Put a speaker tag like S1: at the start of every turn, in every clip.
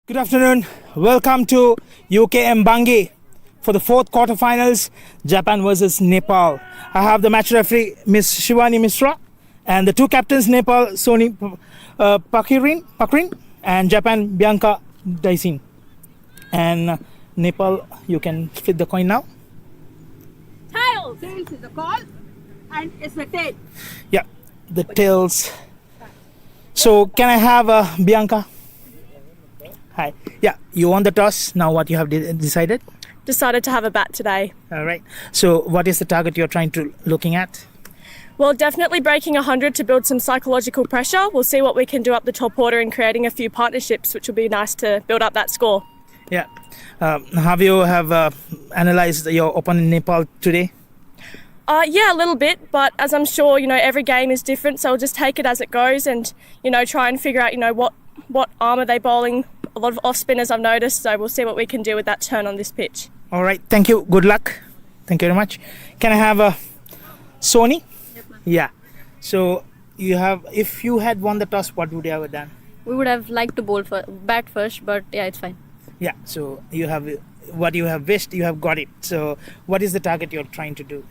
S1: Good afternoon. Welcome to UKM Bangi for the fourth quarterfinals, Japan versus Nepal. I have the match referee Miss Shivani Misra and the two captains, Nepal Soni Pakrin and Japan Bianca Daisin. And Nepal, you can flip the coin now.
S2: Tails! Tails is the call and it's the tail.
S1: Yeah, the tails. So can I have Bianca? Hi. Yeah, you won the toss. Now what you have decided?
S3: Decided to have a bat today.
S1: All right. So what is the target you're trying to looking at?
S3: Well, definitely breaking 100 to build some psychological pressure. We'll see what we can do up the top order and creating a few partnerships, which will be nice to build up that score.
S1: Yeah. Have you analyzed your opponent Nepal today?
S3: Yeah, a little bit, but as I'm sure, every game is different, so we'll just take it as it goes and, try and figure out, what arm are they bowling. A lot of off spinners I've noticed, so we'll see what we can do with that turn on this pitch.
S1: All right. Thank you. Good luck. Thank you very much. Can I have Sony?
S2: Yep, ma'am.
S1: Yeah. So if you had won the toss, what would you have done?
S4: We would have liked to bat first, but yeah, it's fine.
S1: Yeah. So you have what you have wished, you have got it. So what is the target you're trying to do?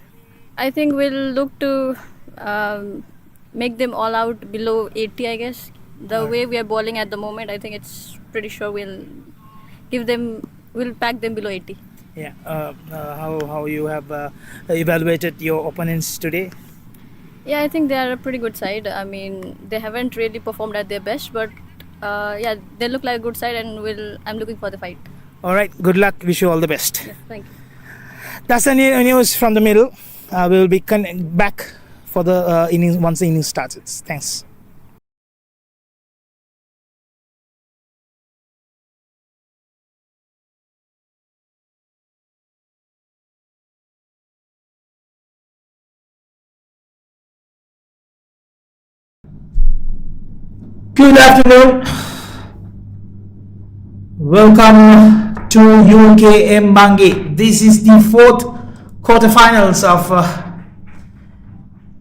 S4: I think we'll look to make them all out below 80, I guess. The way we are bowling at the moment, I think it's pretty sure we'll pack them below 80.
S1: Yeah. How you have evaluated your opponents today?
S4: Yeah, I think they are a pretty good side. I mean, they haven't really performed at their best, but yeah, they look like a good side, and I'm looking for the fight.
S1: All right. Good luck. Wish you all the best.
S4: Yeah, thank you.
S1: That's the news from the middle. We will be back for the innings once the inning starts. Thanks. Good afternoon. Welcome to UKM Bangi. This is the fourth quarterfinals of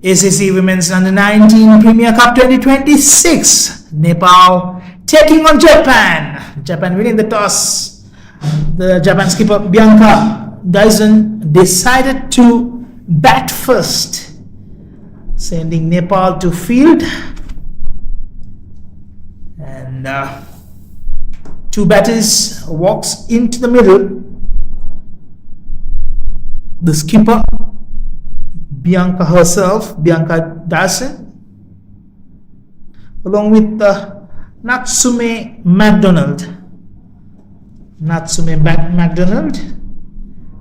S1: ACC Women's Under-19 Premier Cup 2026. Nepal taking on Japan. Japan winning the toss. The Japan skipper Bianca Dyson decided to bat first, sending Nepal to field. And two batters walks into the middle. The skipper, Bianca herself, Bianca Dyson, along with Natsume McDonald,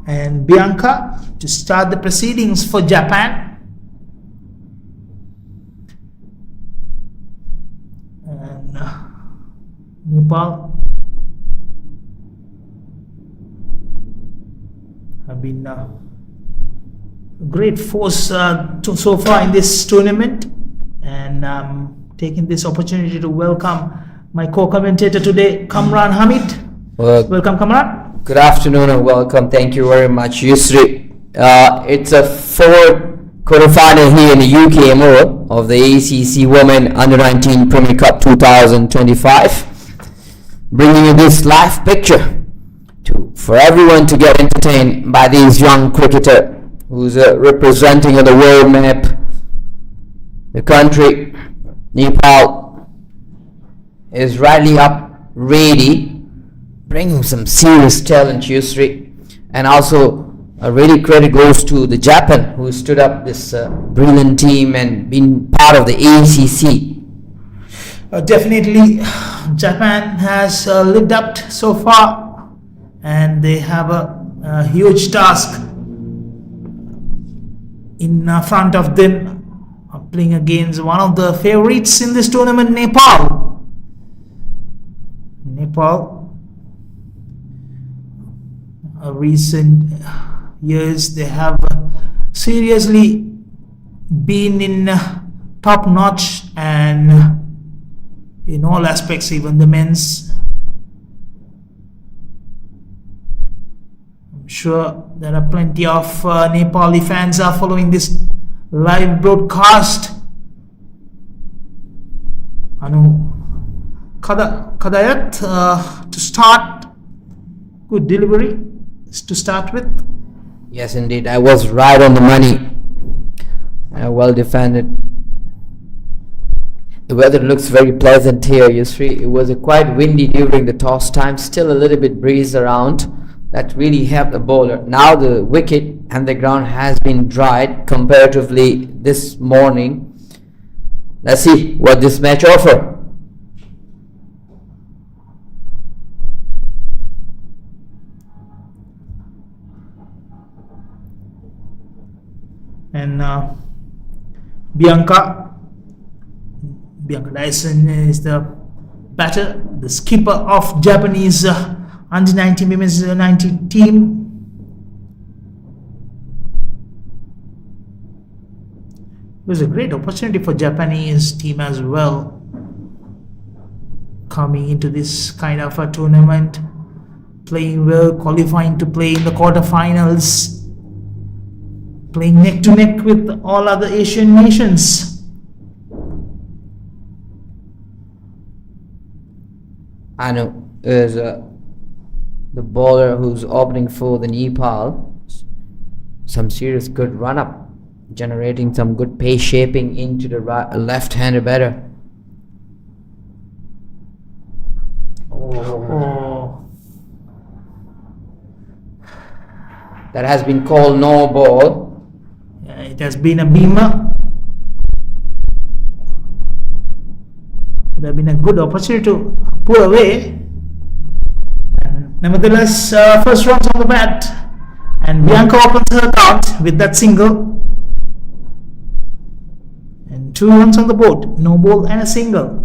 S1: and Bianca to start the proceedings for Japan. And Nepal have been a great force so far in this tournament, and taking this opportunity to welcome my co-commentator today, Kamran Hamid. Welcome, Kamran.
S5: Good afternoon and welcome. Thank you very much, Yusri. It's a fourth quarterfinal here in the UKM Oval of the ACC Women Under-19 Premier Cup 2025. Bringing you this live picture for everyone to get entertained by this young cricketer who's representing on the world map the country. Nepal is rightly up, ready, bringing some serious talent, Yusri. And also a really credit goes to the Japan, who stood up this brilliant team and been part of the ACC.
S1: Definitely, Japan has lived up so far, and they have a huge task in front of them, playing against one of the favorites in this tournament, Nepal. Recent years, they have seriously been in top notch, and in all aspects, even the men's. I'm sure there are plenty of Nepali fans are following this live broadcast. Anu Kadayat to start. Good delivery to start with.
S5: Yes, indeed. I was right on the money. Well defended. The weather looks very pleasant here, Yusri. It was quite windy during the toss time. Still a little bit breeze around. That really helped the bowler. Now the wicket and the ground has been dried comparatively this morning. Let's see what this match offers.
S1: And Bianca Dyson is the batter, the skipper of Japanese under 19 women's 19 team. It was a great opportunity for Japanese team as well, coming into this kind of a tournament, playing well, qualifying to play in the quarterfinals, playing neck to neck with all other Asian nations.
S5: Anu is the bowler who's opening for the Nepal. Some serious good run up, generating some good pace shaping into the left-hander batter.
S1: Oh.
S5: That has been called no ball.
S1: Yeah, it has been a beamer. Would have been a good opportunity to pull away. And nevertheless, first runs on the bat, and Bianca opens her account with that single. And 2 runs on the board, no ball and a single.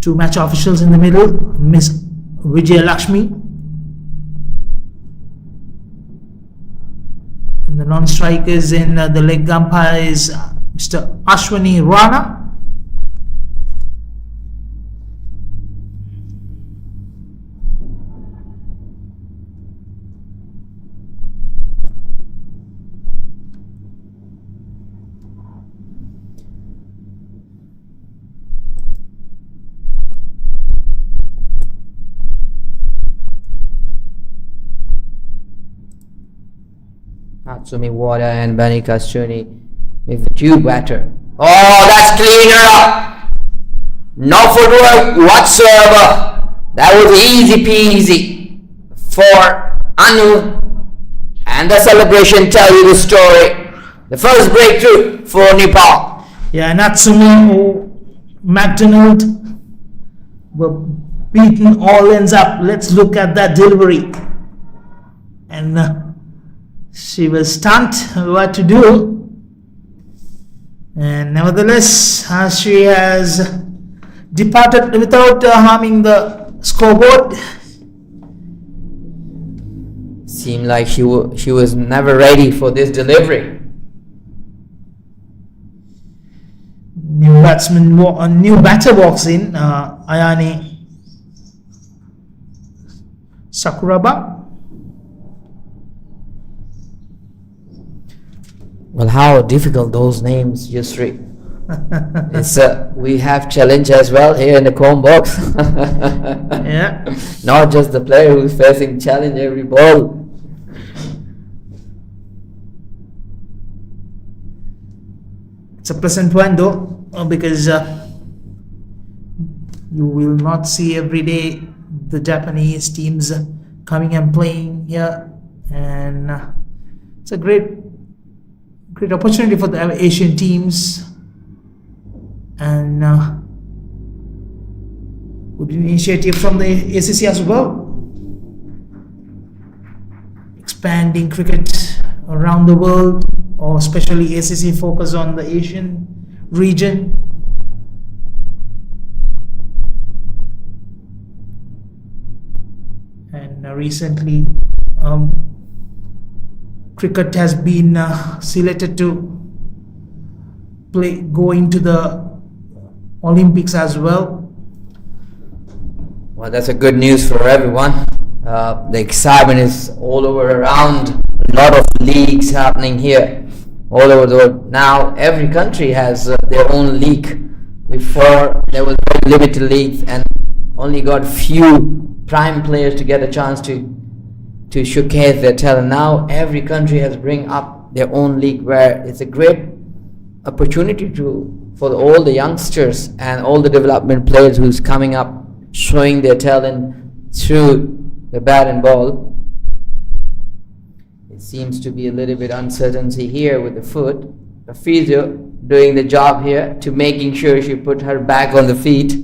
S1: Two match officials in the middle, Miss Vijay Lakshmi, and the non-strikers in the leg umpire is Mr. Ashwani Rana.
S5: Natsumi Wada and Bani Kastuni with the tube batter. Oh, that's cleaner up. No footwork whatsoever. That was easy peasy for Anu. And the celebration tell you the story. The first breakthrough for Nepal.
S1: Yeah, Natsumi McDonald were beaten all ends up. Let's look at that delivery. And she was stunned what to do, and nevertheless she has departed without harming the scoreboard.
S5: Seemed like she was never ready for this delivery.
S1: New batter walks in, Ayane Sakuraba.
S5: Well, how difficult those names, Yusri. It's we have challenge as well here in the comb box.
S1: Yeah.
S5: Not just the player who's facing challenge every ball.
S1: It's a pleasant one though, because you will not see every day the Japanese teams coming and playing here, and it's a great opportunity for the Asian teams, and good initiative from the ACC as well, expanding cricket around the world, or especially ACC focus on the Asian region. And recently cricket has been selected to go into the Olympics as well.
S5: Well, that's a good news for everyone. The excitement is all over around. A lot of leagues happening here. all over the world. Now every country has their own league. Before there was very limited leagues and only got few prime players to get a chance to showcase their talent. Now every country has bring up their own league, where it's a great opportunity for all the youngsters and all the development players who's coming up, showing their talent through the bat and ball. It seems to be a little bit uncertainty here with the foot. The physio doing the job here to making sure she put her back on the feet.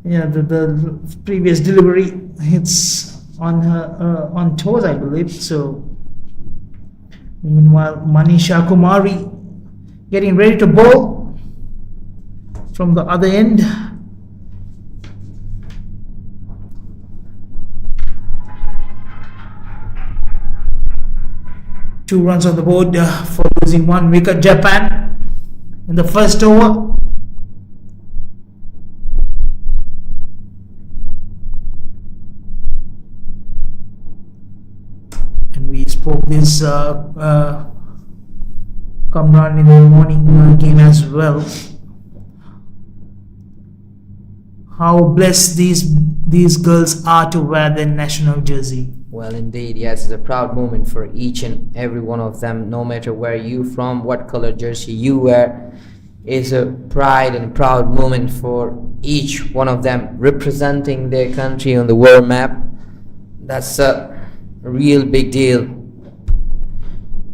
S1: Yeah, the previous delivery hits on her on toes, I believe. So meanwhile, Manisha Kumari getting ready to bowl from the other end. Two runs on the board for losing 1 wicket. Japan in the first over. And we spoke this Kamran in the morning game as well. How blessed these girls are to wear their national jersey.
S5: Well, indeed, yes, it's a proud moment for each and every one of them, no matter where you from, what color jersey you wear. It's a pride and proud moment for each one of them, representing their country on the world map. That's a real big deal.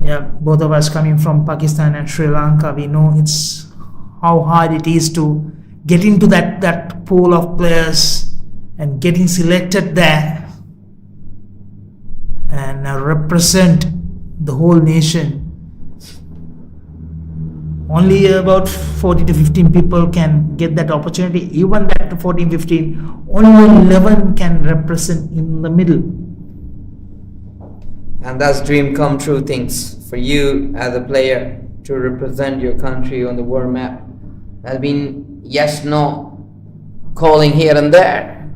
S1: Yeah, both of us coming from Pakistan and Sri Lanka, we know it's how hard it is to get into that pool of players and getting selected there and represent the whole nation. Only about 40 to 15 people can get that opportunity. Even that 14, 15, only 11 can represent in the middle.
S5: And that's dream come true things for you as a player to represent your country on the world map. There's been yes, no calling here and there.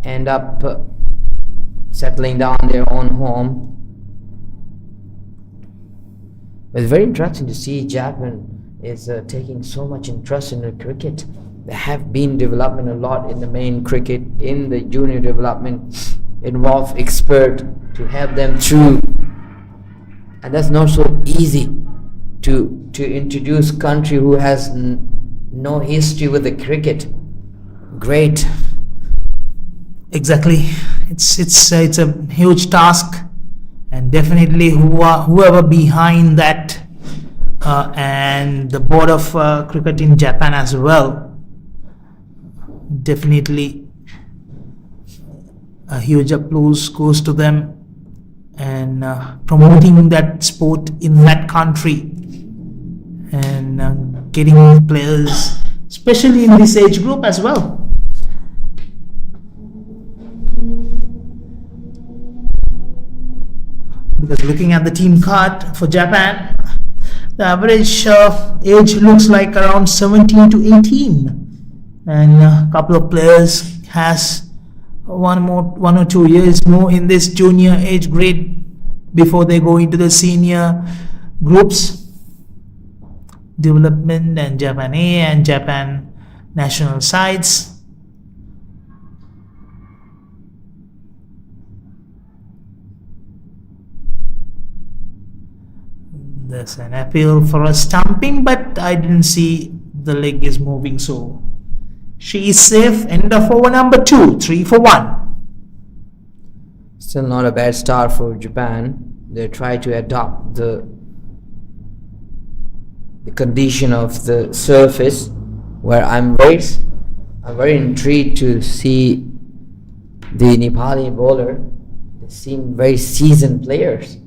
S5: End up settling down their own home. It's very interesting to see Japan is taking so much interest in the cricket. There have been development a lot in the main cricket, in the junior development, involve expert to help them through. And that's not so easy to introduce country who has no history with the cricket. Great.
S1: Exactly. It's a huge task, and definitely whoever behind that and the board of cricket in Japan as well, definitely a huge applause goes to them, and promoting that sport in that country and getting players, especially in this age group as well. Because looking at the team card for Japan, the average age looks like around 17 to 18, and a couple of players has one or 2 years more in this junior age grade before they go into the senior groups development and Japan A and Japan national sides. There's an appeal for a stumping, but I didn't see the leg is moving, so she is safe. End of over number 2, 3 for 1.
S5: Still not a bad start for Japan. They try to adopt the condition of the surface, where I'm very intrigued to see the Nepali bowler. They seem very seasoned players.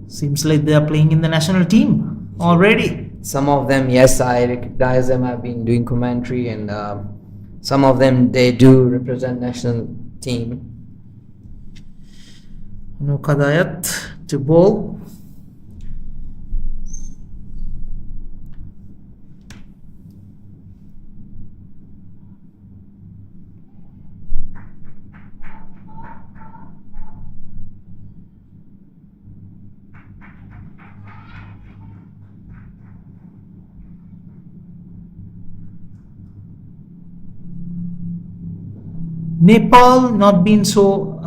S1: Seems like they are playing in the national team already.
S5: Some of them, yes, I recognize them. I've been doing commentary, and some of them, they do represent national team.
S1: Kadayat to bowl. Nepal not been so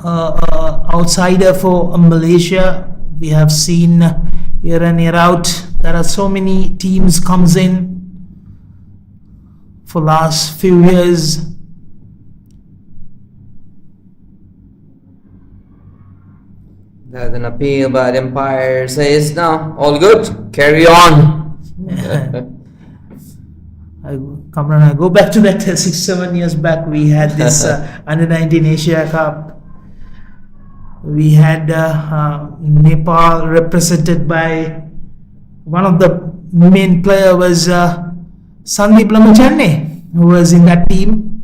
S1: outsider for Malaysia. We have seen year in year out there are so many teams comes in for last few years.
S5: There's an appeal, but Empire says no, all good, carry on.
S1: I go back to that 6-7 years back. We had this under 19 Asia Cup. We had Nepal represented by one of the main player was Sandeep Lamacharne, who was in that team.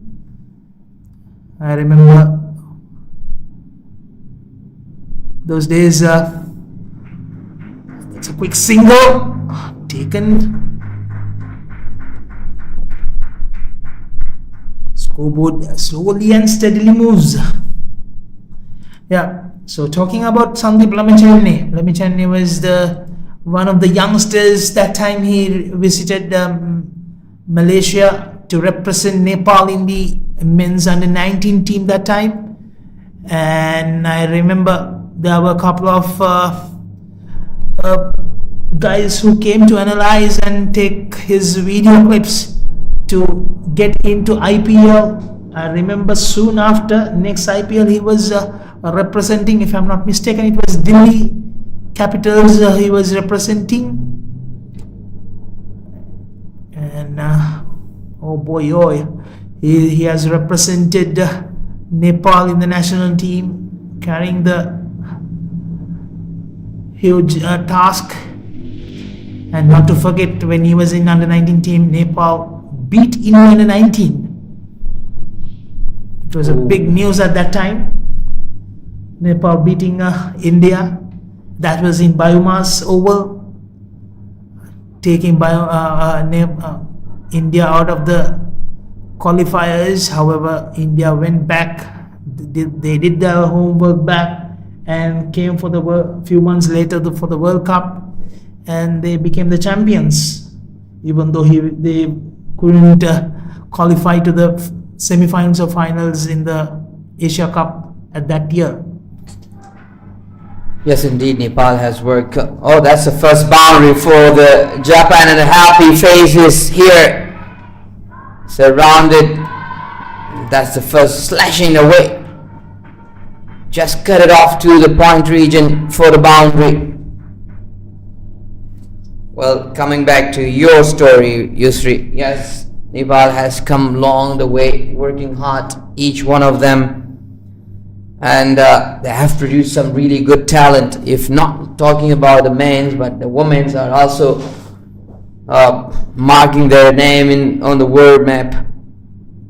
S1: I remember those days. It's a quick single taken. Scoreboard slowly and steadily moves. Yeah. So talking about Sandeep Lamacharne was one of the youngsters that time. He visited Malaysia to represent Nepal in the men's under 19 team that time. And I remember there were a couple of guys who came to analyze and take his video clips to get into IPL. I remember soon after next IPL he was representing, if I'm not mistaken, it was Delhi Capitals he was representing. And oh boy, he has represented Nepal in the national team, carrying the huge task. And not to forget, when he was in under 19 team, Nepal beat India under 19. It was a big news at that time. Nepal beating India. That was in Biomass Oval, taking India out of the qualifiers. However, India went back. They did their homework back and came for the few months later for the World Cup, and they became the champions, even though they couldn't qualify to the semi-finals or finals in the Asia Cup at that year.
S5: Yes, indeed, Nepal has worked. Oh, that's the first boundary for the Japan, and the happy faces here surrounded. That's the first slashing away. Just cut it off to the point region for the boundary. Well, coming back to your story, Yusri, yes, Nepal has come along the way, working hard, each one of them. And they have produced some really good talent. If not talking about the men's, but the women's are also marking their name on the world map.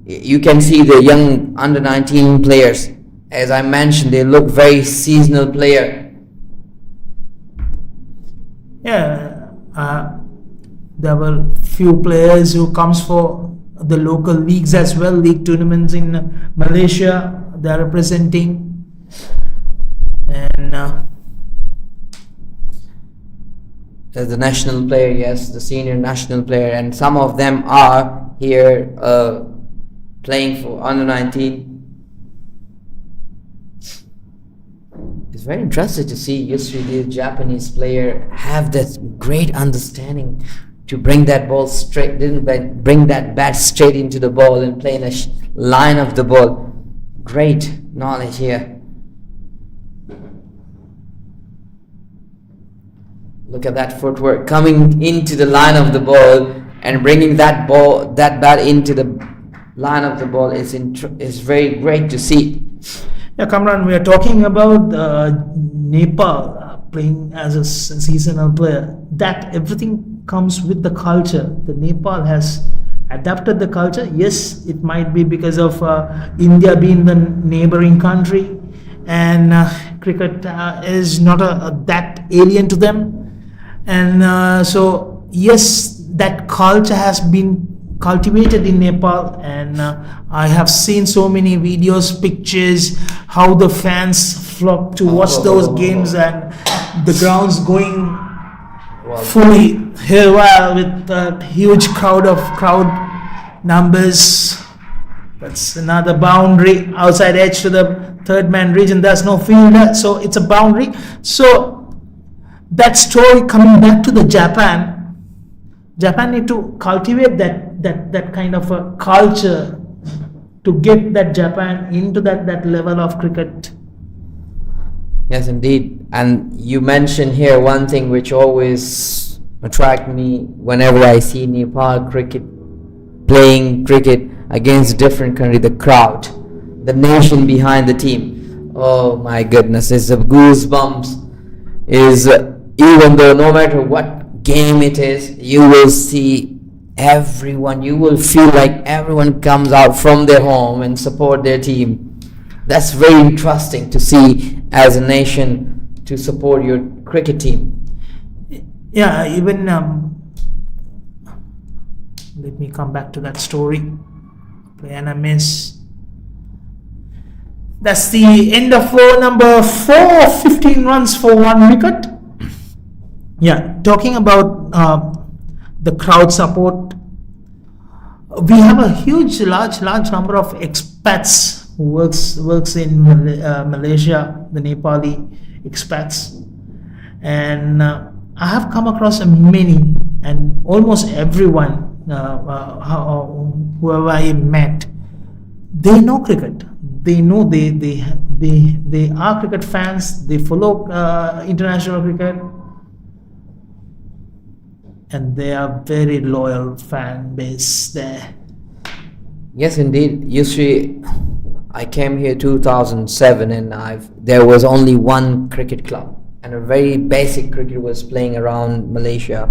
S5: You can see the young under 19 players. As I mentioned, they look very seasonal player.
S1: Yeah, there were few players who comes for the local leagues as well, league tournaments in Malaysia. They are representing, and
S5: there's the national player, yes, the senior national player, and some of them are here playing for under 19. It's very interesting to see Yusri, the Japanese player, have that great understanding to bring that ball straight, bring that bat straight into the ball and play in a line of the ball. Great knowledge here. Look at that footwork coming into the line of the ball and bringing that bat into the line of the ball is very great to see.
S1: Yeah, Kamran, we are talking about Nepal playing as a seasonal player. That everything comes with the culture. The Nepal has adapted the culture. Yes, it might be because of India being the neighboring country, and cricket is not that alien to them, and so yes, that culture has been cultivated in Nepal, and I have seen so many videos, pictures, how the fans flock to watch those games, and the grounds going fully haywire with a huge crowd numbers. That's another boundary, outside edge to the third man region. There's no fielder, so it's a boundary. So that story, coming back to the Japan need to cultivate that kind of a culture to get that Japan into that level of cricket.
S5: Yes, indeed. And you mentioned here one thing which always attract me whenever I see Nepal cricket playing cricket against a different country, the crowd, the nation behind the team. Oh my goodness, it's a goosebumps. Even though no matter what game it is, you will see everyone, you will feel like everyone comes out from their home and support their team. That's very interesting to see as a nation to support your cricket team.
S1: Yeah, even let me come back to that story. Play and a miss. That's the end of number 4, 15 runs for 1 wicket. Yeah, talking about the crowd support, we have a large number of expats who works in Malaysia, the Nepali expats, and I have come across many, and almost everyone, whoever I met, they know cricket. They know they are cricket fans. They follow international cricket, and they are very loyal fan base there.
S5: Yes, indeed. Usually, I came here 2007, and there was only one cricket club, and a very basic cricket was playing around Malaysia.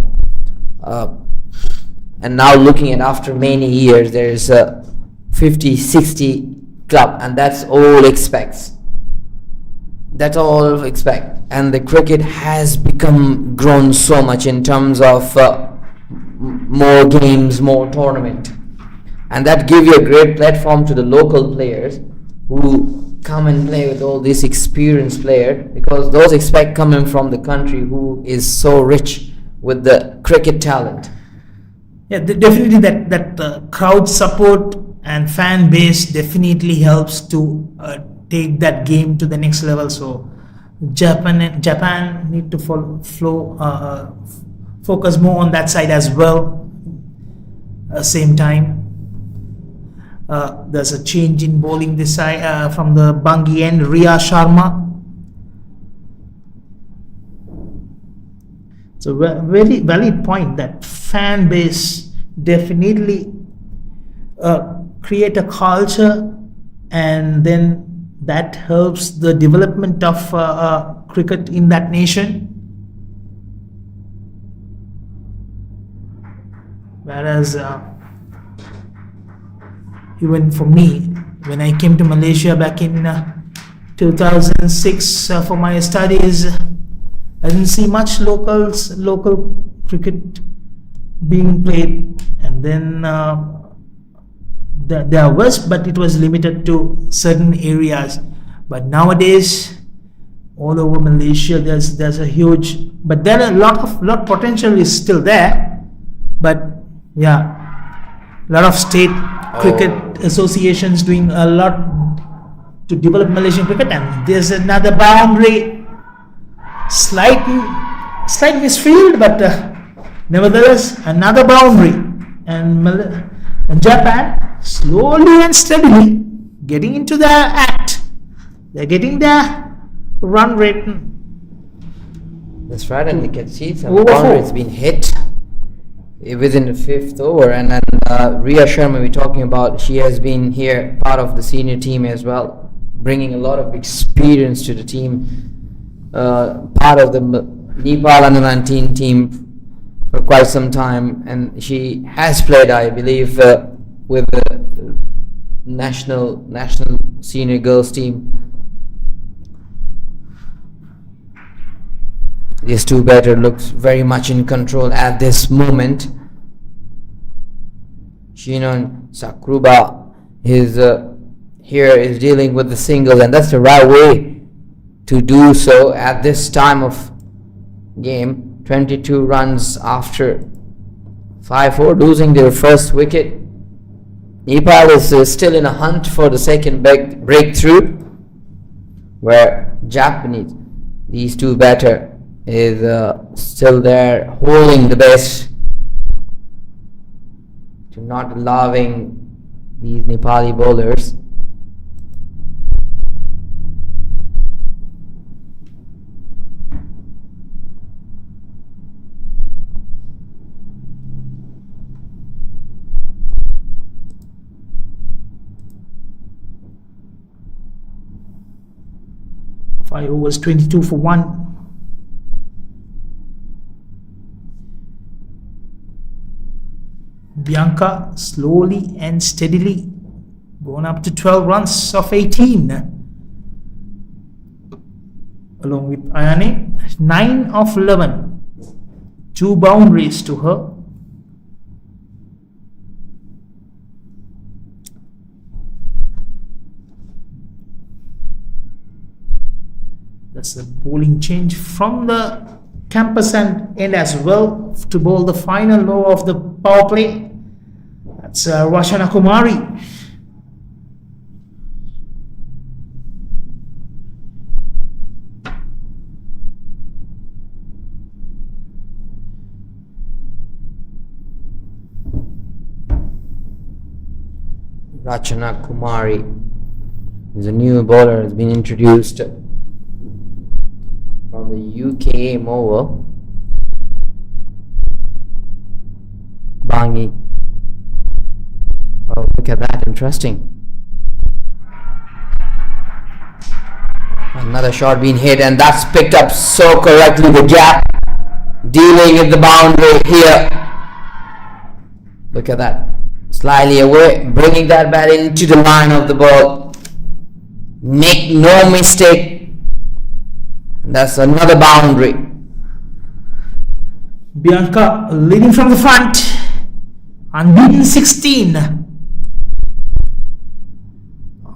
S5: And now looking at after many years, there is a 50-60 club, and that's all expects. That's all expect. And the cricket has grown so much in terms of more games, more tournament, and that give you a great platform to the local players who come and play with all these experienced players, because those expect coming from the country who is so rich with the cricket talent.
S1: Yeah, definitely that crowd support and fan base definitely helps to take that game to the next level. So Japan need to focus more on that side as well. Same time, there's a change in bowling this side from the Bangi end. Riya Sharma. It's a very valid point that fan base definitely create a culture, and then that helps the development of cricket in that nation. Whereas even for me, when I came to Malaysia back in 2006 for my studies, I didn't see much local cricket being played, and then there was, but it was limited to certain areas. But nowadays, all over Malaysia, there's a huge, but there are a lot potential is still there. But yeah, a lot of state cricket associations doing a lot to develop Malaysian cricket, and there's another boundary, slight misfield, but nevertheless another boundary, and Japan slowly and steadily getting into the act. They're getting their run rate.
S5: That's right, and you can see some boundaries being hit within the 5th over. And then Riya Sharma, we're talking about, she has been here part of the senior team as well, bringing a lot of experience to the team, part of the Nepal under-19 team for quite some time, and she has played, I believe, with the national senior girls team. This two batter looks very much in control at this moment. Shinon Sakruba is dealing with the singles, and that's the right way to do so at this time of game. 22 runs after 5-4, losing their first wicket. Nepal is still in a hunt for the second breakthrough, where Japanese, these two batter, is still there holding the best, to not allowing these Nepali bowlers.
S1: Five overs, 22 for 1. Bianca slowly and steadily going up to 12 runs of 18. Along with Ayane, 9 of 11. 2 boundaries to her. That's a bowling change from the campus end as well to bowl the final over of the power play. That's Rachana Kumari.
S5: Rachana Kumari is a new bowler, has been introduced from the UKM Oval. Bangi. Oh, look at that, interesting. Another shot being hit, and that's picked up so correctly. The gap, dealing with the boundary here. Look at that, slightly away, bringing that bat into the line of the ball. Make no mistake. That's another boundary.
S1: Bianca leading from the front, unbeaten 16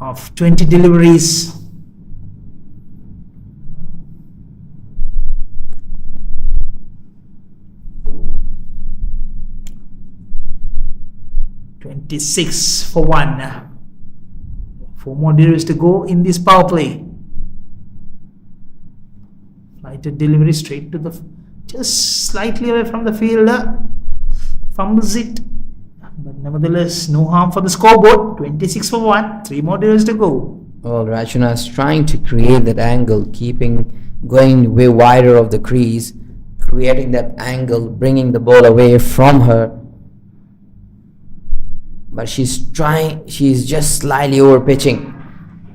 S1: of 20 deliveries. (26 for 1). 4 more deliveries to go in this power play. Flighted delivery straight to the, just slightly away from the fielder, fumbles it, but nevertheless no harm for the scoreboard. 26 for 1, 3 more deliveries to go.
S5: Well, Rachana is trying to create that angle, going way wider of the crease, creating that angle, bringing the ball away from her. But she's just slightly over pitching,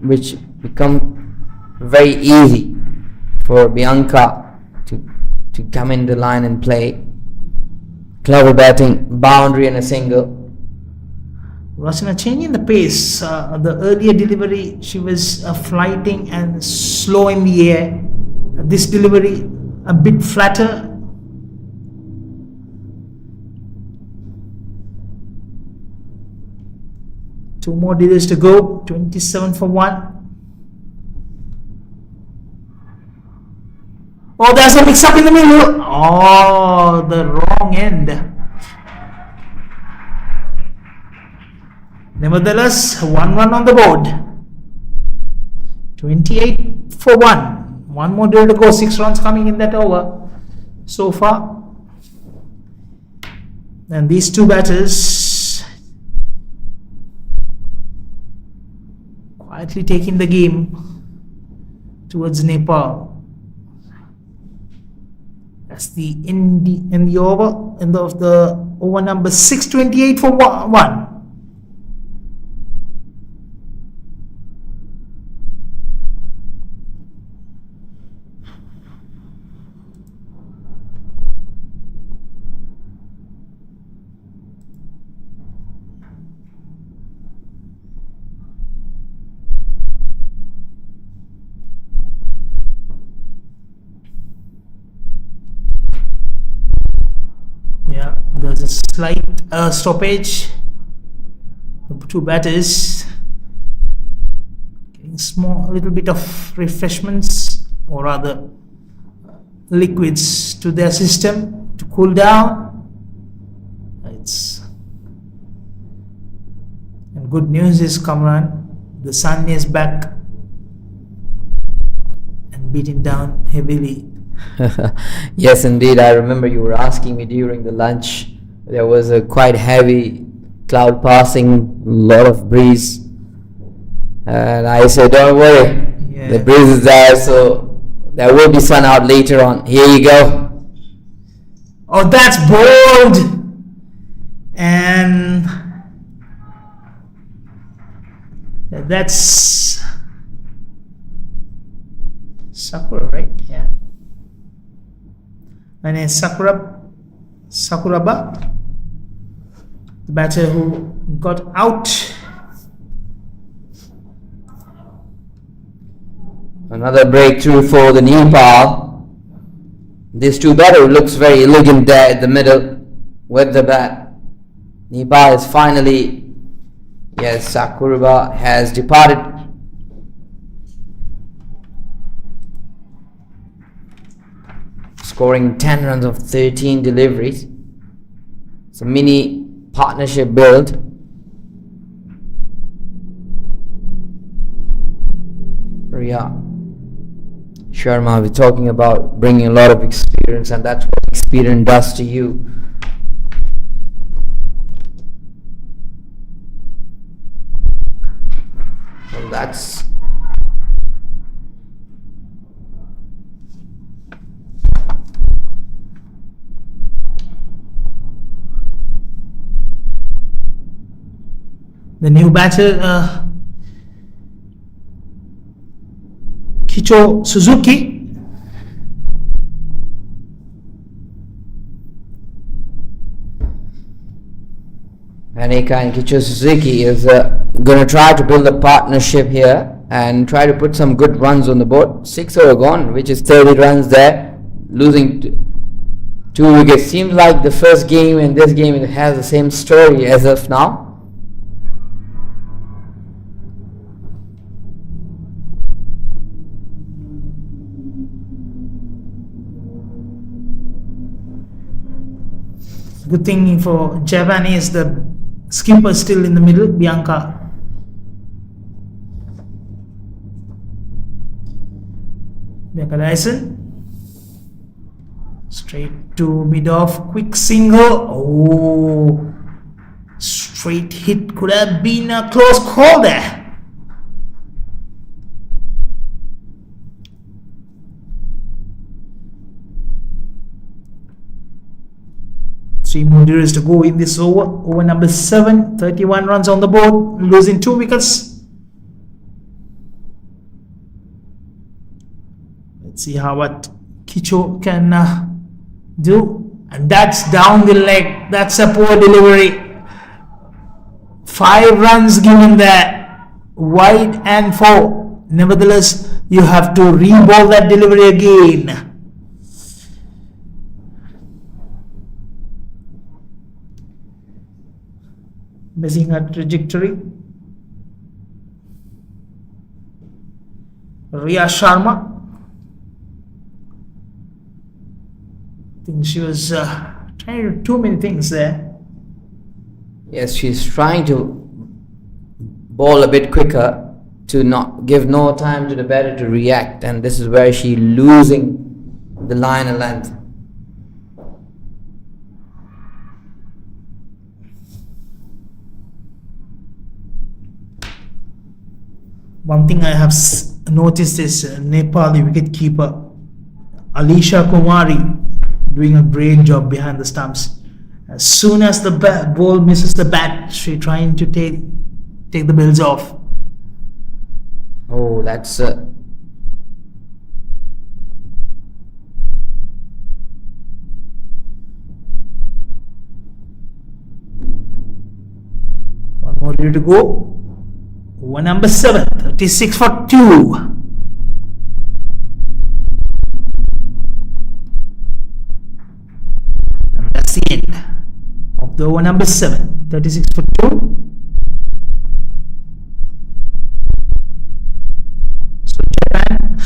S5: which become very easy for Bianca to come in the line and play. Clever batting, boundary and a single.
S1: Rachana changing the pace. The earlier delivery she was flighting and slow in the air. This delivery a bit flatter. Two more deliveries to go. 27 for 1. Oh, there's a mix up in the middle. Oh, the wrong end. Nevertheless, 1 run on the board. 28 for 1. 1 more delivery to go. 6 runs coming in that over so far. And these two batters quietly taking the game towards Nepal. That's the in the over, end of the over number 6, 28 for 1. Yeah, there's a slight stoppage. The two batters getting a little bit of refreshments, or rather liquids to their system to cool down. good news is, Kamran, the sun is back and beating down heavily.
S5: Yes, indeed. I remember you were asking me during the lunch. There was a quite heavy cloud passing, a lot of breeze, and I said, "Don't worry,
S1: Yeah.
S5: the breeze is there, so there will be sun out later on." Here you go.
S1: Oh, that's bold! And that's Sakura, right? Yeah. And it's Sakuraba, the batter who got out.
S5: Another breakthrough for the Nepal. This two batter looks very elegant there at the middle with the bat. Nepal is finally, yes, Sakuraba has departed. Scoring 10 runs of 13 deliveries. It's a mini partnership build. Riya Sharma, we're talking about bringing a lot of experience, and that's what experience does to you. Well, that's
S1: the new batter, Kicho Suzuki.
S5: Anika and Kicho Suzuki is going to try to build a partnership here and try to put some good runs on the board. 6 over gone, which is 30 runs there, losing 2 wickets. Seems like the first game and this game, it has the same story as of now.
S1: Good thing for Japan is the skipper still in the middle, Bianca. Bianca Dyson. Straight to mid-off, quick single. Oh, straight hit, could have been a close call there. Three more drills to go in this over. Over number 7, 31 runs on the board, losing 2 wickets. Let's see how what Kicho can do. And that's down the leg. That's a poor delivery. 5 runs given there, wide and 4. Nevertheless, you have to re-ball that delivery again. Missing her trajectory. Riya Sharma. I think she was trying to do too many things there.
S5: Yes, she's trying to ball a bit quicker to not give no time to the batter to react, and this is where she losing the line of length.
S1: One thing I have noticed is Nepali wicketkeeper Alisha Kumari doing a great job behind the stumps. As soon as the ball misses the bat, she trying to take the bills off.
S5: Oh, that's
S1: one more due to go. Over number 7, 36 for 2. And that's the end of the over number 7, 36 for 2. So Japan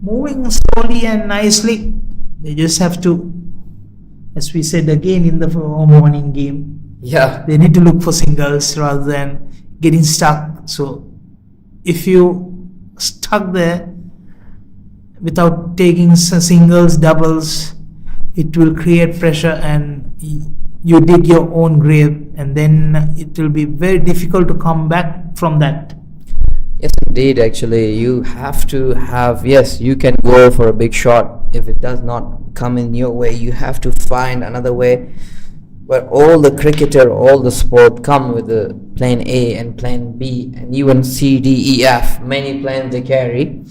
S1: moving slowly and nicely. They just have to, as we said again in the morning game,
S5: Yeah.
S1: They need to look for singles rather than getting stuck. So if you stuck there without taking singles, doubles, it will create pressure and you dig your own grave, and then it will be very difficult to come back from that.
S5: Yes, indeed. Actually, you have to have, yes, you can go for a big shot. If it does not come in your way, you have to find another way. But all the cricketer, all the sport come with the plan A and plan B and even C, D, E, F. Many plans they carry.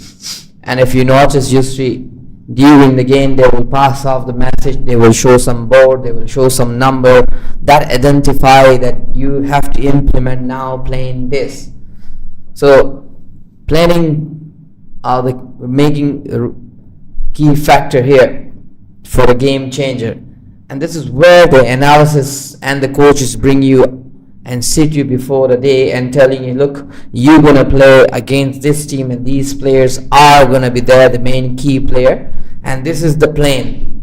S5: And if you notice, usually during the game, they will pass off the message. They will show some board. They will show some number that identify that you have to implement now playing this. So planning are the making a key factor here for a game changer, and this is where the analysis and the coaches bring you and sit you before the day and telling you, look, you're gonna play against this team and these players are gonna be there, the main key player, and this is the plan.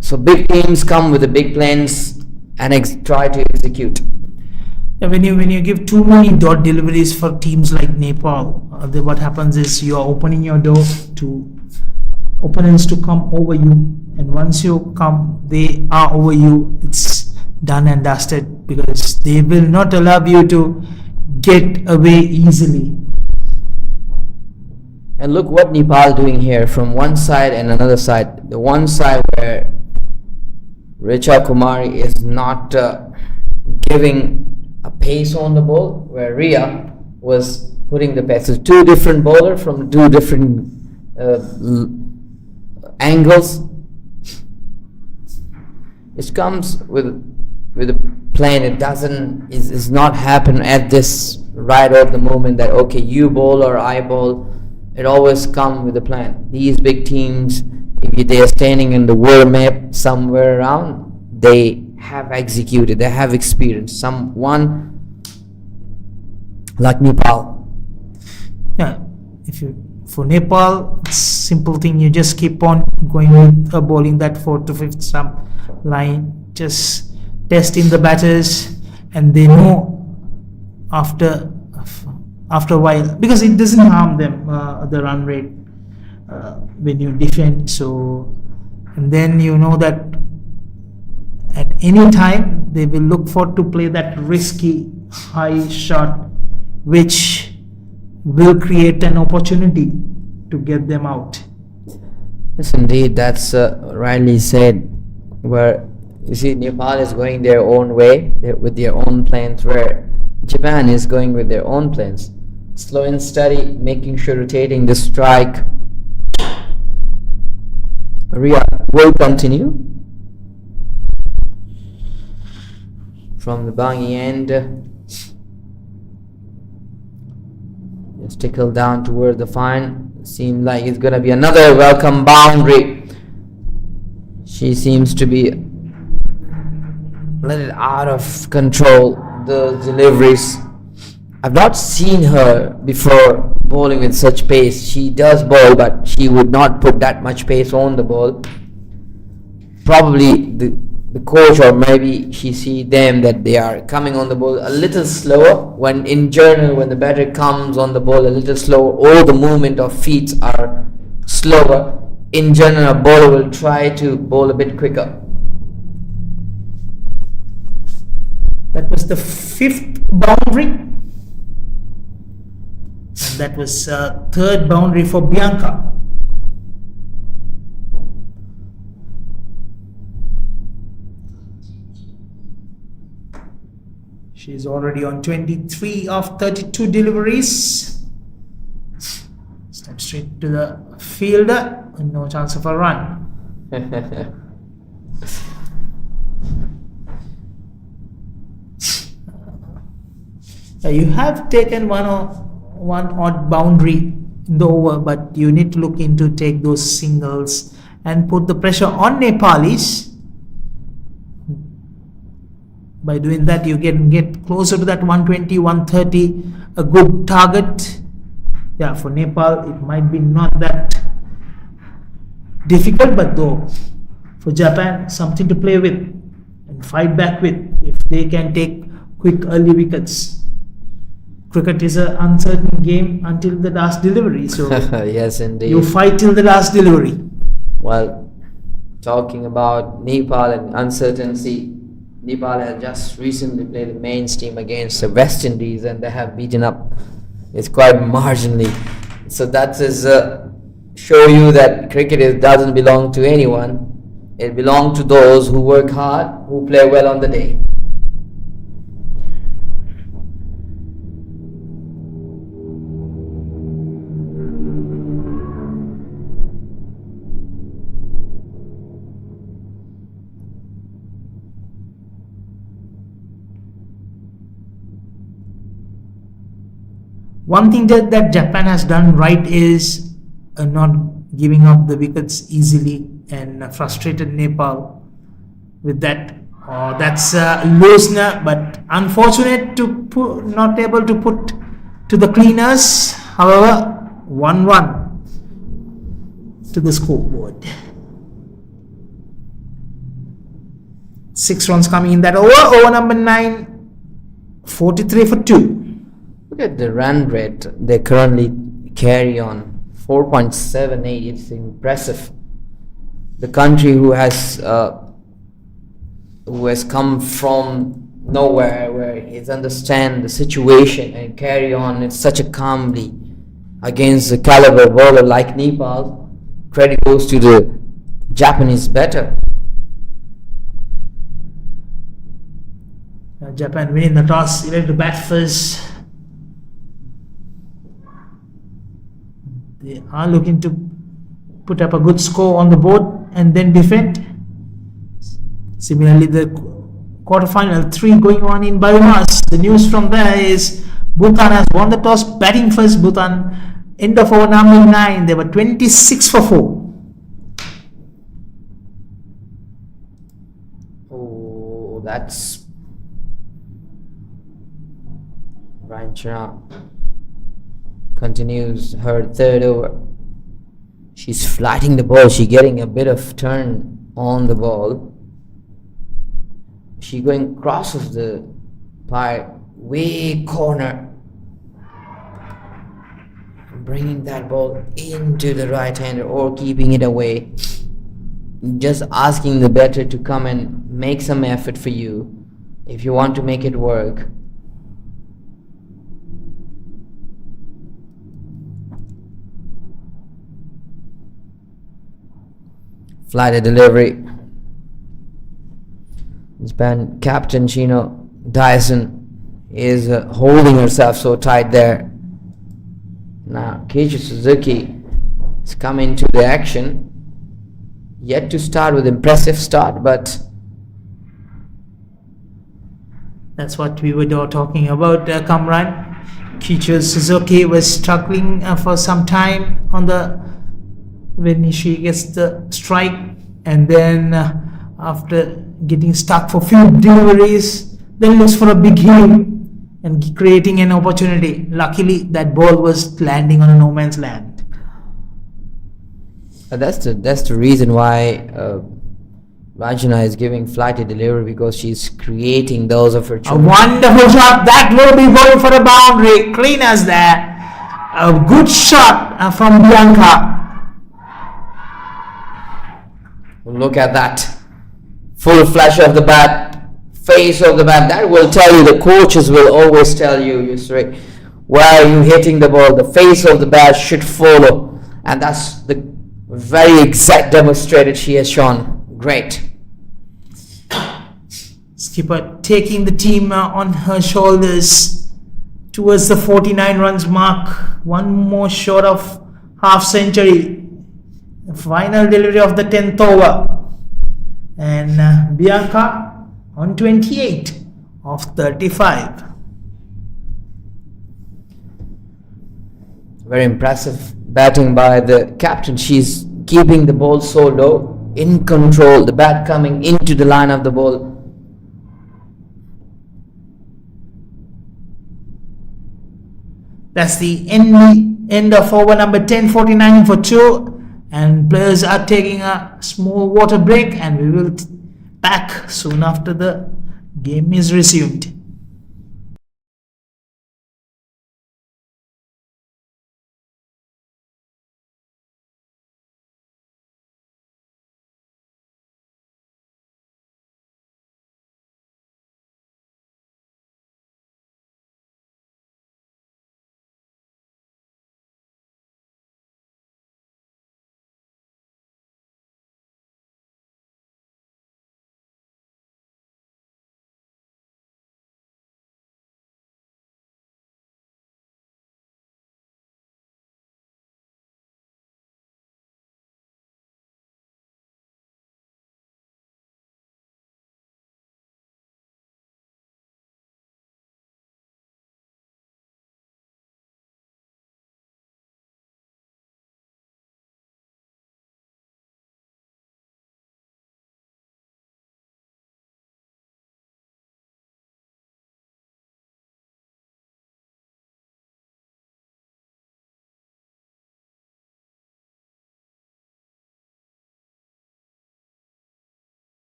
S5: So big teams come with the big plans and try to execute.
S1: When you give too many dot deliveries for teams like Nepal, what happens is you are opening your door to opponents to come over you, and once you come, they are over you. It's done and dusted because they will not allow you to get away easily.
S5: And look what Nepal doing here from one side and another side. The one side where Richa Kumari is not giving a pace on the ball, where Ria was putting the pace. So two different bowlers from two different angles. It comes with a plan. It doesn't is not happen at this right of the moment that okay, you bowl or I bowl. It always come with a plan. These big teams, if they are standing in the world map somewhere around, they have executed, they have experienced. Someone like Nepal.
S1: Yeah, for Nepal, simple thing, you just keep on going with bowling that 4th to 5th stump line, just testing the batters, and they know after a while, because it doesn't harm them, the run rate when you defend. So, and then you know that at any time they will look for to play that risky high shot, which will create an opportunity to get them out.
S5: Yes, indeed, that's rightly said. Where you see Nepal is going their own way with their own plans, where Japan is going with their own plans. Slow and steady, making sure rotating the strike. Ria will continue from the Bangi end. Just tickle down toward the fine. Seems like it's gonna be another welcome boundary. She seems to be a little out of control. The deliveries. I've not seen her before bowling with such pace. She does bowl, but she would not put that much pace on the ball. Probably the coach, or maybe she see them that they are coming on the ball a little slower. When in general, when the batter comes on the ball a little slower, all the movement of feet are slower. In general, a bowler will try to bowl a bit quicker.
S1: That was the 5th boundary. And that was 3rd boundary for Bianca. She's already on 23 of 32 deliveries. Step straight to the fielder. And no chance of a run. You have taken one odd boundary in the over, but you need to look into take those singles and put the pressure on Nepalis. By doing that, you can get closer to that 120, 130, a good target. Yeah, for Nepal, it might be not that difficult, but though for Japan, something to play with and fight back with. if they can take quick early wickets. Cricket is an uncertain game until the last delivery, so
S5: yes, indeed.
S1: you fight till the last delivery.
S5: Well, talking about Nepal and uncertainty, Nepal has just recently played the mains team against the West Indies, and they have beaten up. It's quite marginally. So that is show you that cricket doesn't belong to anyone. It belongs to those who work hard, who play well on the day.
S1: One thing that Japan has done right is not giving up the wickets easily and frustrated Nepal with that. That's Losner, but unfortunate to not able to put to the cleaners. However, 1-1 to the scoreboard. 6 runs coming in that over. Over number 9, 43 for 2.
S5: Look at the run rate they currently carry on, 4.78. It's impressive. The country who has come from nowhere, where he understand the situation and carry on in such a calmly against a caliber bowler like Nepal. Credit goes to the Japanese batter.
S1: Japan winning the toss, elected to bat first. They are looking to put up a good score on the board and then defend. Similarly, the quarterfinal 3 going on in Biomass. The news from there is Bhutan has won the toss, batting first. Bhutan, end of over number 9, they were 26 for 4.
S5: Oh, that's Ranchana continues her third over. She's flatting the ball. She's getting a bit of turn on the ball. She going crosses the pie way corner, bringing that ball into the right hander or keeping it away. Just asking the batter to come and make some effort for you if you want to make it work. Flighted delivery. Japan captain Chino Dyson is holding herself so tight there. Now Keiichi Suzuki is coming to the action. Yet to start with impressive start, but
S1: that's what we were talking about, Kamran. Keiichi Suzuki was struggling for some time on when she gets the strike, and then after getting stuck for few deliveries, then looks for a big hit and creating an opportunity. Luckily, that ball was landing on a no man's land.
S5: That's the reason why Rajana is giving flighty delivery, because she's creating those opportunities.
S1: A wonderful shot that will be going for a boundary. Clean as that. A good shot from Bianca.
S5: Look at that. Full flash of the bat, face of the bat. That will tell you, the coaches will always tell you, Yusri, where are you hitting the ball. The face of the bat should follow. And that's the very exact demonstrated she has shown. Great.
S1: Skipper taking the team on her shoulders towards the 49 runs mark. One more short of half century. Final delivery of the 10th over. And Bianca on 28 of 35.
S5: Very impressive batting by the captain. She's keeping the ball so low, in control, the bat coming into the line of the ball.
S1: That's the end of over number 10, 49 for 2. And players are taking a small water break, and we will back soon after the Game is resumed.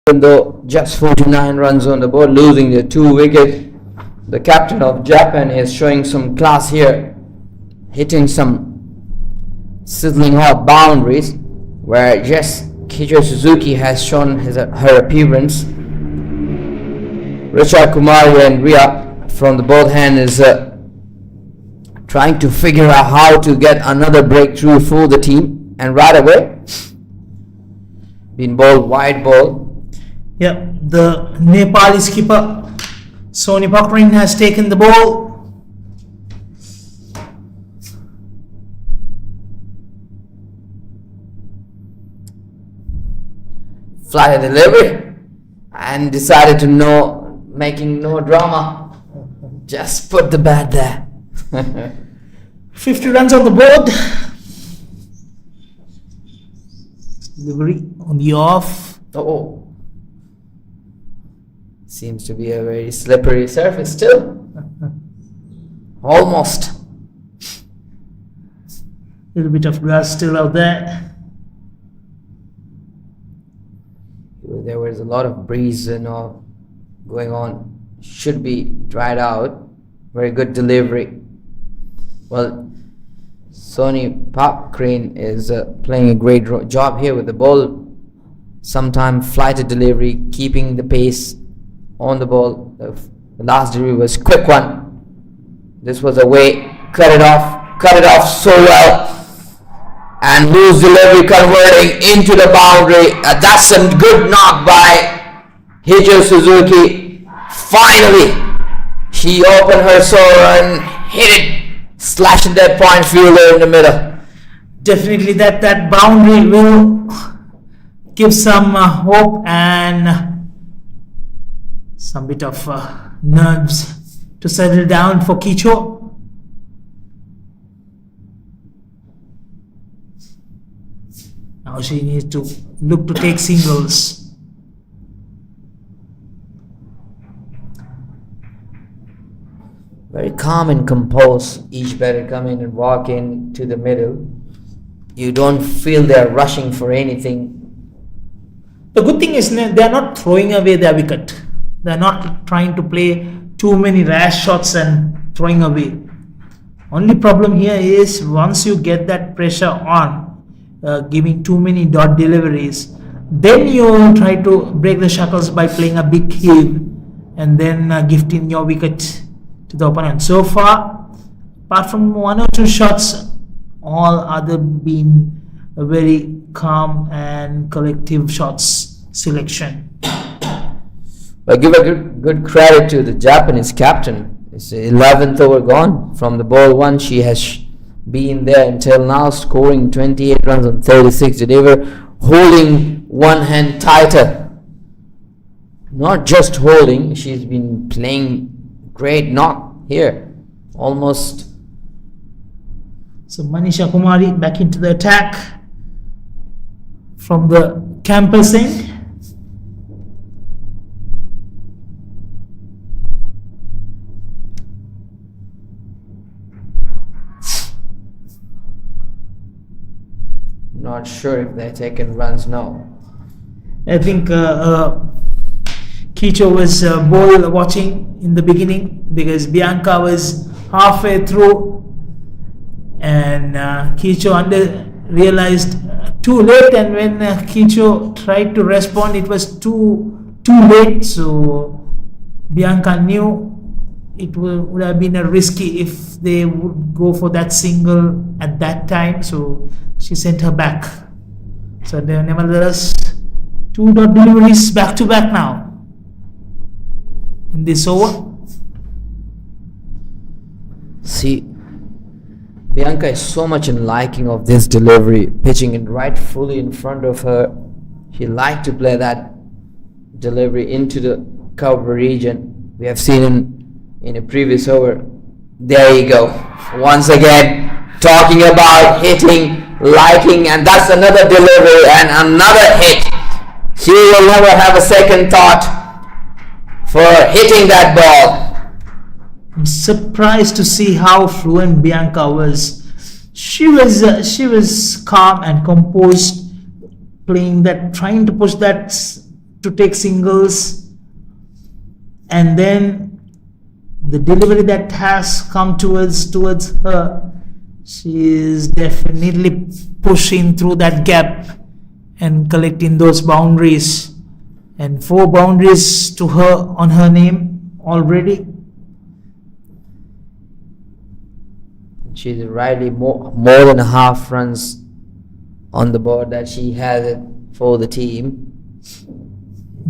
S5: Even though just 49 runs on the board, losing the 2 wickets, the captain of Japan is showing some class here, hitting some sizzling hot boundaries, where just Kijo Suzuki has shown her appearance. Richa Kumari and Ria from the both hand is trying to figure out how to get another breakthrough for the team, and right away been bowled wide ball.
S1: Yeah, the Nepali skipper Sony Pakrin has taken the ball.
S5: Flight delivery, and decided to making no drama, just put the bat there.
S1: 50 runs on the board. Delivery on the off.
S5: Oh, seems to be a very slippery surface still. Almost.
S1: Little bit of grass still out there.
S5: There was a lot of breeze going on. Should be dried out. Very good delivery. Well, Sony Pakrin is playing a great job here with the ball. Sometime flighted delivery, keeping the pace on the ball. The last delivery was quick one. This was a way, cut it off so well. And loose delivery converting into the boundary. That's a good knock by Hijo Suzuki. Finally, she opened her soul and hit it, slashing that point fielder in the middle.
S1: Definitely that boundary will give some hope and some bit of nerves to settle down for Kicho. Now she needs to look to take singles.
S5: Very calm and composed. Each batter come in and walk in to the middle. You don't feel they're rushing for anything.
S1: The good thing is they're not throwing away their wicket. They're not trying to play too many rash shots and throwing away. Only problem here is once you get that pressure on, giving too many dot deliveries, then you try to break the shackles by playing a big heave and then gifting your wicket to the opponent. So far, apart from one or two shots, all other been a very calm and collective shots selection.
S5: I give a good credit to the Japanese captain. It's the 11th over gone from the ball one. She has been there until now, scoring 28 runs on 36. They were holding one hand tighter. Not just holding, she's been playing great knock here. Almost.
S1: So Manisha Kumari back into the attack from the campus end.
S5: Not sure if they're taking runs now.
S1: I think Kicho was ball watching in the beginning because Bianca was halfway through, and Kicho realized too late, and when Kicho tried to respond, it was too late. So Bianca knew it would have been a risky if they would go for that single at that time. So she sent her back. So nevertheless, 2 dot deliveries back to back now in this over.
S5: See, Bianca is so much in liking of this delivery, pitching it right fully in front of her. She liked to play that delivery into the cover region. We have seen in a previous over. There you go. Once again, talking about hitting, liking, and that's another delivery and another hit. She will never have a second thought for hitting that ball.
S1: I'm surprised to see how fluent Bianca was. She was calm and composed, playing that, trying to push that to take singles, and then the delivery that has come towards her, she is definitely pushing through that gap and collecting those boundaries, and 4 boundaries to her on her name already.
S5: She's rightly more than half runs on the board that she has it for the team.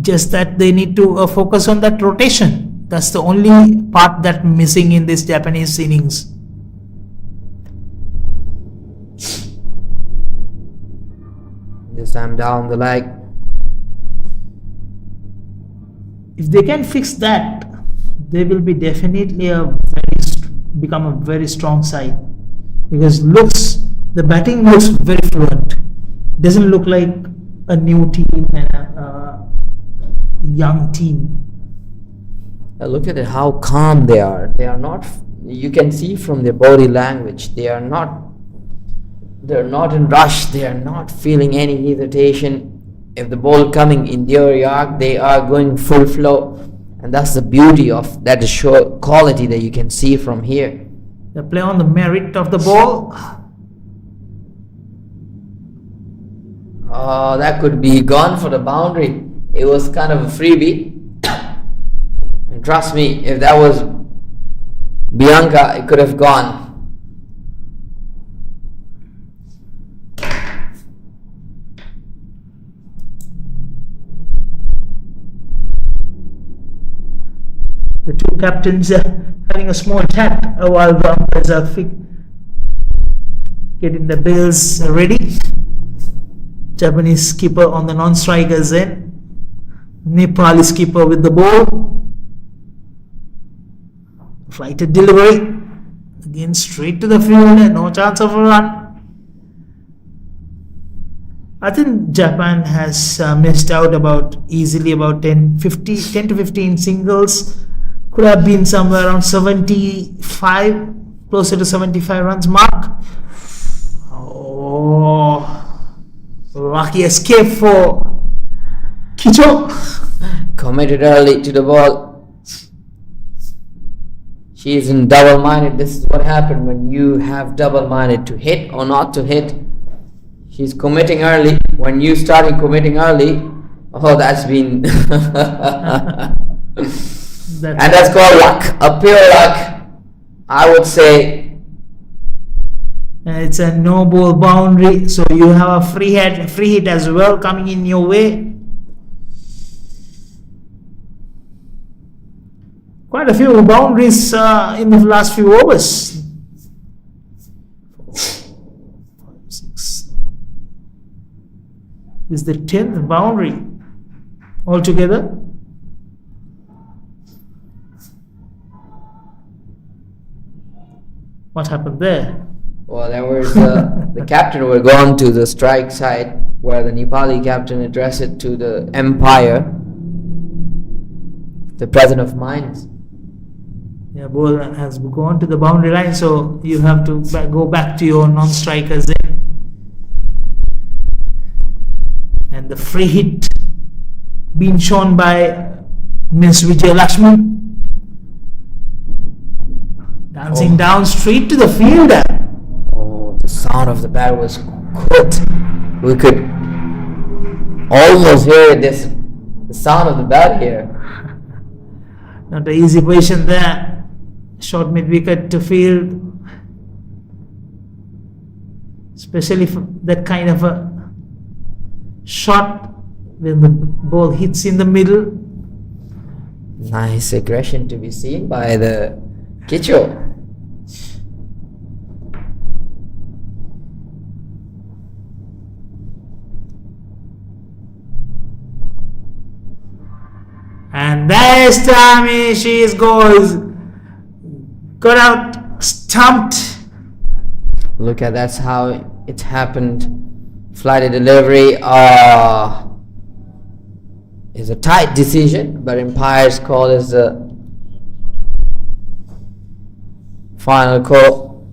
S1: Just that they need to focus on that rotation. That's the only part that missing in this Japanese innings.
S5: This time down the leg.
S1: If they can fix that, they will be definitely become a very strong side, because the batting looks very fluent. Doesn't look like a new team and a young team.
S5: Look at it, how calm they are. They are not. You can see from their body language. They're not in rush. They are not feeling any hesitation. If the ball coming in their yard, they are going full flow, and that's the beauty of that show quality that you can see from here.
S1: They play on the merit of the ball.
S5: Oh, that could be gone for the boundary. It was kind of a freebie. And trust me, if that was Bianca, it could have gone.
S1: The 2 captains having a small chat while the umpires are getting the bills ready. Japanese skipper on the non-strikers end. Nepali skipper with the ball. Flighted delivery. Again straight to the field. No chance of a run. I think Japan has missed out easily about 10 to 15 singles. Could have been somewhere around 75, closer to 75 runs mark. Oh, lucky escape for Kicho.
S5: Committed early to the ball. She's in double-minded. This is what happened when you have double-minded, to hit or not to hit. She's committing early. When you started committing early, oh, that's been and that's called luck, a pure luck, I would say.
S1: It's a no ball boundary, so you have a free hit as well coming in your way. Quite a few boundaries in the last few overs. 4, 5, 6. This is the 10th boundary altogether. What happened there?
S5: Well, there was the captain were gone to the strike side, where the Nepali captain addressed it to the umpire, the president of mines.
S1: Yeah, ball has gone to the boundary line, so you have to go back to your non-strikers there. And the free hit being shown by Miss Vijay Lakshmi, dancing down straight to the fielder.
S5: Oh, the sound of the bat was good. We could almost hear this, the sound of the bat here.
S1: Not an easy position there. Short mid wicket to field, especially for that kind of a shot when the ball hits in the middle.
S5: Nice aggression to be seen by the Kicho.
S1: And there's Tammy, she goes. Got out, stumped.
S5: Look at that's how it happened. Flighted delivery is a tight decision, but umpire's call is the final call.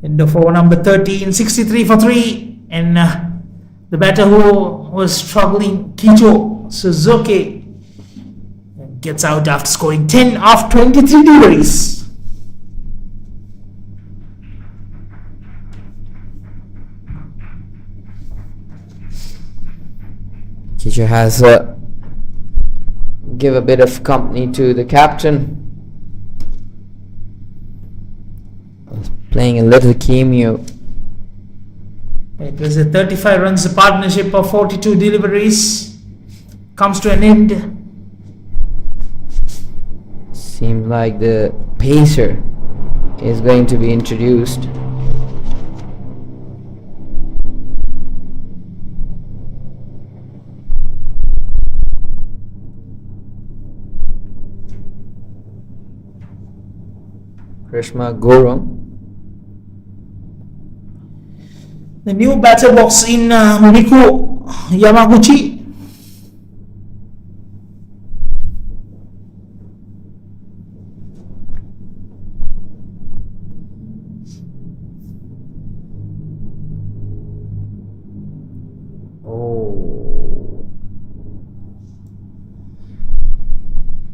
S1: In the over number 13, 63 for 3, and the batter who was struggling, Kicho Suzuki, gets out after scoring 10 of 23 deliveries.
S5: Kicho has give a bit of company to the captain. Playing a little cameo.
S1: It was a 35 runs partnership of 42 deliveries. Comes to an end.
S5: Seems like the pacer is going to be introduced. Krishna Gorum.
S1: The new batter box in Miku Yamaguchi.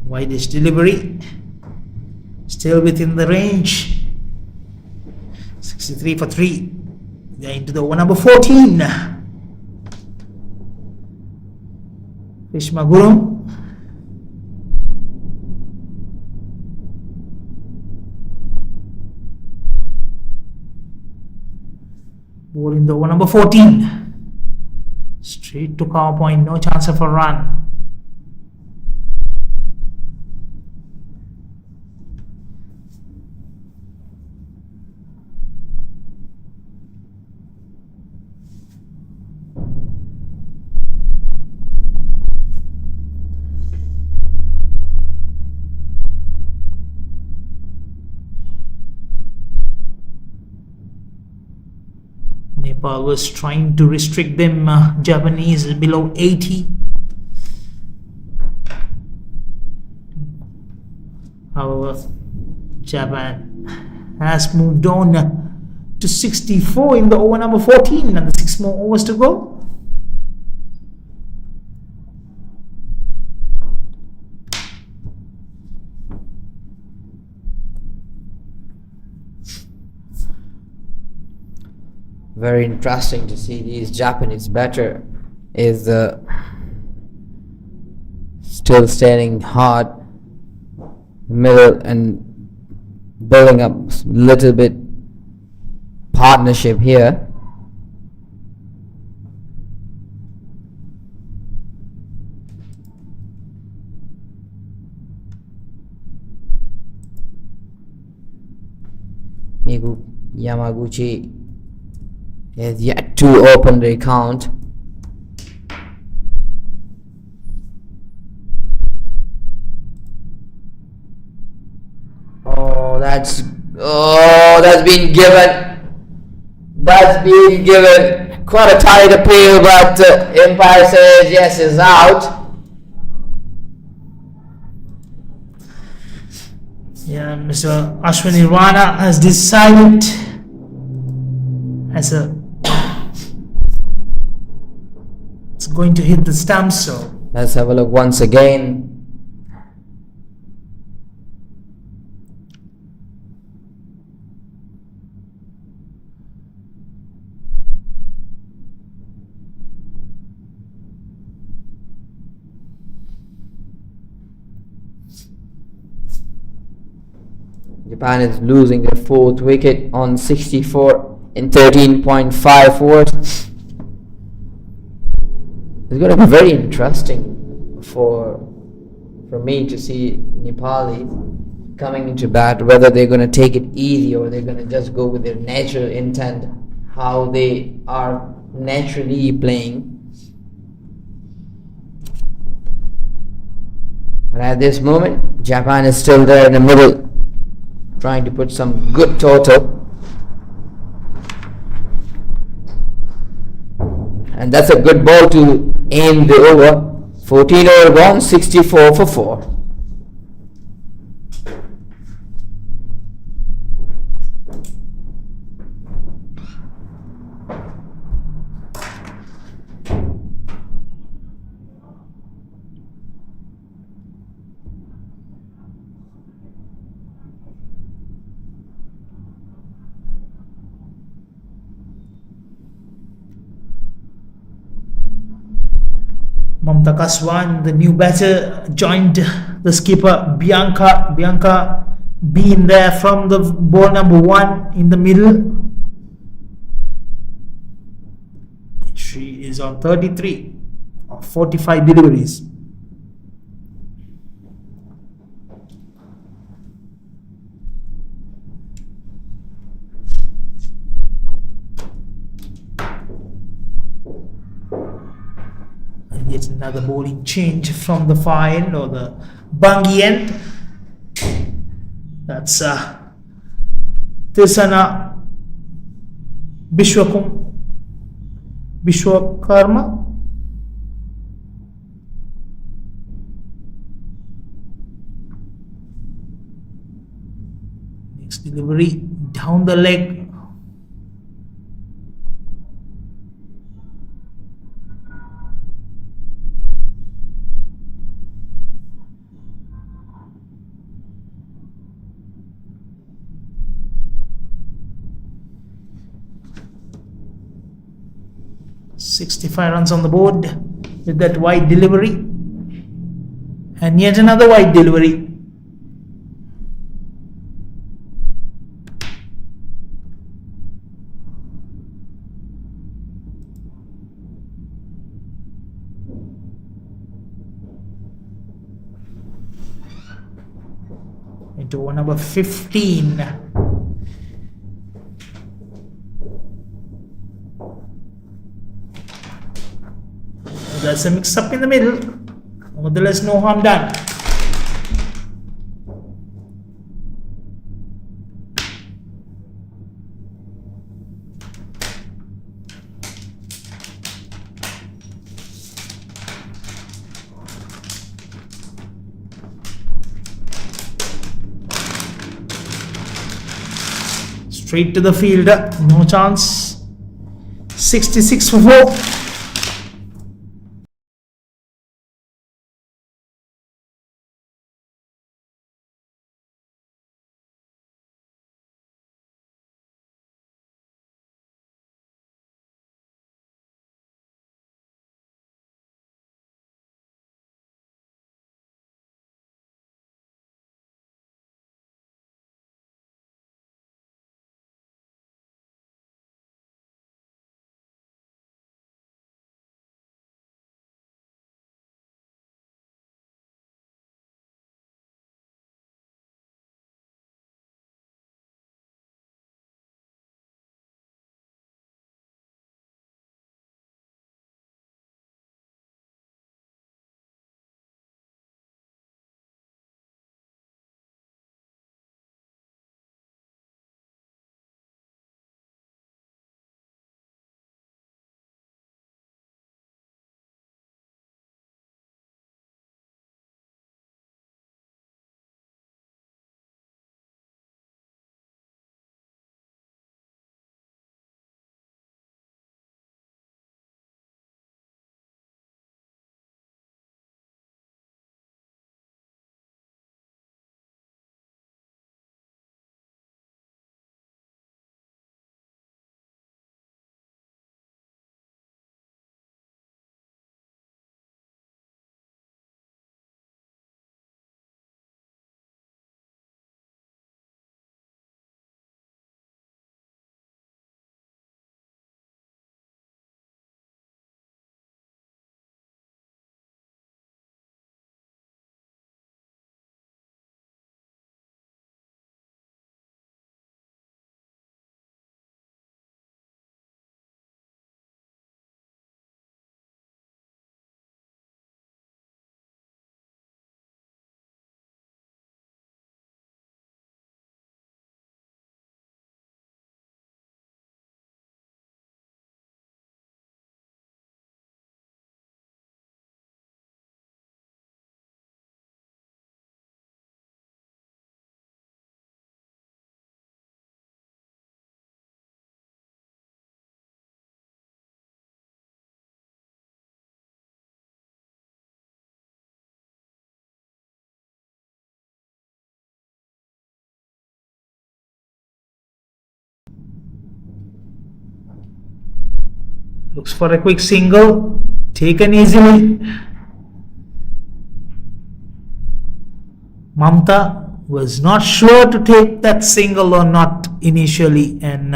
S1: Widest delivery, still within the range. 63 for 3. We are into the over number 14. Vishmagurum. Ball in the over number 14. Straight to cover point, no chance of a run. Nepal was trying to restrict them, Japanese below 80. However, Japan has moved on to 64 in the over number 14, and the 6 more overs to go.
S5: very interesting to see these Japanese batter is still standing hard middle and building up little bit partnership here. Migu Yamaguchi is yet to open the account. That's been given. That's been given quite a tight appeal, but umpire says yes, is out.
S1: Yeah, Mr. Ashwini Rana has decided it's going to hit the stump, so
S5: Let's have a look once again. Japan is losing their fourth wicket on 64 in 13.5 overs. It's going to be very interesting for me to see Nepali coming into bat, whether they're going to take it easy or they're going to just go with their natural intent, how they are naturally playing. But at this moment, Japan is still there in the middle, trying to put some good total. And that's a good ball to aim the over. 14 over gone, 64 for 4.
S1: Mamta Kaswan, the new batter, joined the skipper Bianca. Bianca being there from the ball number 1 in the middle. She is on 33 of 45 deliveries. Yet another bowling change from the far end or the Bungie end. That's Tisana Bishwakarma. Next delivery down the leg. $65 runs on the board with that wide delivery, and yet another wide delivery. Into over number 15. There's a mix up in the middle. Nevertheless, no harm done. Straight to the fielder, no chance. 66 for 4. Looks for a quick single, taken easily. Mamta was not sure to take that single or not initially, and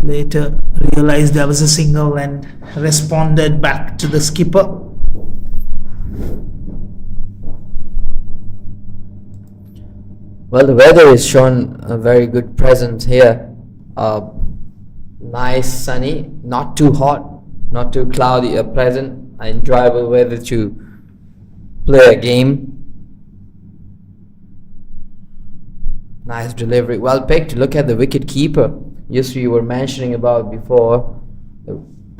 S1: later realized there was a single and responded back to the skipper.
S5: Well, the weather is shown a very good presence here. Nice sunny, not too hot, not too cloudy, a pleasant, enjoyable weather to play a game. Nice delivery, well picked. Look at the wicket keeper. Yusri, you were mentioning about before.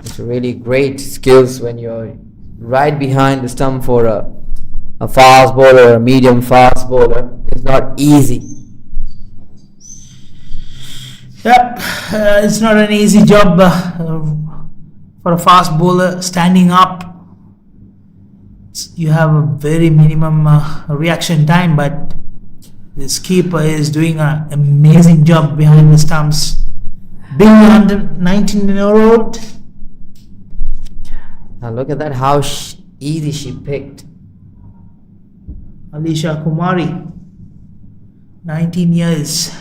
S5: It's really great skills when you're right behind the stump for a fast bowler or a medium fast bowler. It's not easy.
S1: Yep, it's not an easy job for a fast bowler standing up. You have a very minimum reaction time, but this keeper is doing an amazing job behind the stumps. Being under 19-year-old.
S5: Now look at that, how easy she picked.
S1: Alisha Kumari, 19 years.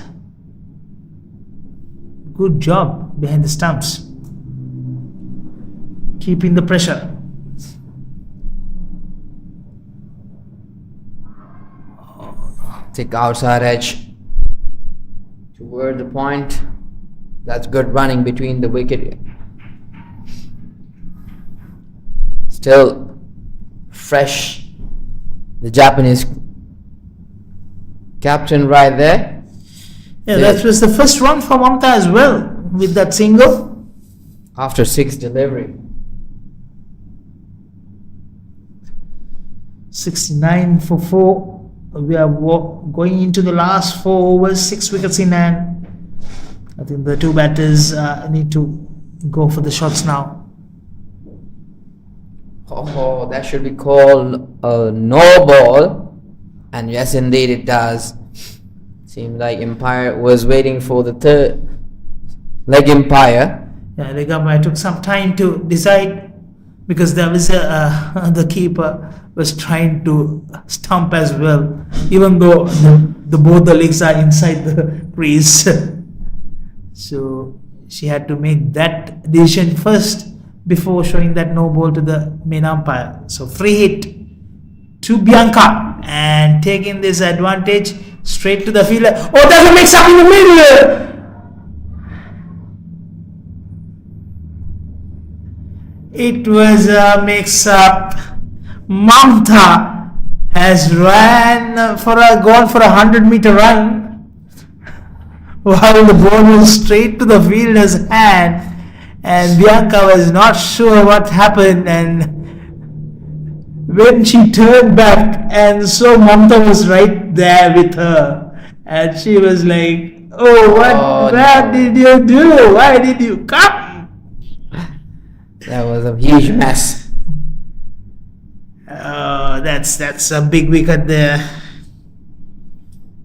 S1: Good job behind the stumps. Keeping the pressure.
S5: Take outside edge toward the point. That's good running between the wicket. Still fresh. The Japanese captain right there.
S1: Yeah, that was the first run for Mamta as well with that single.
S5: After 6 delivery.
S1: 69 for 4. We are going into the last 4 overs, 6 wickets in hand. I think the two batters need to go for the shots now.
S5: Oh, that should be called a no ball. And yes, indeed it does. Seemed like umpire was waiting for the third leg umpire.
S1: Yeah, leg umpire took some time to decide because there was the keeper was trying to stump as well, even though both the legs are inside the crease. So she had to make that decision first before showing that no ball to the main umpire. So free hit to Bianca and taking this advantage straight to the fielder. Oh, there's a mix up in the middle. It was a mix up. Mamta has gone for a 100-meter run while the ball was straight to the fielder's hand, and Bianca was not sure what happened, and when she turned back and saw Mamta was right there with her, and she was like, what did you do? Why did you come?
S5: That was a huge mess.
S1: That's a big wicket there.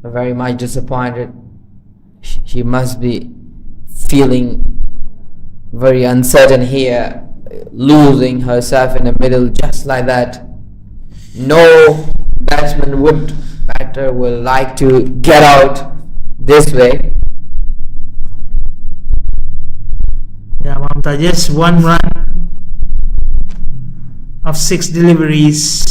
S5: Very much disappointed. She must be feeling very uncertain here, losing herself in the middle just like that. No batter will like to get out this way.
S1: Yeah, Mamta just 1 run of 6 deliveries.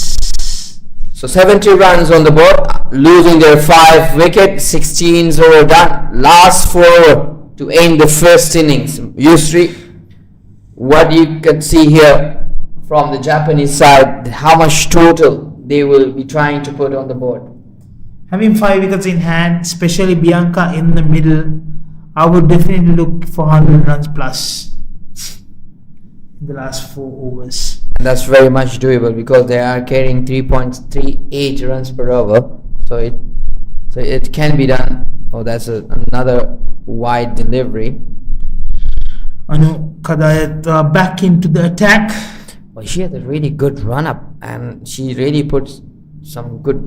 S5: So 70 runs on the board, losing their 5 wickets, 16 over done. Last 4 to end the first innings. Yusri, what you can see here from the Japanese side, how much total they will be trying to put on the board.
S1: Having 5 wickets in hand, especially Bianca in the middle, I would definitely look for 100 runs plus in the last 4 overs.
S5: And that's very much doable because they are carrying 3.38 runs per over. So it can be done. Oh, that's another wide delivery.
S1: Anu Kadayat back into the attack.
S5: Well, she had a really good run up and she really puts some good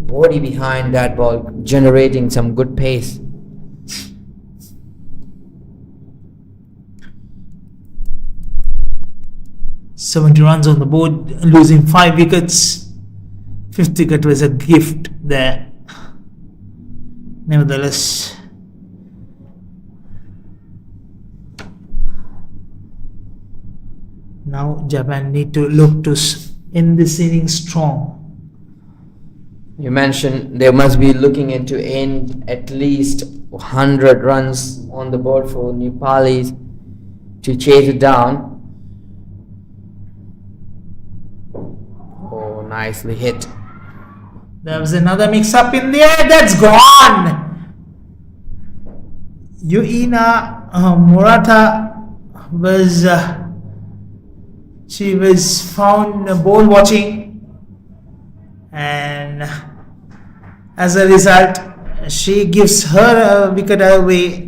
S5: body behind that ball, generating some good pace.
S1: 70 runs on the board, losing 5 wickets. 5th wicket was a gift there. Nevertheless, now Japan need to look to end this inning strong.
S5: You mentioned they must be looking into end at least 100 runs on the board for Nepalis to chase it down. Oh, nicely hit.
S1: There was another mix-up in the air. That's gone. Yuina Murata was she was found ball watching, and as a result, she gives her wicket away.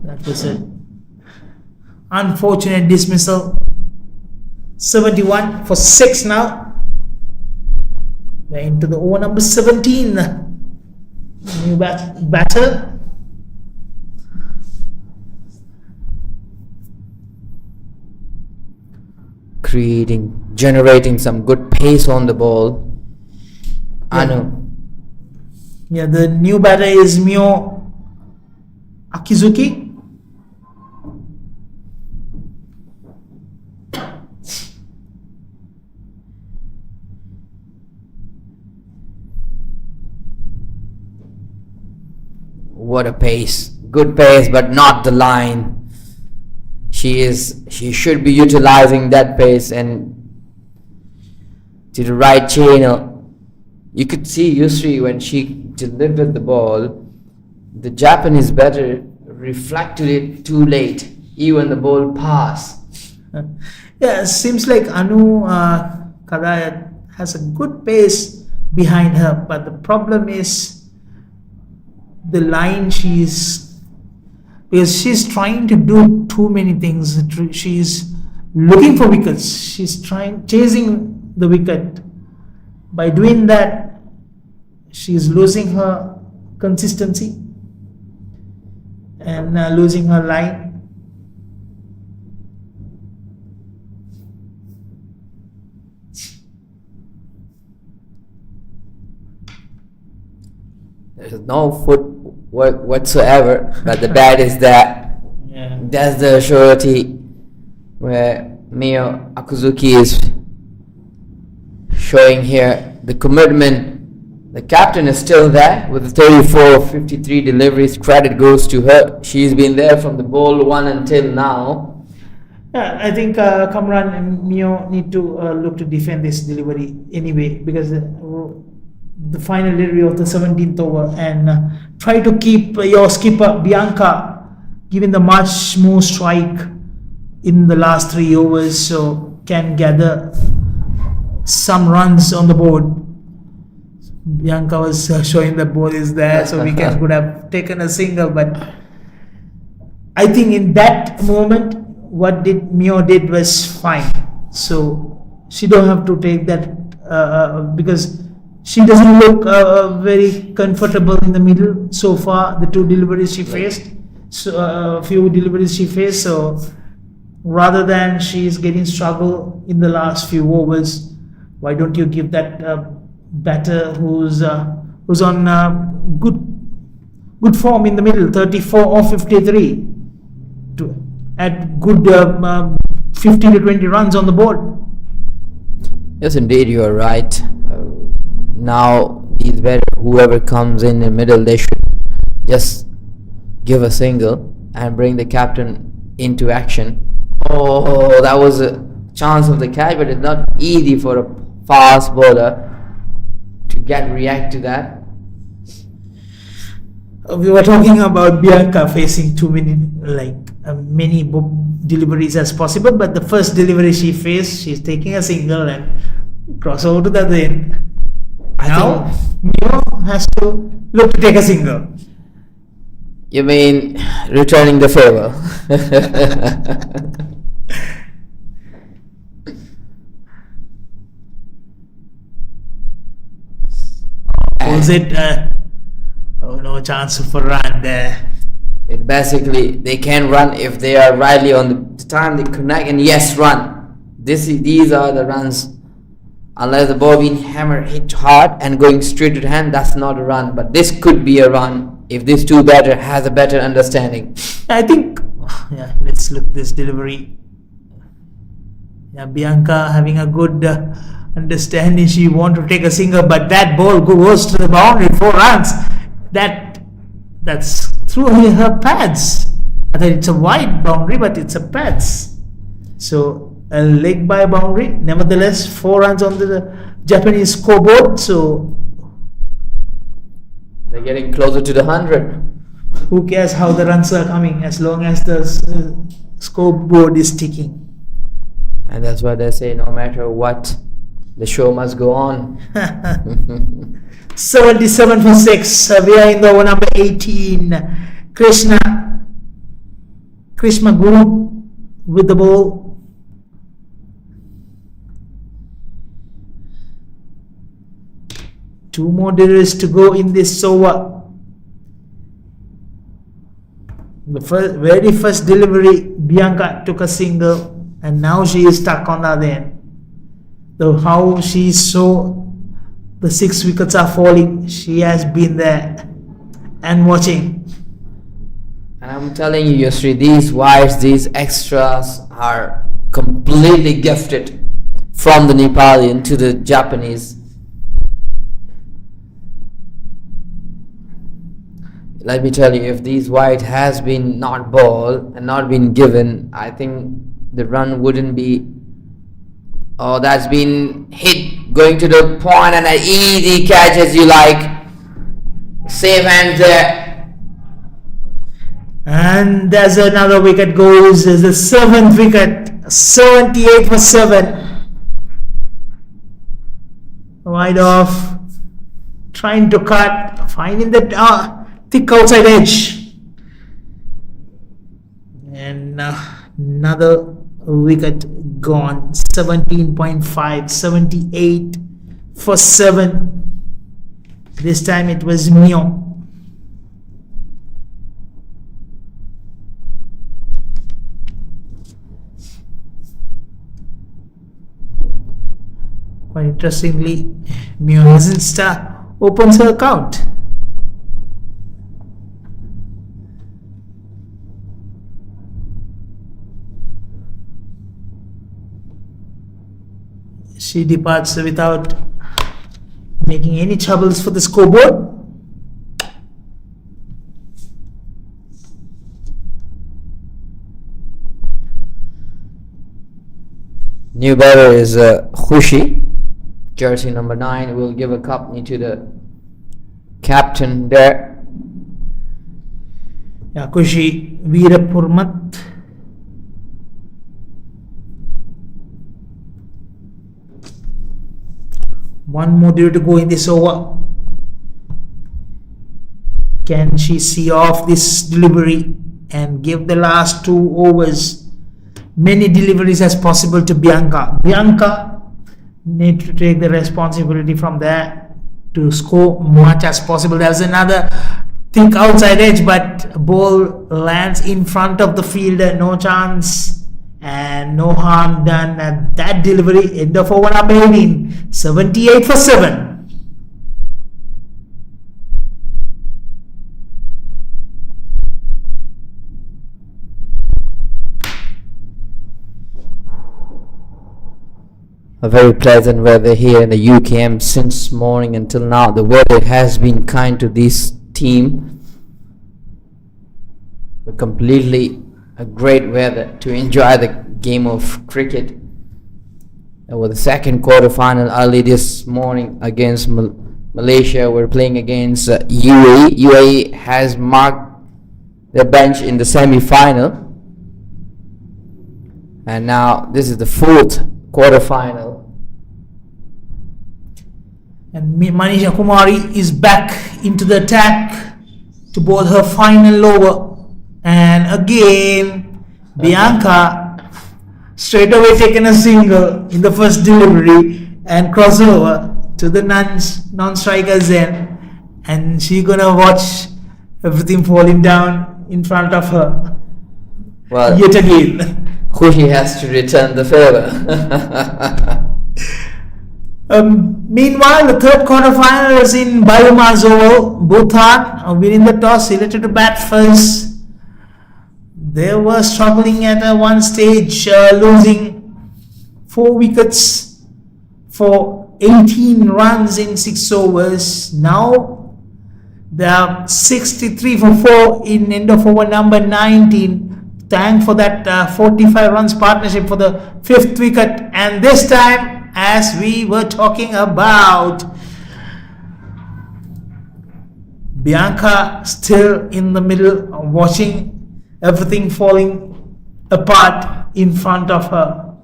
S1: That was an unfortunate dismissal. 71 for 6 now. We're into the over number 17. New batter.
S5: Generating some good pace on the ball.
S1: Yeah.
S5: Anu.
S1: Yeah, the new batter is Mio Akizuki.
S5: What a pace. Good pace, but not the line. She should be utilizing that pace and to the right channel. You could see Yusri when she delivered the ball, the Japanese batter reflected it too late, even the ball passed.
S1: Yeah, it seems like Anu Kadayat has a good pace behind her, but the problem is the line because she's trying to do too many things. She's looking for wickets. She's chasing the wicket. By doing that, she's losing her consistency and losing her line.
S5: There's no footwork whatsoever, but the bat is there.
S1: Yeah.
S5: That's the surety where Mio Akuzuki is showing here. The commitment, the captain is still there with the 34 of 53 deliveries. Credit goes to her. She's been there from the ball one until now.
S1: Yeah, I think Kamran and Mio need to look to defend this delivery anyway, because the final delivery of the 17th over, and try to keep your skipper Bianca giving the much more strike in the last 3 overs, so can gather some runs on the board. Bianca was showing the ball is there, so we could have taken a single, but I think in that moment what Mio did was fine. So she don't have to take that because she doesn't look very comfortable in the middle so far. The 2 deliveries she faced, so few deliveries she faced. So rather than she's getting struggle in the last few overs, why don't you give that batter who's on good form in the middle, 34 of 53, to add good 15 to 20 runs on the board.
S5: Yes, indeed, you are right. Now, these better, whoever comes in the middle, they should just give a single and bring the captain into action. Oh, that was a chance of the catch, but it's not easy for a fast bowler to react to that.
S1: We were talking about Bianca facing too many many deliveries as possible, but the first delivery she faced, she's taking a single and cross over to the other end. Now Mio has to look to take a single.
S5: You mean returning the favor?
S1: Was it? Oh, no chance for run there.
S5: It basically, they can run if they are rightly on the time they connect, and yes, run. These are the runs. Unless the ball being hammered, hit hard and going straight to the hand, that's not a run. But this could be a run if this two batter has a better understanding.
S1: I think, yeah, let's look this delivery. Yeah, Bianca having a good understanding. She want to take a single, but that ball goes to the boundary, 4 runs. That's through her pads. I thought it's a wide boundary, but it's a pads. So a leg by boundary. Nevertheless, 4 runs on the Japanese scoreboard. So
S5: they're getting closer to the 100.
S1: Who cares how the runs are coming, as long as the scoreboard is ticking.
S5: And that's why they say no matter what, the show must go on.
S1: 77 for 6. We are in the over number 18. Krishna Guru with the ball. Two more deliveries to go in this over. The very first delivery, Bianca took a single, and now she is stuck on the other end. Though how she saw the 6 wickets are falling, she has been there and watching.
S5: And I'm telling you, Yusri, these wides, these extras are completely gifted from the Nepalian to the Japanese. Let me tell you, if these wide has been not ball and not been given, I think the run wouldn't be. Oh, that's been hit going to the point and an easy catch as you like. Safe hands there.
S1: And there's another wicket goes. There's the 7th wicket. 78 for 7. Wide off. Trying to cut. Finding the thick outside edge. And another wicket gone. 17.5. 78 for 7. This time it was Mio. Quite interestingly, Mio hasn't opens her account. She departs without making any troubles for the scoreboard.
S5: New batter is Khushi, jersey number 9. Will give a company to the captain there.
S1: Yeah, Khushi Veerapurmat. One more due to go in this over. Can she see off this delivery and give the last 2 overs many deliveries as possible to Bianca? Bianca need to take the responsibility from there to score much as possible. There's another thick outside edge, but ball lands in front of the fielder. No chance. And no harm done at that delivery. End of over number 18. 78 for 7.
S5: A very pleasant weather here in the UKM since morning until now. The weather has been kind to this team. Completely a great weather to enjoy the game of cricket. Over the second quarter final early this morning against Malaysia, we're playing against UAE. UAE has marked their bench in the semi-final. And now this is the fourth quarterfinal.
S1: And Manisha Kumari is back into the attack to bowl her final over. And again, Bianca straight away taken a single in the first delivery and crossover to the non-strikers end. And she gonna watch everything falling down in front of her.
S5: Well,
S1: Yet again.
S5: who he has to return the favor.
S1: Meanwhile, the third quarterfinal is in Biomass Oval. Bhutan winning the toss, selected to bat first. They were struggling at one stage, losing 4 wickets for 18 runs in 6 overs. Now they are 63 for 4 in end of over number 19. Thank for that 45 runs partnership for the 5th wicket. And this time, as we were talking about, Bianca still in the middle, watching everything falling apart in front of her.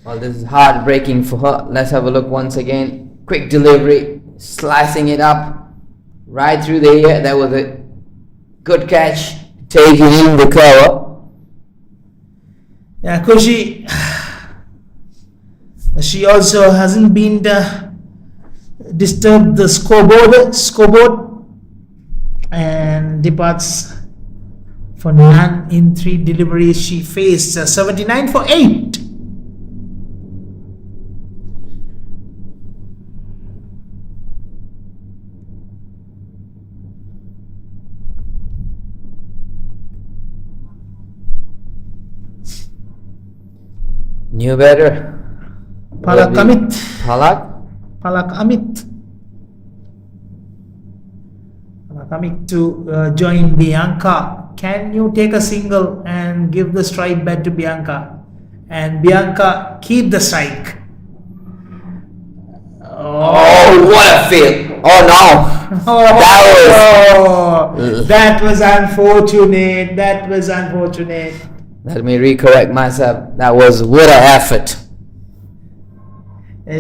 S5: Well, this is heartbreaking for her. Let's have a look once again. Quick delivery, slicing it up right through the air. That was a good catch, taking in the cover.
S1: Yeah, Kushi, she also hasn't been disturbed the scoreboard and departs for none in 3 deliveries. She faced 79 for 8.
S5: New batter.
S1: Palak Amit.
S5: Palak
S1: Amit to join Bianca. Can you take a single and give the strike back to Bianca? And Bianca keep the strike.
S5: Oh, what a fail! Oh no!
S1: That was unfortunate. That was unfortunate.
S5: Let me recorrect myself. That was what an effort.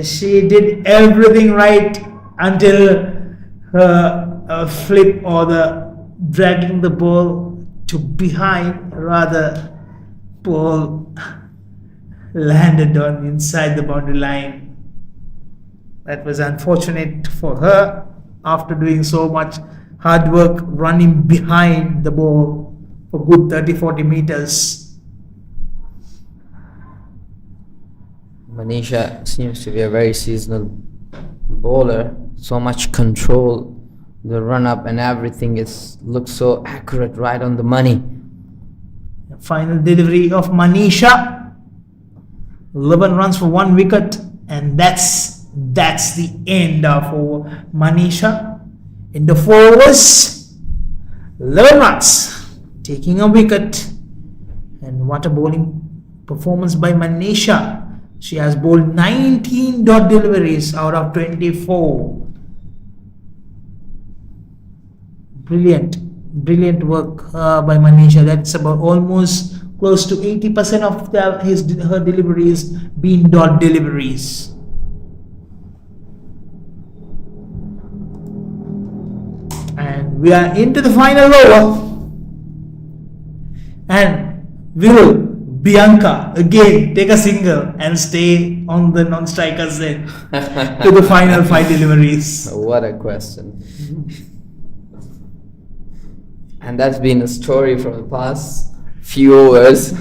S1: She did everything right until her flip or the dragging the ball to behind, rather ball landed on inside the boundary line. That was unfortunate for her after doing so much hard work running behind the ball for good 30-40 meters.
S5: Manisha seems to be a very seasonal bowler. So much control, the run up and everything looks so accurate, right on the money.
S1: Final delivery of Manisha. 11 runs for 1 wicket, and that's the end of Manisha. In the 4 overs, 11 runs, taking a wicket. And what a bowling performance by Manisha. She has bowled 19 dot deliveries out of 24. Brilliant work by Manisha. That's about almost close to 80% of her deliveries being dot deliveries. And we are into the final over. And will Bianca again take a single and stay on the non-strikers end to the final 5 deliveries?
S5: What a question. And that's been a story from the past few overs.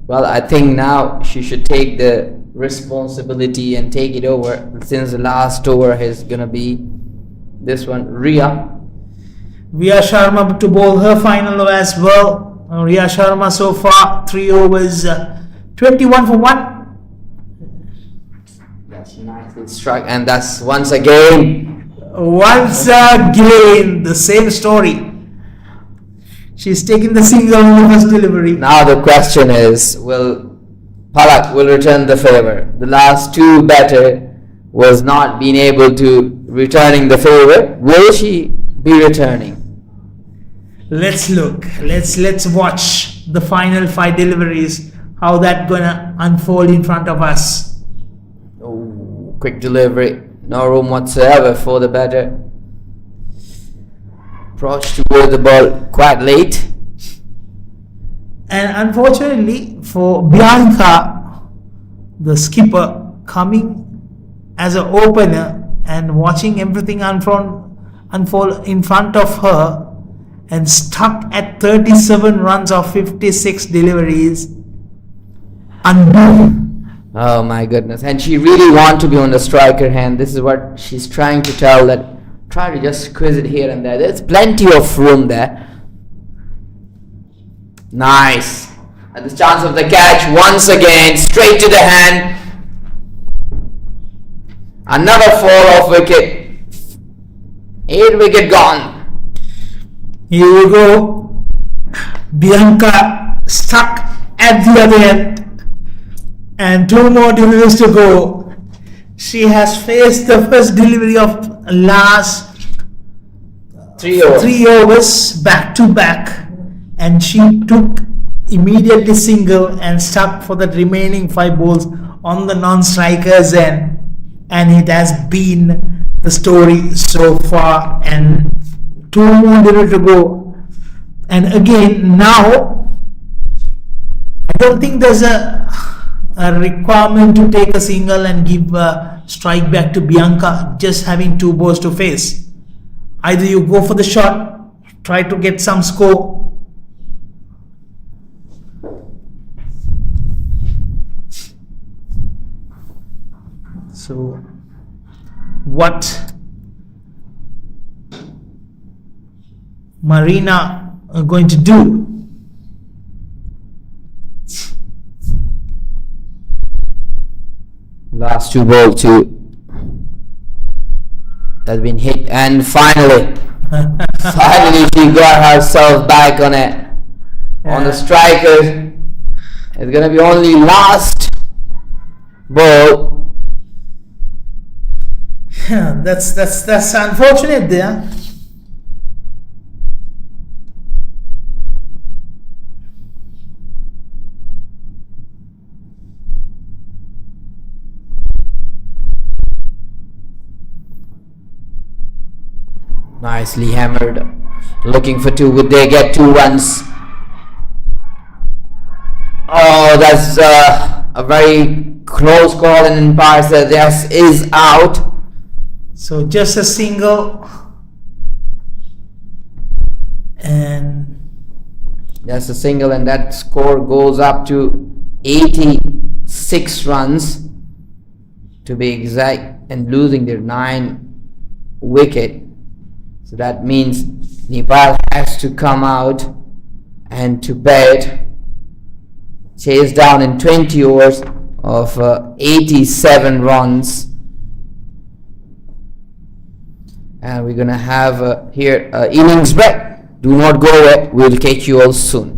S5: Well, I think now she should take the responsibility and take it over, since the last over is gonna be this one, Ria
S1: Sharma to bowl her final over as well. Ria Sharma so far 3 overs, 21 for 1.
S5: That's nicely struck, and that's once again
S1: the same story. She's taking the single in the first delivery.
S5: Now the question is, will Palak return the favor? The last 2 batter was not being able to returning the favor. Will she be returning?
S1: Let's look. Let's watch the final 5 deliveries, how that gonna unfold in front of us.
S5: Oh, quick delivery, no room whatsoever for the batter. Approach toward the ball quite late.
S1: And unfortunately for Bianca, the skipper, coming as an opener and watching everything unfold in front of her, and stuck at 37 runs of 56 deliveries.
S5: Oh my goodness. And she really wants to be on the striker hand. This is what she's trying to tell, that try to just squeeze it here and there. There's plenty of room there. Nice. And the chance of the catch once again, straight to the hand. Another fall off wicket. 8 wicket gone.
S1: Here we go. Bianca stuck at the other end. And 2 more deliveries to go. She has faced the first delivery of last
S5: 3 overs.
S1: 3 overs back to back. And she took immediately single and stuck for the remaining 5 balls on the non-strikers end. And it has been the story so far. And 2 more deliveries to go. And again, now I don't think there's a requirement to take a single and give a strike back to Bianca, just having 2 balls to face. Either you go for the shot, try to get some score. So what Marina are going to do?
S5: Last 2 balls too has been hit, and finally she got herself back on it. On the striker. It's gonna be only last ball.
S1: Yeah, that's unfortunate there.
S5: Nicely hammered. Looking for 2. Would they get 2 runs? Oh, that's a very close call, and umpire says yes, is out.
S1: So just a single. And
S5: That's a single, and that score goes up to 86 runs to be exact, and losing their 9 wicket. So that means Nepal has to come out and to bat, chase down in 20 overs of 87 runs. And we're gonna have here innings break. Do not go away. We'll catch you all soon.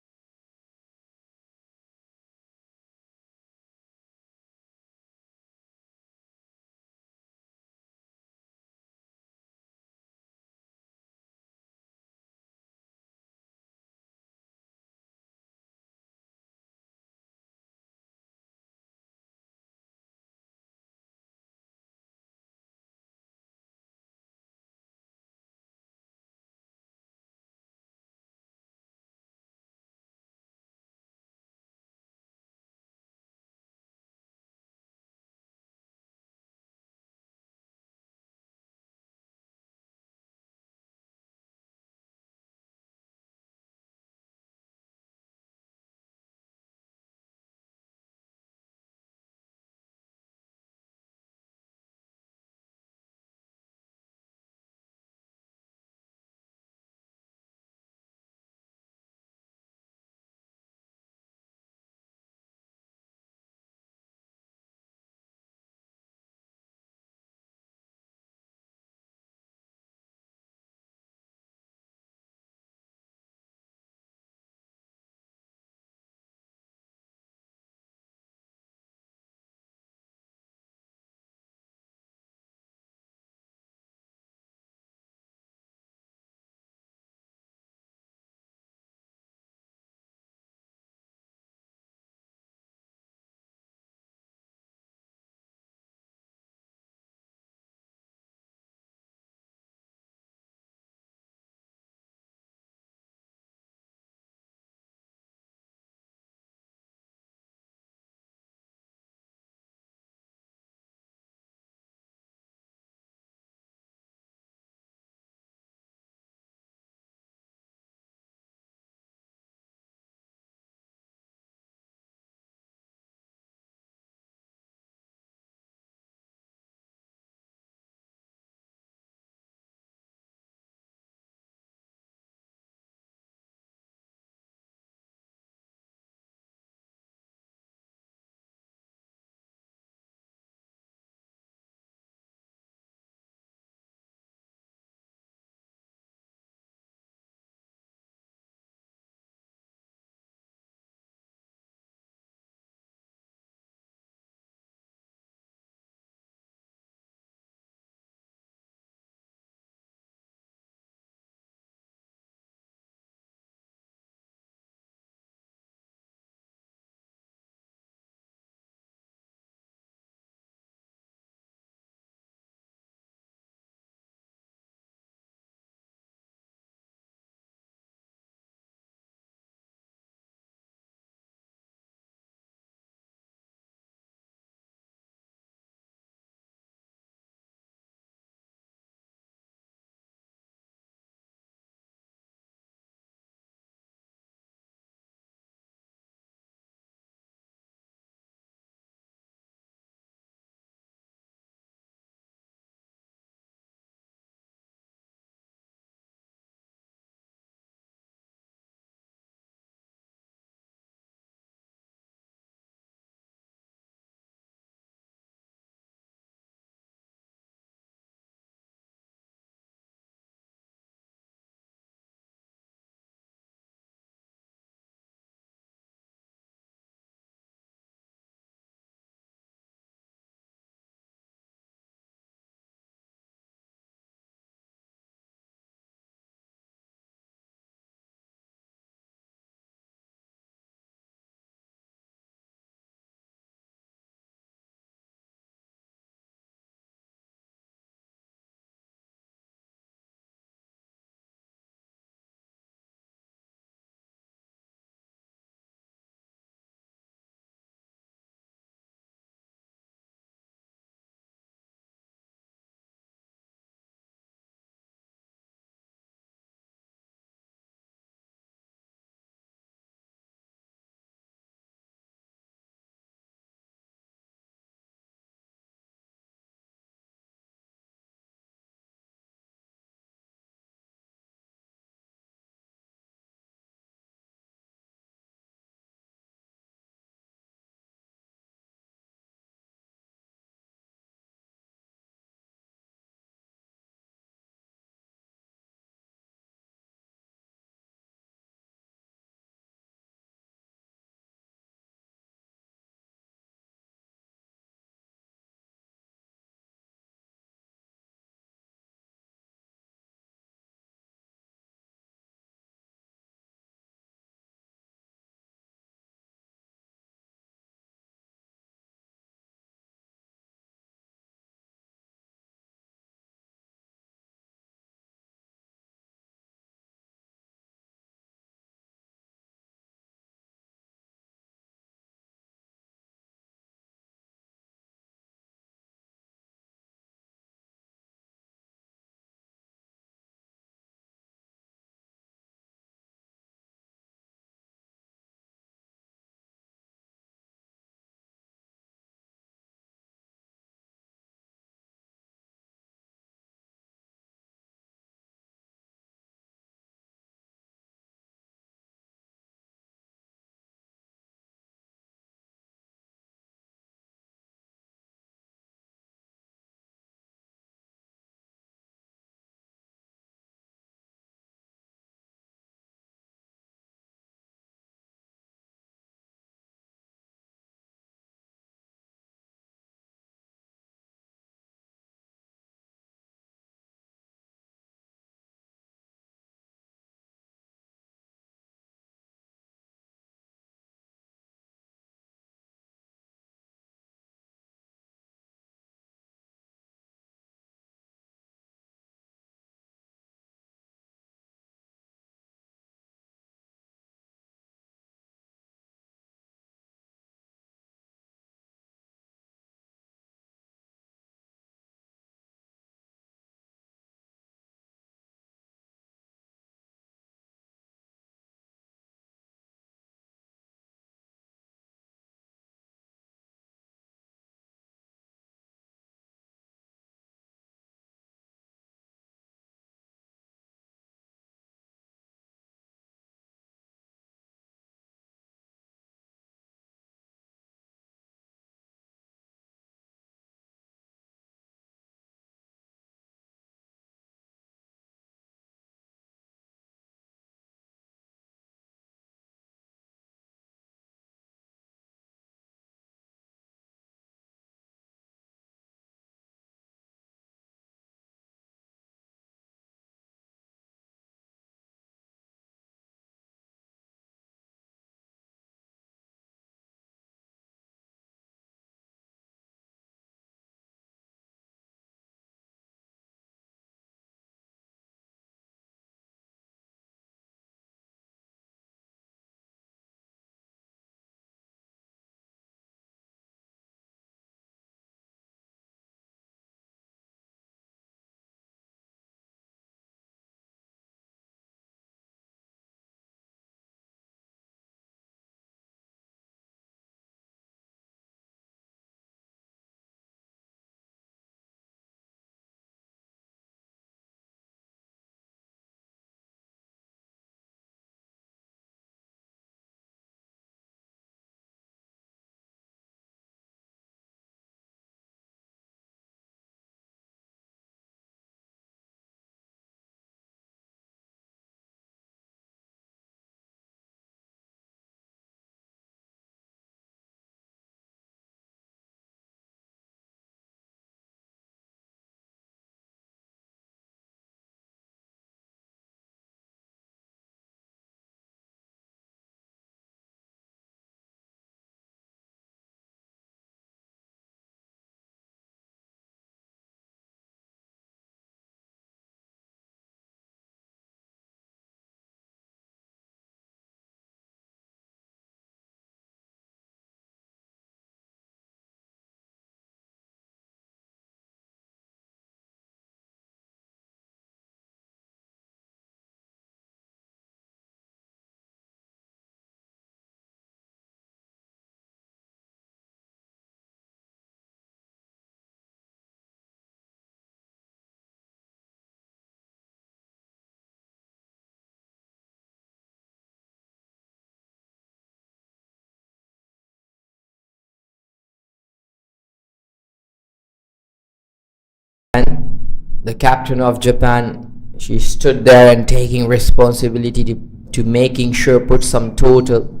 S5: And the captain of Japan, she stood there and taking responsibility to making sure put some total.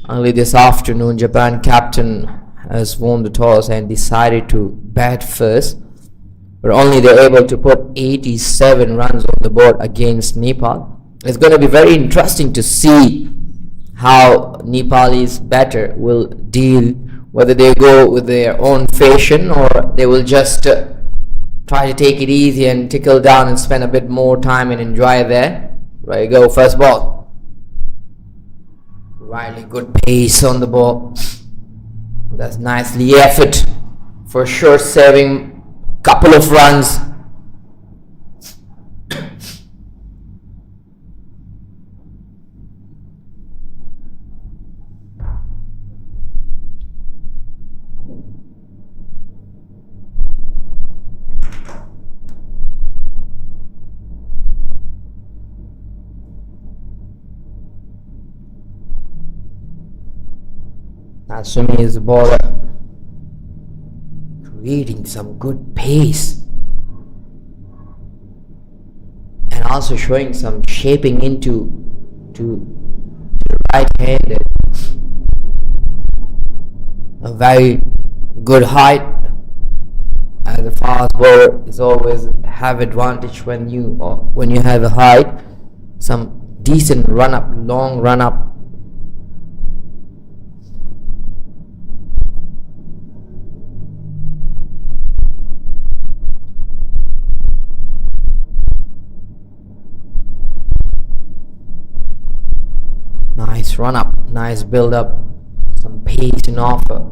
S5: Only this afternoon, Japan captain has won the toss and decided to bat first, but only they're able to put 87 runs on the board against Nepal. It's going to be very interesting to see how Nepalese batter will deal, whether they go with their own fashion or they will just try to take it easy and tickle down and spend a bit more time and enjoy there. Right, go, first ball. Really good pace on the ball. That's nicely effort. For sure saving couple of runs. Natsumi is the bowler, creating some good pace and also showing some shaping into to right-handed. A very good height, as a fast bowler is always have advantage when you have a height. Some decent run up, long run up. Nice run up, nice build up, some pace in offer.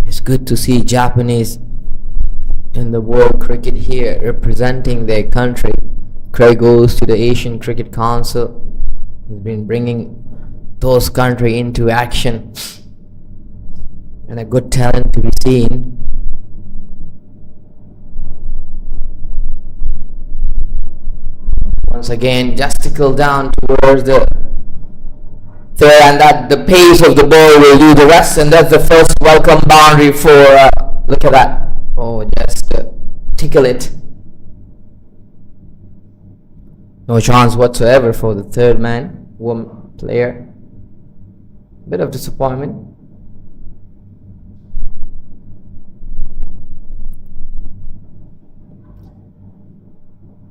S5: It's good to see Japanese in the world cricket here representing their country. Craig goes to the Asian Cricket Council. He's been bringing those country into action and a good talent to be seen. Once again, just tickle down towards the third, and that the pace of the ball will do the rest, and that's the first welcome boundary for look at that. Oh, just tickle it. No chance whatsoever for the third man, woman player. Bit of disappointment.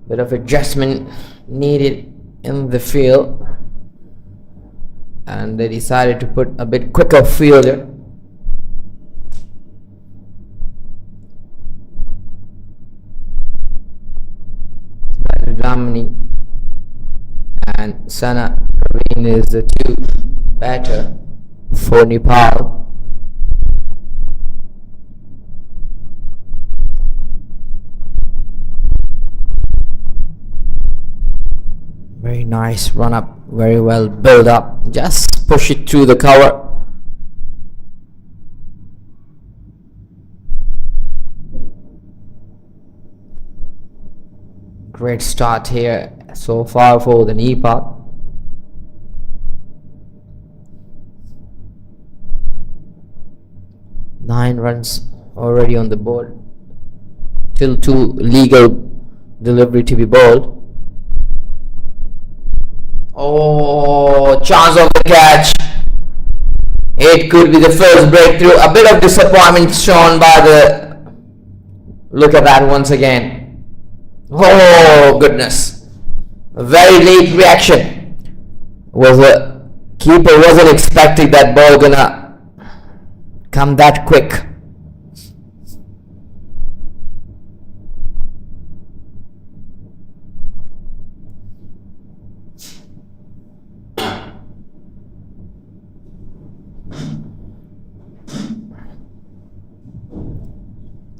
S5: Bit of adjustment needed in the field, and they decided to put a bit quicker fielder. Ramani and Sana Praveen is the two batter for Nepal. Very nice run up, very well build up, just push it through the cover. Great start here so far for the Nepal. Nine runs already on the board. Till two legal delivery to be bowled. Oh, chance of the catch. It could be the first breakthrough. A bit of disappointment shown by the... Look at that once again. Oh goodness, a very late reaction. Was a keeper wasn't expecting that ball gonna come that quick.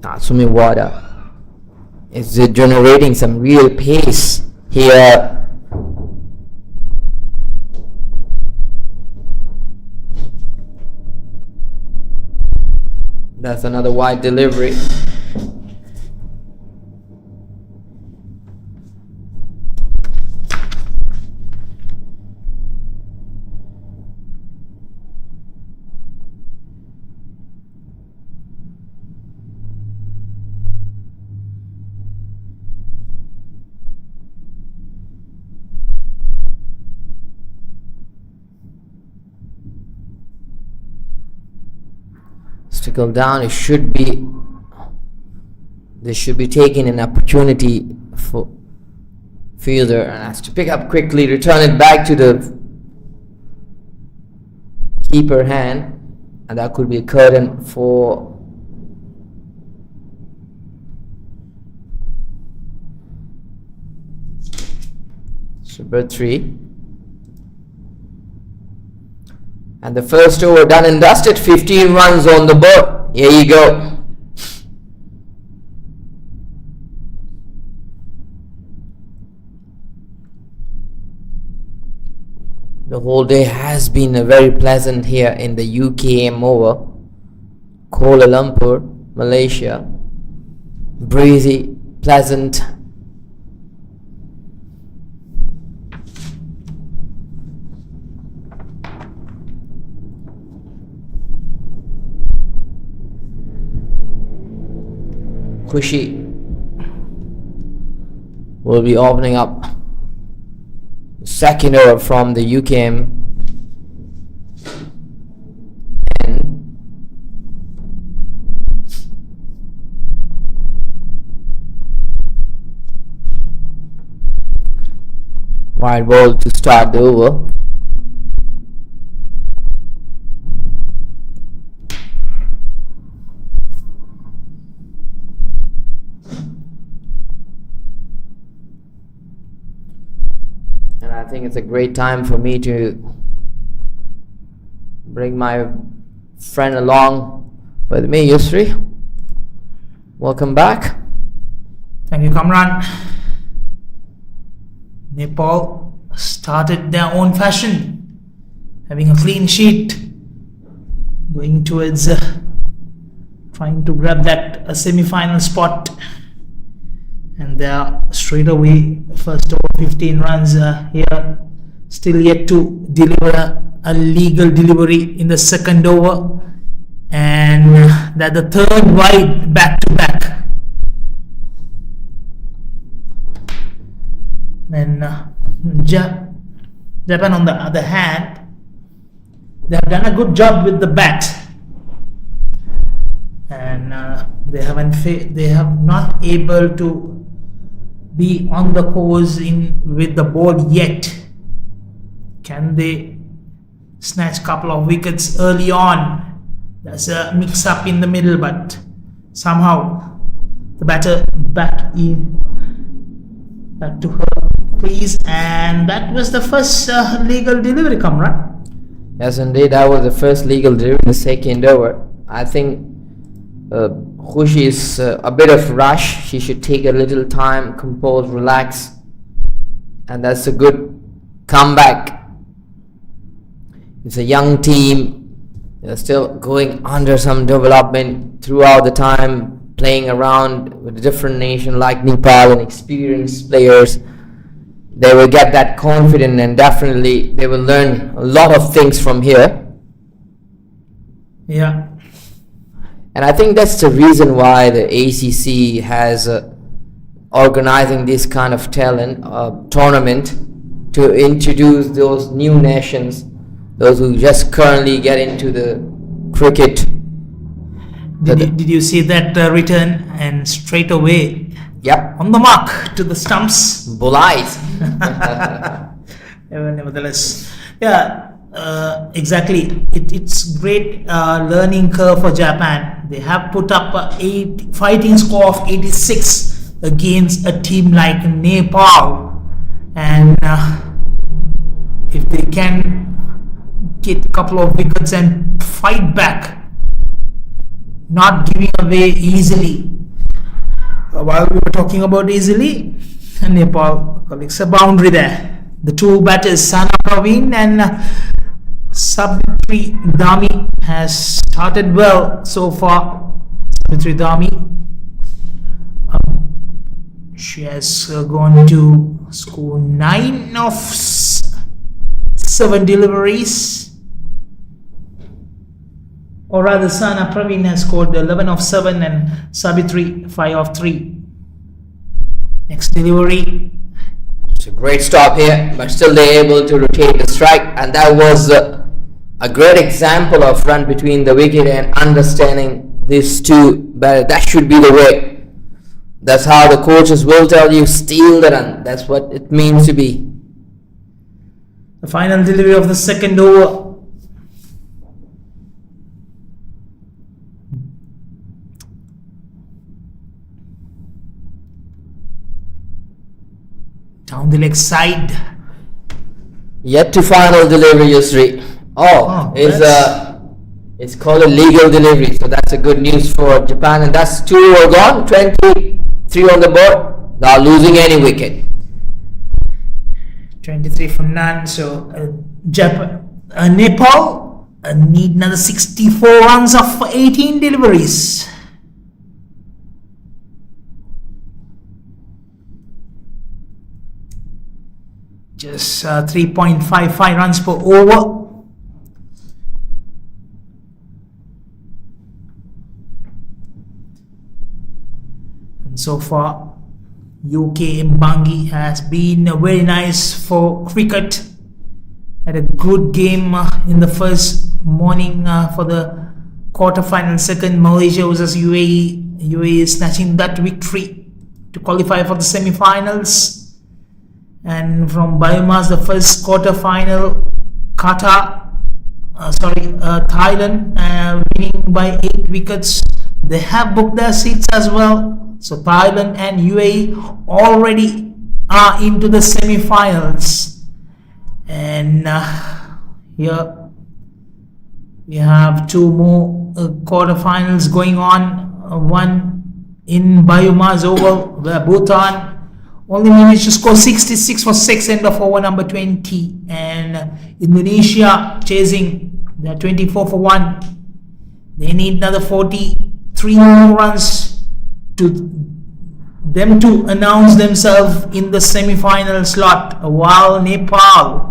S5: Natsumi Wada is generating some real pace here. That's another wide delivery. trickle down. This should be taken an opportunity for fielder and has to pick up quickly, return it back to the keeper hand, and that could be a curtain for Super 3. And the first over done and dusted. 15 runs on the board. Here you go. The whole day has been very pleasant here in the UKM Oval, Kuala Lumpur, Malaysia. Breezy, pleasant. Khushi will be opening up the second over from the UKM end. Wide ball to start the over. I think it's a great time for me to bring my friend along with me. Yusri, welcome back.
S1: Thank you, Kamran. Nepal started their own fashion, having a clean sheet, going towards trying to grab that semi-final spot, and they are straight away first over 15 runs here, still yet to deliver a legal delivery in the second over, and that the third wide back to back. Then Japan on the other hand, they have done a good job with the bat, and they have not able to be on the course with the ball yet. Can they snatch a couple of wickets early on? There's a mix up in the middle, but somehow the batter back to her crease, and that was the first legal delivery, Kamran.
S5: Yes, indeed, that was the first legal delivery in the second over. I think Khushi is a bit of rush. She should take a little time, compose, relax, and that's a good comeback. It's a young team. They're still going under some development throughout the time, playing around with a different nation like Nepal and experienced players. They will get that confidence, and definitely they will learn a lot of things from here.
S1: Yeah.
S5: And I think that's the reason why the ACC has organizing this kind of tournament to introduce those new nations, those who just currently get into the cricket.
S1: Did you see that return, and straight away,
S5: yep,
S1: on the mark to the stumps?
S5: Bull eyes.
S1: Nevertheless, yeah. Exactly, it's great learning curve for Japan. They have put up a fighting score of 86 against a team like Nepal, and if they can get a couple of wickets and fight back, not giving away easily. While we were talking about easily, Nepal collects a boundary there. The two batters, Sana Praveen and Sabitri Dami, has started well so far. Sabitri Dami, she has gone to score 9 of 7 deliveries, or rather Sana Praveen has scored 11 of 7 and Sabitri 5 of 3. Next delivery.
S5: It's a great stop here, but still they're able to rotate the strike, and that was a a great example of run between the wicket and understanding these two better. That should be the way. That's how the coaches will tell you, steal the run. That's what it means to be.
S1: The final delivery of the second over. Down the leg side.
S5: Yet to final delivery, Yusri. It's called a legal delivery, so that's a good news for Japan. And that's 2 over gone, 23 on the board. They are losing any wicket.
S1: 23 for none. So Nepal need another 64 runs of 18 deliveries. Just 3.55 runs per over. And so far, UKM Bangi has been very nice for cricket. Had a good game in the first morning for the quarter-final. Second, Malaysia versus UAE. UAE is snatching that victory to qualify for the semi-finals. And from biomass, the first quarter-final, Thailand winning by 8 wickets. They have booked their seats as well. So Thailand and UAE already are into the semi-finals. And here we have 2 more quarter-finals going on. One in Biomass Oval, where Bhutan only managed to score 66 for 6 end of over number 20, and Indonesia chasing, they're 24 for 1. They need another 43 more runs to them to announce themselves in the semi-final slot, while Nepal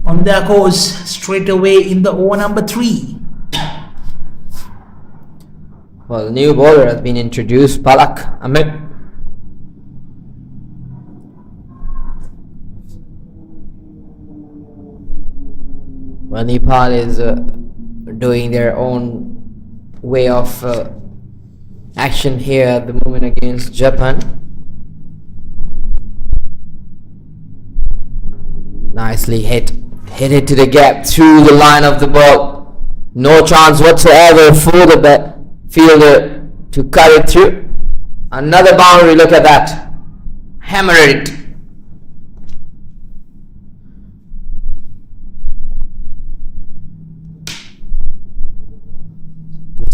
S1: on their course straight away in the over number 3.
S5: Well, the new bowler has been introduced, Palak Ahmed. Well, Nepal is doing their own way of action here at the moment against Japan. Nicely hit it to the gap through the line of the ball. No chance whatsoever for the fielder to cut it through. Another boundary, look at that. Hammer it.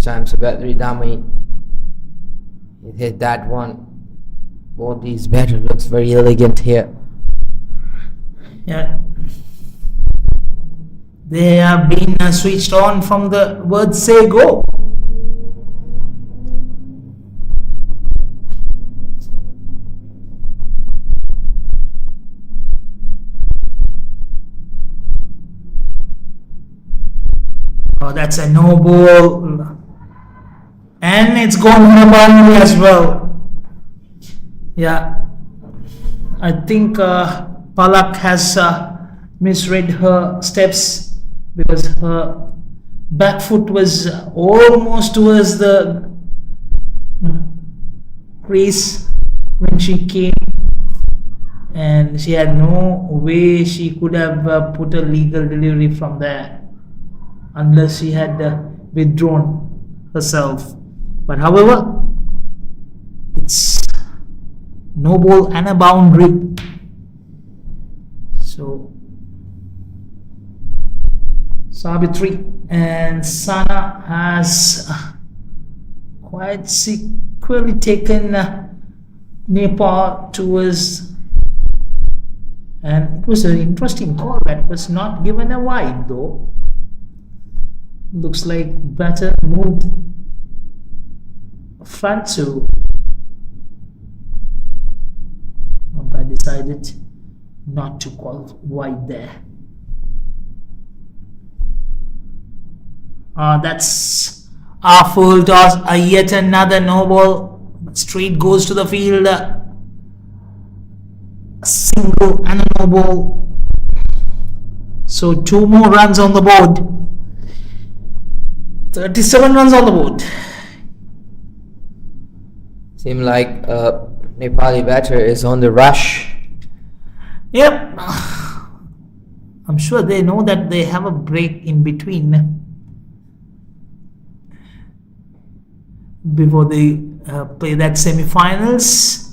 S5: Time Sabatri Dami, he hit that one. Both these batter looks very elegant here.
S1: Yeah, they have been switched on from the word say go. Oh, that's a no ball. And it's gone on the boundary as well. Yeah, I think Palak has misread her steps, because her back foot was almost towards the crease when she came, and she had no way she could have put a legal delivery from there unless she had withdrawn herself. But however, it's no ball and a boundary. So Savitri and Sana has quite securely taken Nepal towards, and it was an interesting call that was not given a wide though. Looks like batter moved front, so umpire decided not to call wide there. That's our full toss. Yet another no ball. Straight goes to the field. A single and a no ball. So 2 more runs on the board. 37 runs on the board.
S5: Seem like Nepali batter is on the rush.
S1: Yep. I'm sure they know that they have a break in between before they play that semi-finals.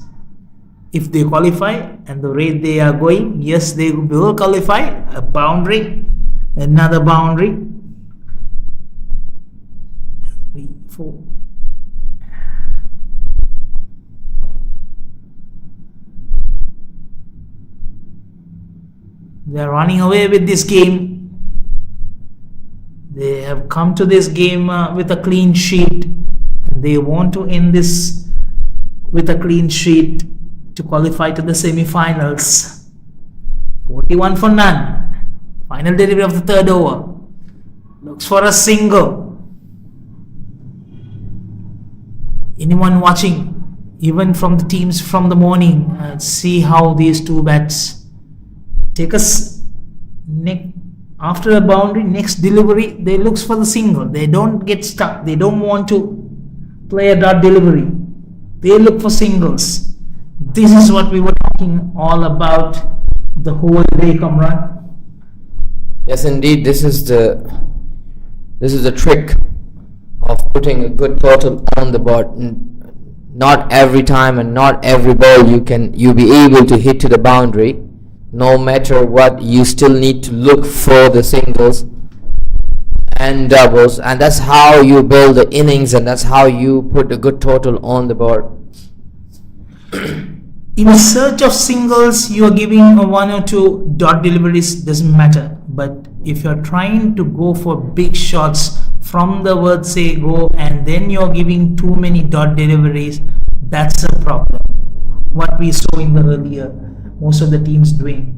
S1: If they qualify and the rate they are going, yes, they will qualify. A boundary, another boundary. 3, 4. They are running away with this game. They have come to this game with a clean sheet. They want to end this with a clean sheet to qualify to the semi-finals. 41 for none. Final delivery of the third over. Looks for a single. Anyone watching, even from the teams from the morning, see how these two bats take us after a boundary, next delivery, they looks for the single. They don't get stuck. They don't want to play a dot delivery. They look for singles. This is what we were talking all about the whole day, Kamran.
S5: Yes, indeed. This is the trick of putting a good total on the board. Not every time and not every ball you be able to hit to the boundary. No matter what, you still need to look for the singles and doubles, and that's how you build the innings, and that's how you put a good total on the board.
S1: In search of singles, you are giving a 1 or 2 dot deliveries, doesn't matter. But if you're trying to go for big shots from the word say go, and then you're giving too many dot deliveries, that's a problem. What we saw in the earlier, most of the teams doing.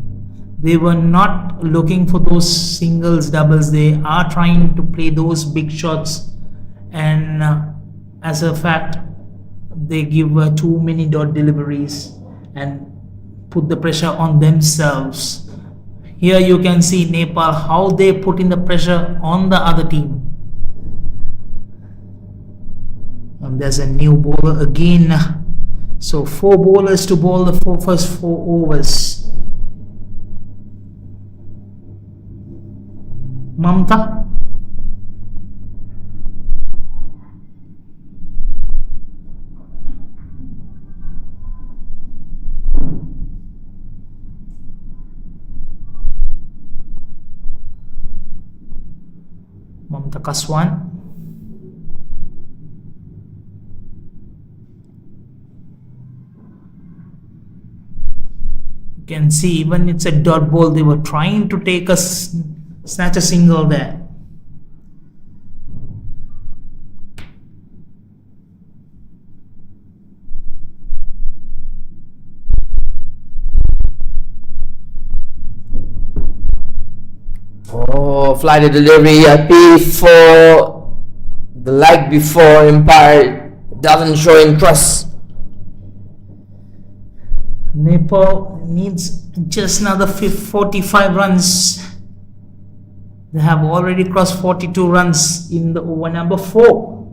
S1: They were not looking for those singles, doubles. They are trying to play those big shots, and as a fact, they give too many dot deliveries and put the pressure on themselves. Here you can see Nepal, how they put in the pressure on the other team. And there's a new bowler again. So 4 bowlers to bowl the first 4 overs. Mamta. Mamta Kaswan. You can see even it's a dot ball, they were trying to take a snatch a single there.
S5: Oh, flighted delivery, appeal for the leg before umpire doesn't show interest.
S1: Nepal needs just another 45 runs. They have already crossed 42 runs in the over number 4.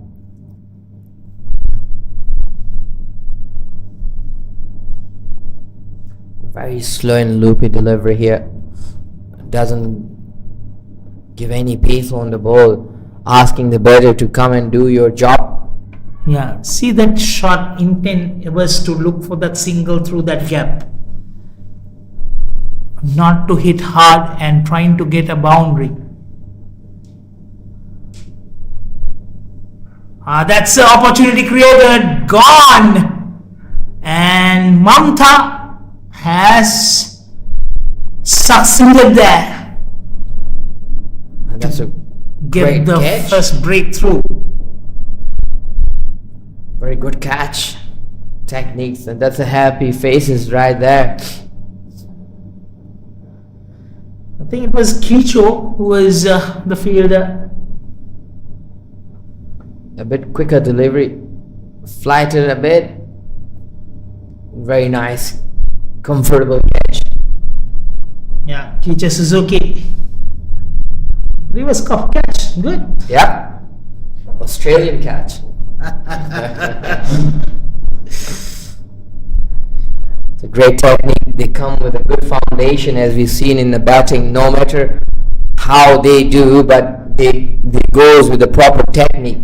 S5: Very slow and loopy delivery here. Doesn't give any pace on the ball, asking the batter to come and do your job.
S1: Yeah, see that shot intent was to look for that single through that gap, not to hit hard and trying to get a boundary. That's the opportunity created, gone, and Mamta has succeeded there.
S5: And that's a
S1: Get
S5: great
S1: the
S5: catch.
S1: first breakthrough.
S5: Very good catch techniques, and that's a happy faces right there.
S1: I think it was Kicho who was the fielder.
S5: A bit quicker delivery, flighted a bit. Very nice, comfortable catch.
S1: Yeah, Kicho Suzuki. Reverse cuff catch. Good.
S5: Yeah. Australian catch. It's a great technique. They come with a good foundation, as we've seen in the batting. No matter how they do, but they goes with the proper technique.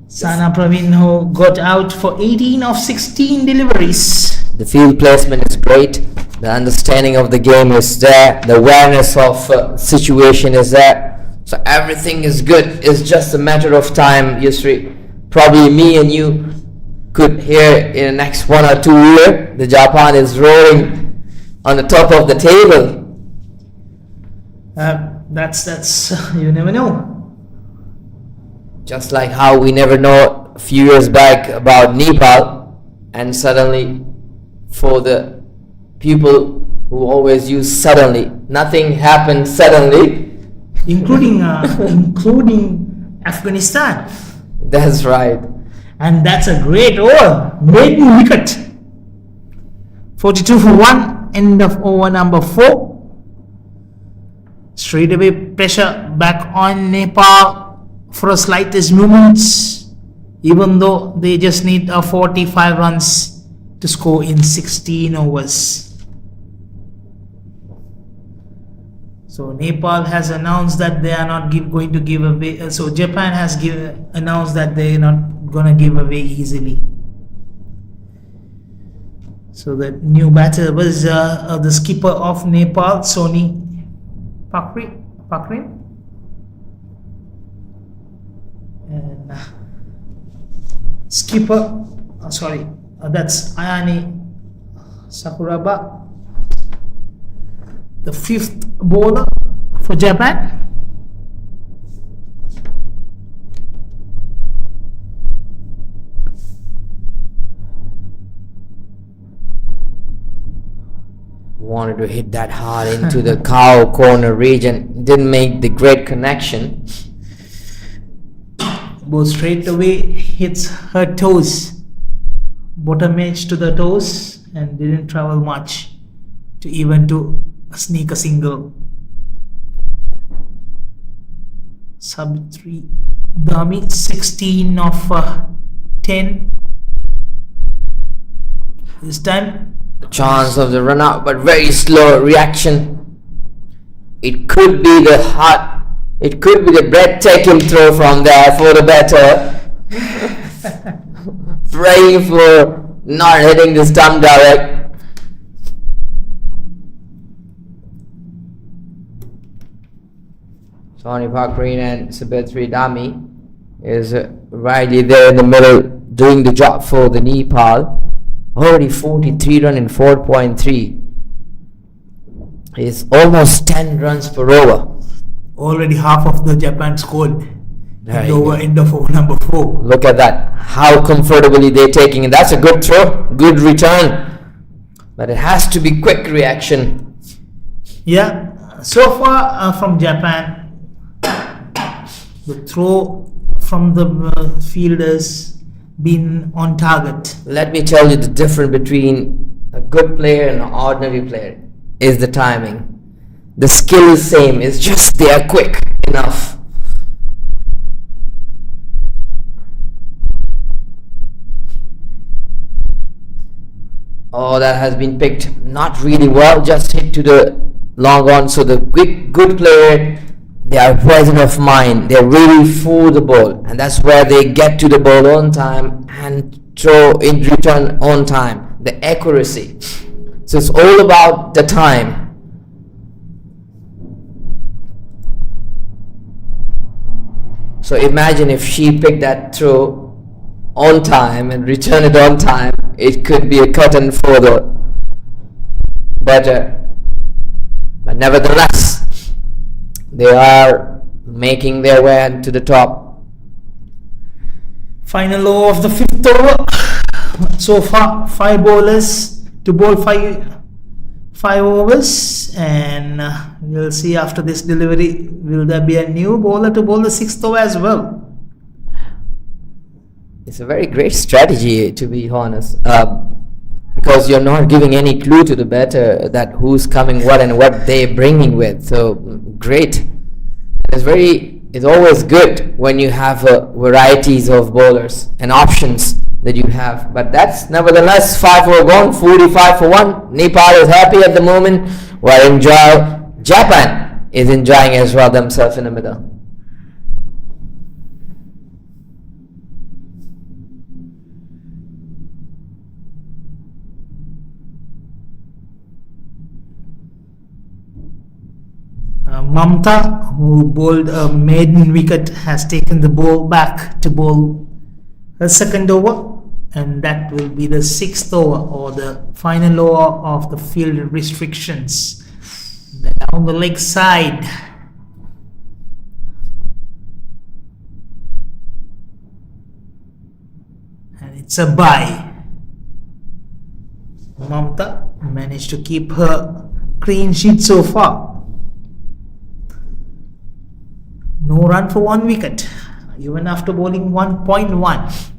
S1: Sana Praveen, who got out for 18 of 16 deliveries.
S5: The field placement is great. The understanding of the game is there. The awareness of situation is there. So everything is good. It's just a matter of time, Yusri. Probably me and you could hear in the next 1 or 2 years, the Japan is roaring on the top of the table.
S1: That's you never know.
S5: Just like how we never know a few years back about Nepal, and suddenly for the people who always use suddenly, nothing happened suddenly,
S1: including Afghanistan.
S5: That's right.
S1: And that's a great over. Maiden wicket. 42 for 1. End of over number 4. Straight away pressure back on Nepal for a slightest movements, even though they just need 45 runs to score in 16 overs. So Nepal has announced that they are not going to give away. So Japan has announced that they are not going to give away easily. So the new batter was the skipper of Nepal, Soni Pakrin. And skipper, that's Ayani Sakuraba, the 5th bowler for Japan.
S5: Wanted to hit that hard into the cow corner region. Didn't make the great connection.
S1: Ball straight away hits her toes, bottom edge to the toes, and didn't travel much to even to sneak a single. Sabitri Dami, 16 of 10. This time
S5: Chance of the run out, but very slow reaction. It could be the breathtaking throw from there for the batter. Praying for not hitting the stump direct. Soni Pakrin and Sabitri Dami is rightly there in the middle doing the job for the Nepal. Already 43 run in 4.3. It's almost 10 runs per over.
S1: already half of the Japan scored
S5: There
S1: in
S5: you
S1: the
S5: go.
S1: over end of over number 4.
S5: Look at that. How comfortably they're taking it. That's a good throw, good return. But it has to be quick reaction.
S1: Yeah, so far from Japan, the throw from the fielders been on target.
S5: Let me tell you the difference between a good player and an ordinary player is the timing. The skill is same, it's just they are quick enough. Oh, that has been picked not really well, just hit to the long on. So the good player, they are present of mind, they really fool the ball, and that's where they get to the ball on time and throw in return on time, the accuracy. So it's all about the time. So imagine if she picked that throw on time and return it on time, it could be a curtain for the batter. But nevertheless, they are making their way to the top.
S1: Final over of the 5th over. So far, 5 bowlers to bowl 5 overs, and we'll see after this delivery, will there be a new bowler to bowl the 6th over as well?
S5: It's a very great strategy, to be honest. because you're not giving any clue to the batter that who's coming what and what they're bringing with. So great. It's always good when you have varieties of bowlers and options that you have. But that's nevertheless 5 for gone, 45 for 1. Nepal is happy at the moment, while Japan is enjoying as well themselves in the middle.
S1: Mamta, who bowled a maiden wicket, has taken the ball back to bowl her second over, and that will be the 6th over or the final over of the field restrictions. Down the leg side. And it's a bye. Mamta managed to keep her clean sheet so far. No run for 1 wicket, even after bowling 1.1.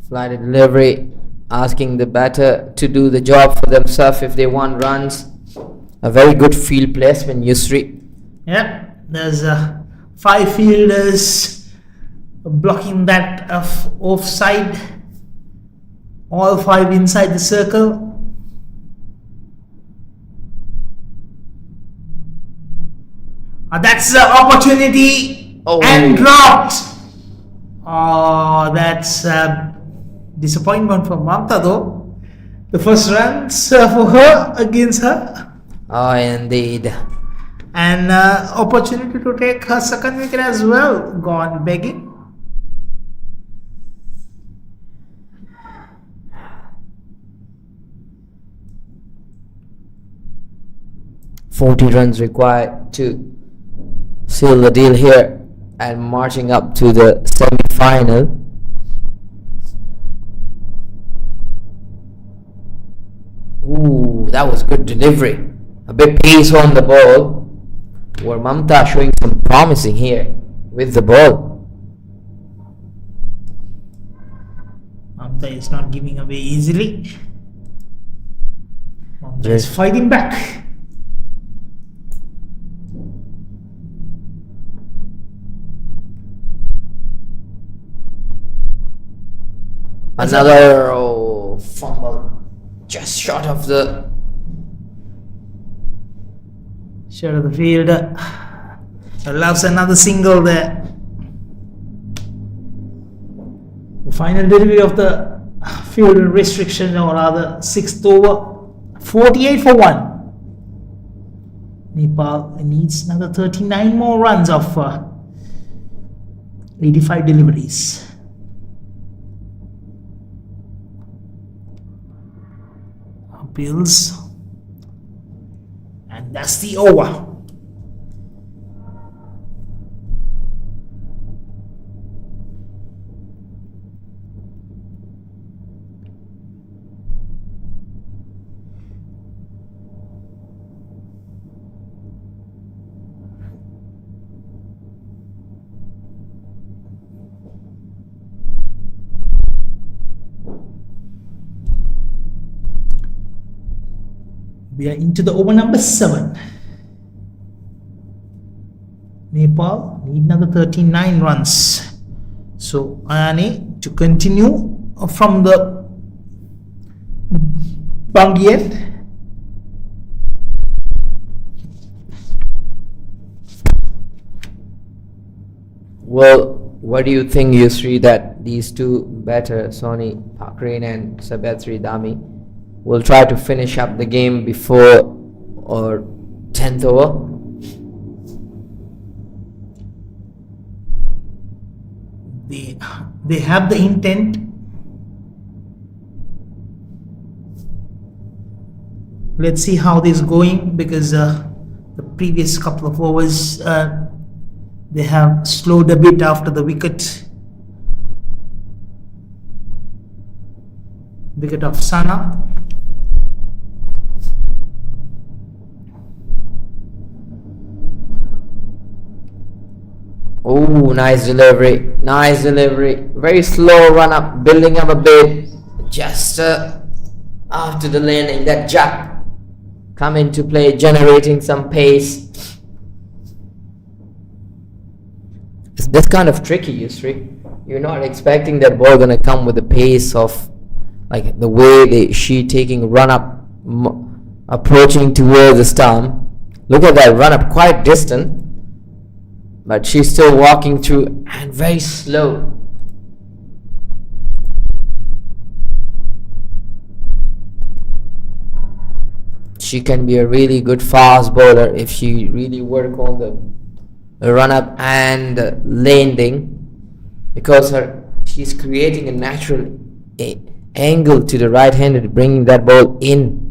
S5: Flight delivery, asking the batter to do the job for themselves if they want runs. A very good field placement, Yusri.
S1: Yeah, there's 5 fielders blocking that offside. All 5 inside the circle. That's the opportunity and dropped. Oh, that's a disappointment for Mamta though. The first runs for her against her.
S5: Oh, indeed.
S1: And opportunity to take her second wicket as well gone begging.
S5: $40 runs required to seal the deal here and marching up to the semi-final. Ooh, that was good delivery. A bit pace on the ball. Where Mamta showing some promising here with the ball.
S1: Mamta is not giving away easily. Mamta is fighting back.
S5: Another fumble, just short of the
S1: field. Allows another single there. The final delivery of the field restriction, or rather 6th over, 48 for 1. Nepal needs another 39 more runs of 85 deliveries. Bills, and that's the over. We are into the over number 7. Nepal need another 39 runs. So Ayane to continue from the Bangi end.
S5: Well, what do you think, Yusri, that these two batters, Soni Pakrin and Sabetri Dami, will try to finish up the game before or 10th over?
S1: They have the intent. Let's see how this is going, because the previous couple of overs they have slowed a bit after the wicket of Sana.
S5: Ooh, nice delivery. Nice delivery. Very slow run up, building up a bit. Just after the landing, that jump come into play, generating some pace. That's kind of tricky, Yusri. You're not expecting that ball gonna come with the pace of like the way she taking run up, approaching towards the stump. Look at that run up, quite distant, but she's still walking through and very slow. She can be a really good fast bowler if she really work on the run up and landing, because she's creating a natural angle to the right-handed, bringing that ball in.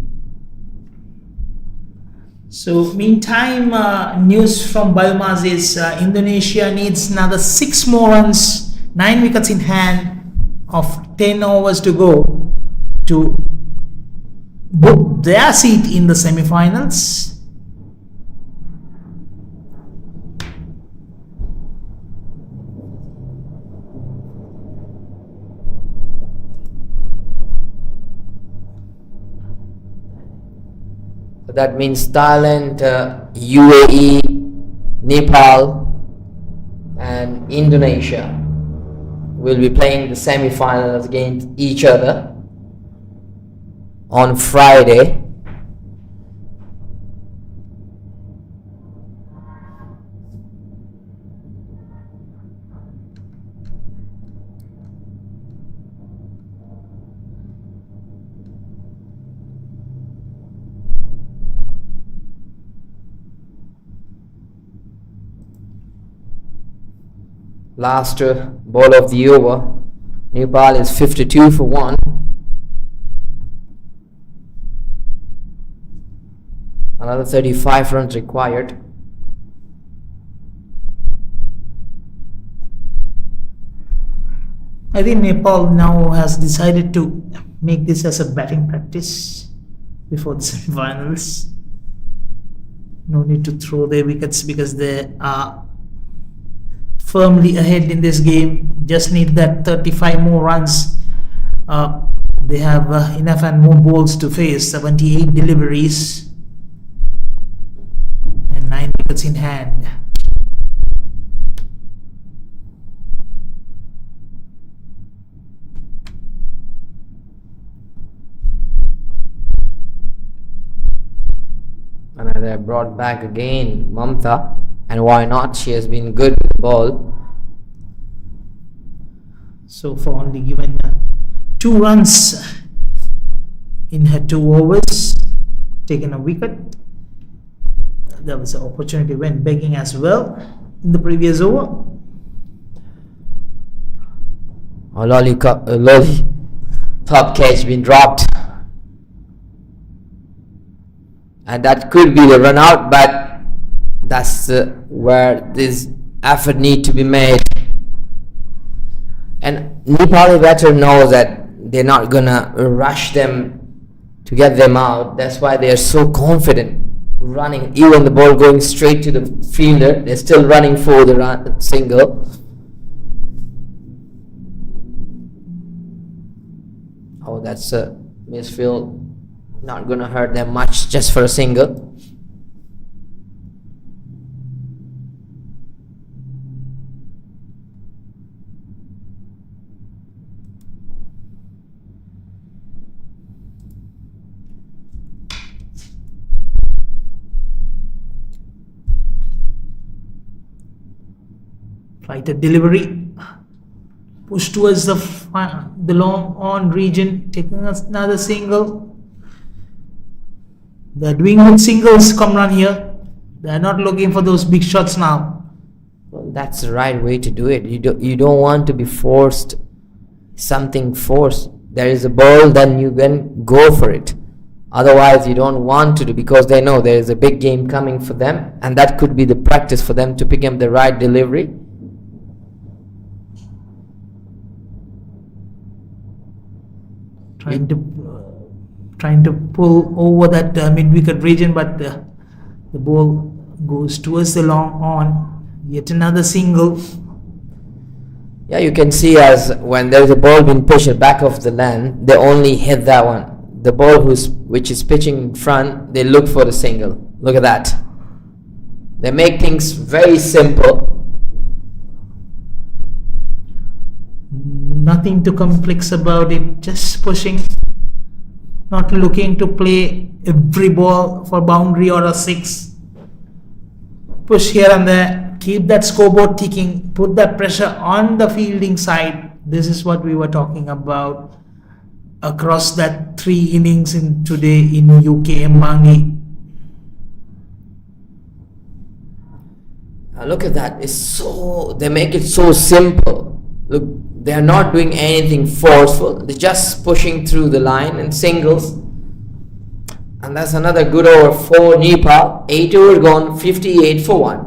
S1: So meantime, news from Balmas is Indonesia needs another 6 more runs, 9 wickets in hand of 10 overs to go to book their seat in the semi-finals.
S5: That means Thailand, UAE, Nepal and Indonesia will be playing the semi-finals against each other on Friday. Last ball of the over, Nepal is 52 for 1. Another 35 runs required.
S1: I think Nepal now has decided to make this as a batting practice before the semi-finals. No need to throw their wickets because they are firmly ahead in this game. Just need that 35 more runs. They have enough and more balls to face. 78 deliveries and 9 wickets in hand.
S5: And they brought back again Mamta, and why not? She has been good with the ball.
S1: So far only given 2 runs in her 2 overs, taken a wicket. There was an opportunity when begging as well in the previous over.
S5: A lollipop catch been dropped, and that could be the run out, but that's where this effort need to be made. And Nepali batter knows that they're not gonna rush them to get them out. That's why they are so confident running. Even the ball going straight to the fielder, they're still running for the single. Oh, that's a misfield. Not gonna hurt them much, just for a single.
S1: Flighted delivery, push towards the long on region, taking another single. They're doing good singles, Kamran here. They're not looking for those big shots now.
S5: Well, that's the right way to do it. You don't want to be forced, something forced. There is a ball, then you can go for it. Otherwise you don't want to do, because they know there is a big game coming for them, and that could be the practice for them to pick up the right delivery.
S1: Trying to pull over that mid-wicket region, but the ball goes towards the long on. Yet another single.
S5: Yeah, you can see as when there's a ball being pitched at back of the land, they only hit that one. The ball which is pitching in front, they look for the single. Look at that. They make things very simple.
S1: Nothing too complex about it, just pushing, not looking to play every ball for boundary or a six. Push here and there, keep that scoreboard ticking, put that pressure on the fielding side. This is what we were talking about across that 3 innings in today in UKM Bangi.
S5: Look at that. They make it so simple. Look, they're not doing anything forceful. They're just pushing through the line and singles. And that's another good over for Nepal. 8 overs gone, 58 for 1.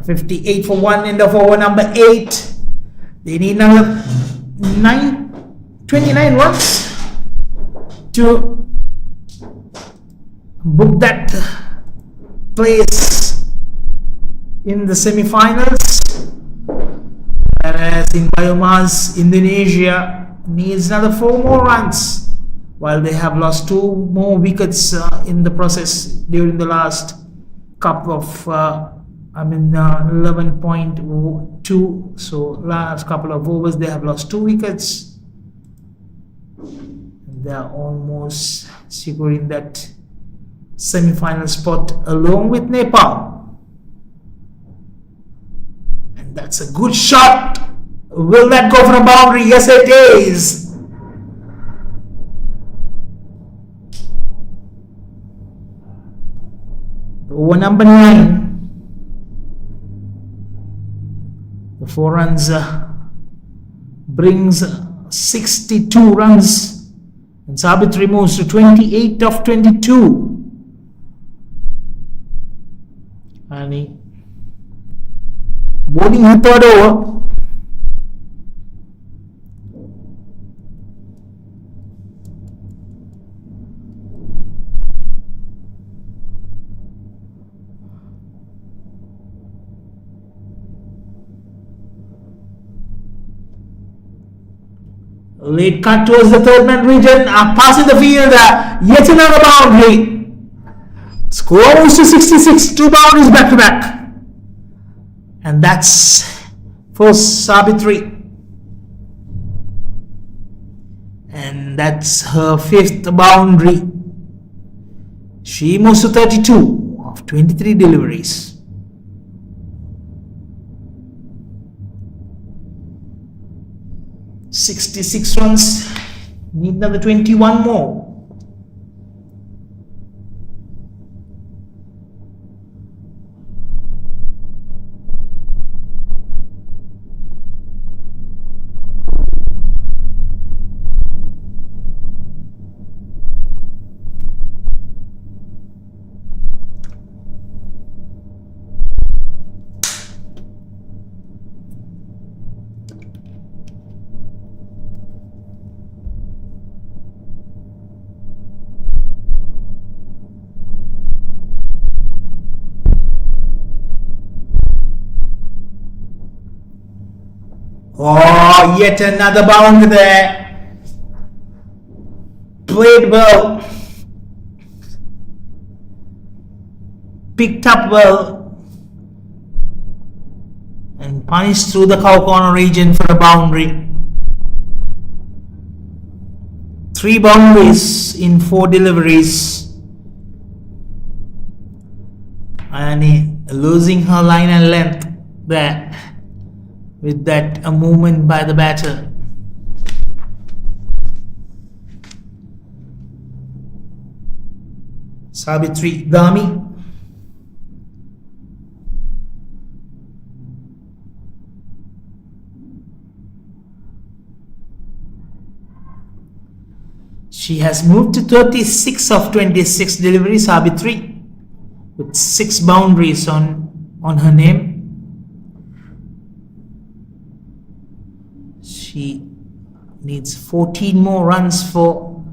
S1: 58 for 1 in the over number 8. They need another 29 runs to book that place in the semi-finals. Whereas in Biomass, Indonesia needs another 4 more runs, while they have lost 2 more wickets in the process during the last couple of 11.2. So last couple of overs they have lost 2 wickets. They are almost securing that semi-final spot along with Nepal. And that's a good shot. Will that go for a boundary? Yes, it is. Over number 9. The 4 runs brings 62 runs. And Sabitri moves to 28 of 22. And he bowling her 3rd over. Late cut towards the 3rd man region, passing the field, yet another boundary. Score moves to 66, 2 boundaries back to back. And that's for Sabitri. And that's her 5th boundary. She moves to 32 of 23 deliveries. $66 runs, need another 21 more. Oh, yet another boundary there. Played well. Picked up well. And punished through the cow corner region for a boundary. 3 boundaries in 4 deliveries. And losing her line and length there. With that a movement by the batter. Sabitri Gami. She has moved to 36 of 26 deliveries, Sabitri, with 6 boundaries on her name. She needs 14 more runs for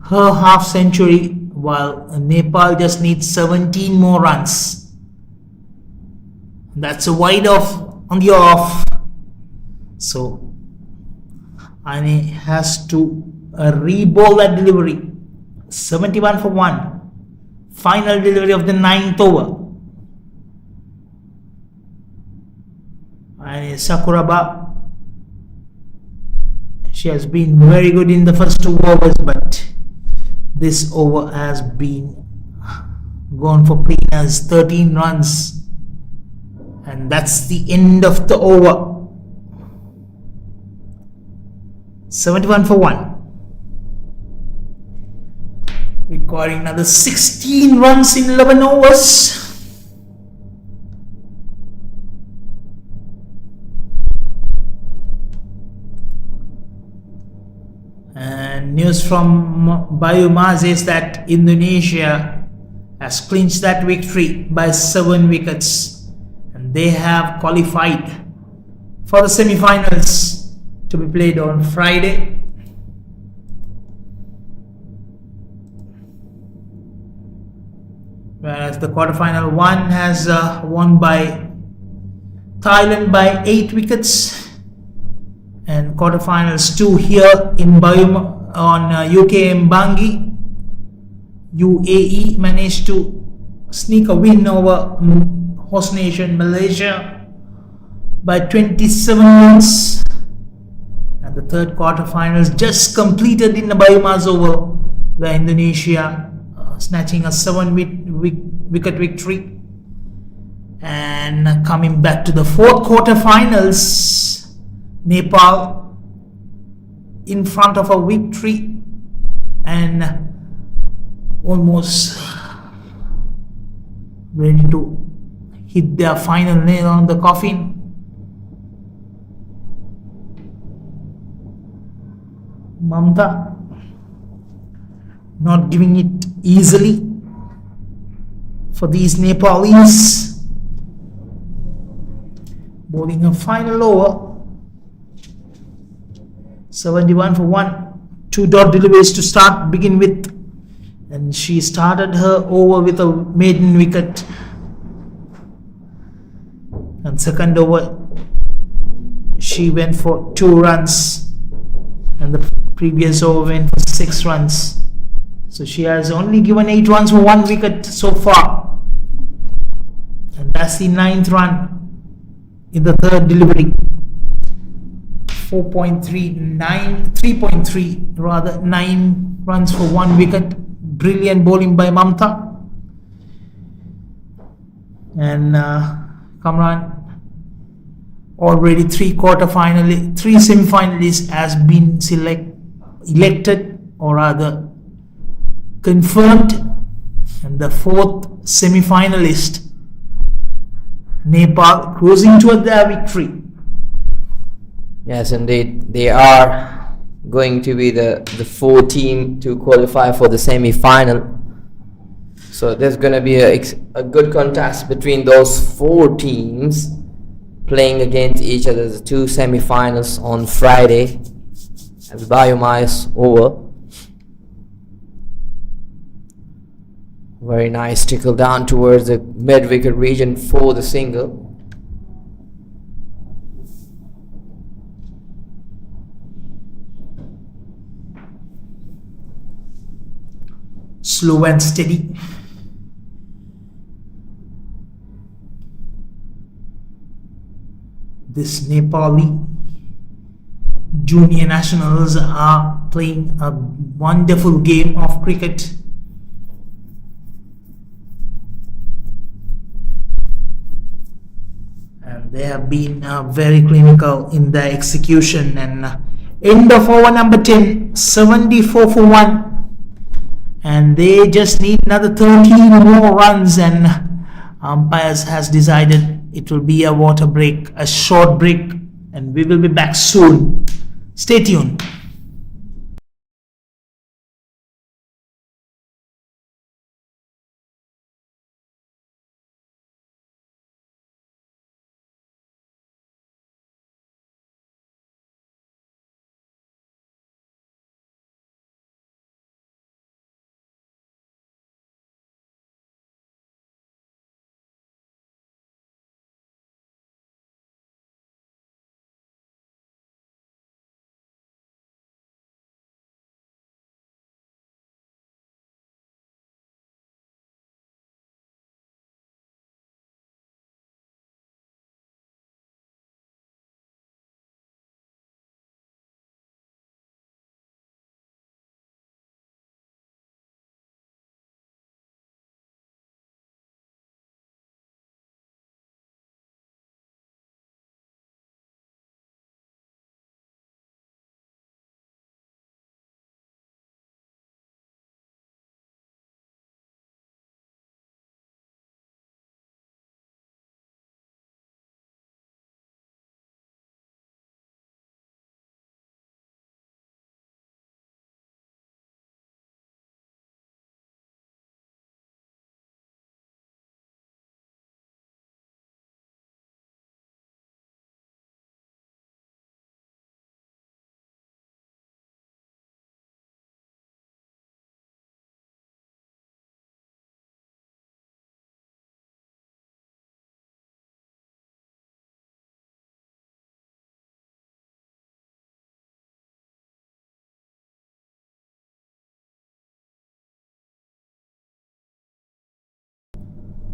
S1: her half century, while Nepal just needs 17 more runs. That's a wide off on the off. So Ane has to re-ball that delivery. 71 for 1. Final delivery of the 9th over. And Sakuraba, she has been very good in the first 2 overs, but this over has been gone for clean as 13 runs, and that's the end of the over. 71 for 1. Requiring another 16 runs in 11 overs. And news from Biomas is that Indonesia has clinched that victory by 7 wickets, and they have qualified for the semi-finals to be played on Friday. Whereas the quarterfinal one has won by Thailand by 8 wickets, and quarterfinals 2 here in Bayum on UKM Bangi. UAE managed to sneak a win over host nation Malaysia by 27 runs, and the third quarterfinals just completed in the Biomas Oval, where Indonesia snatching a 7 wicket victory. And coming back to the fourth quarterfinals, Nepal in front of a victory and almost ready to hit their final nail on the coffin. Mamta not giving it easily for these Nepalese, bowling a final over. 71 for 1. 2 dot deliveries to begin with, and she started her over with a maiden wicket, and second over she went for 2 runs, and the previous over went for 6 runs. So she has only given 8 runs for 1 wicket so far, and that's the 9th run in the third delivery. 9 runs for 1 wicket. Brilliant bowling by Mamta. And Kamran, already 3 semi-finalists has been elected, or rather confirmed, and the 4th semi-finalist, Nepal, cruising toward their victory.
S5: Yes, indeed. They are going to be the 4th team to qualify for the semi-final. So there's going to be a good contest between those 4 teams playing against each other. The 2 semi-finals on Friday at the Biomas Oval. Very nice tickle down towards the mid-wicket region for the single.
S1: Slow and steady. This Nepali junior nationals are playing a wonderful game of cricket. And they have been very clinical in their execution. And end of over number 10, 74 for 1. And they just need another 13 more runs, and umpires has decided it will be a water break, a short break, and we will be back soon. Stay tuned.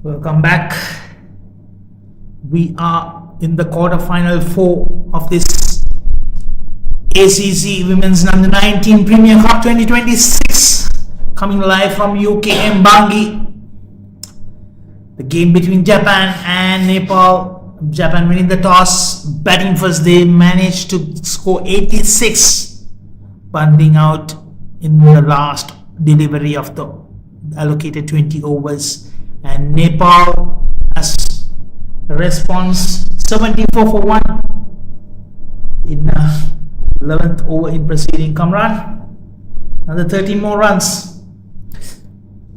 S1: Welcome back. We are in the quarterfinal 4 of this ACC Women's Under 19 Premier Cup 2026, coming live from UKM Bangi. The game between Japan and Nepal. Japan winning the toss, batting first. They managed to score 86, punting out in the last delivery of the allocated 20 overs. And Nepal has a response 74 for 1 in 11th over in proceeding. Kamran, another 13 more runs.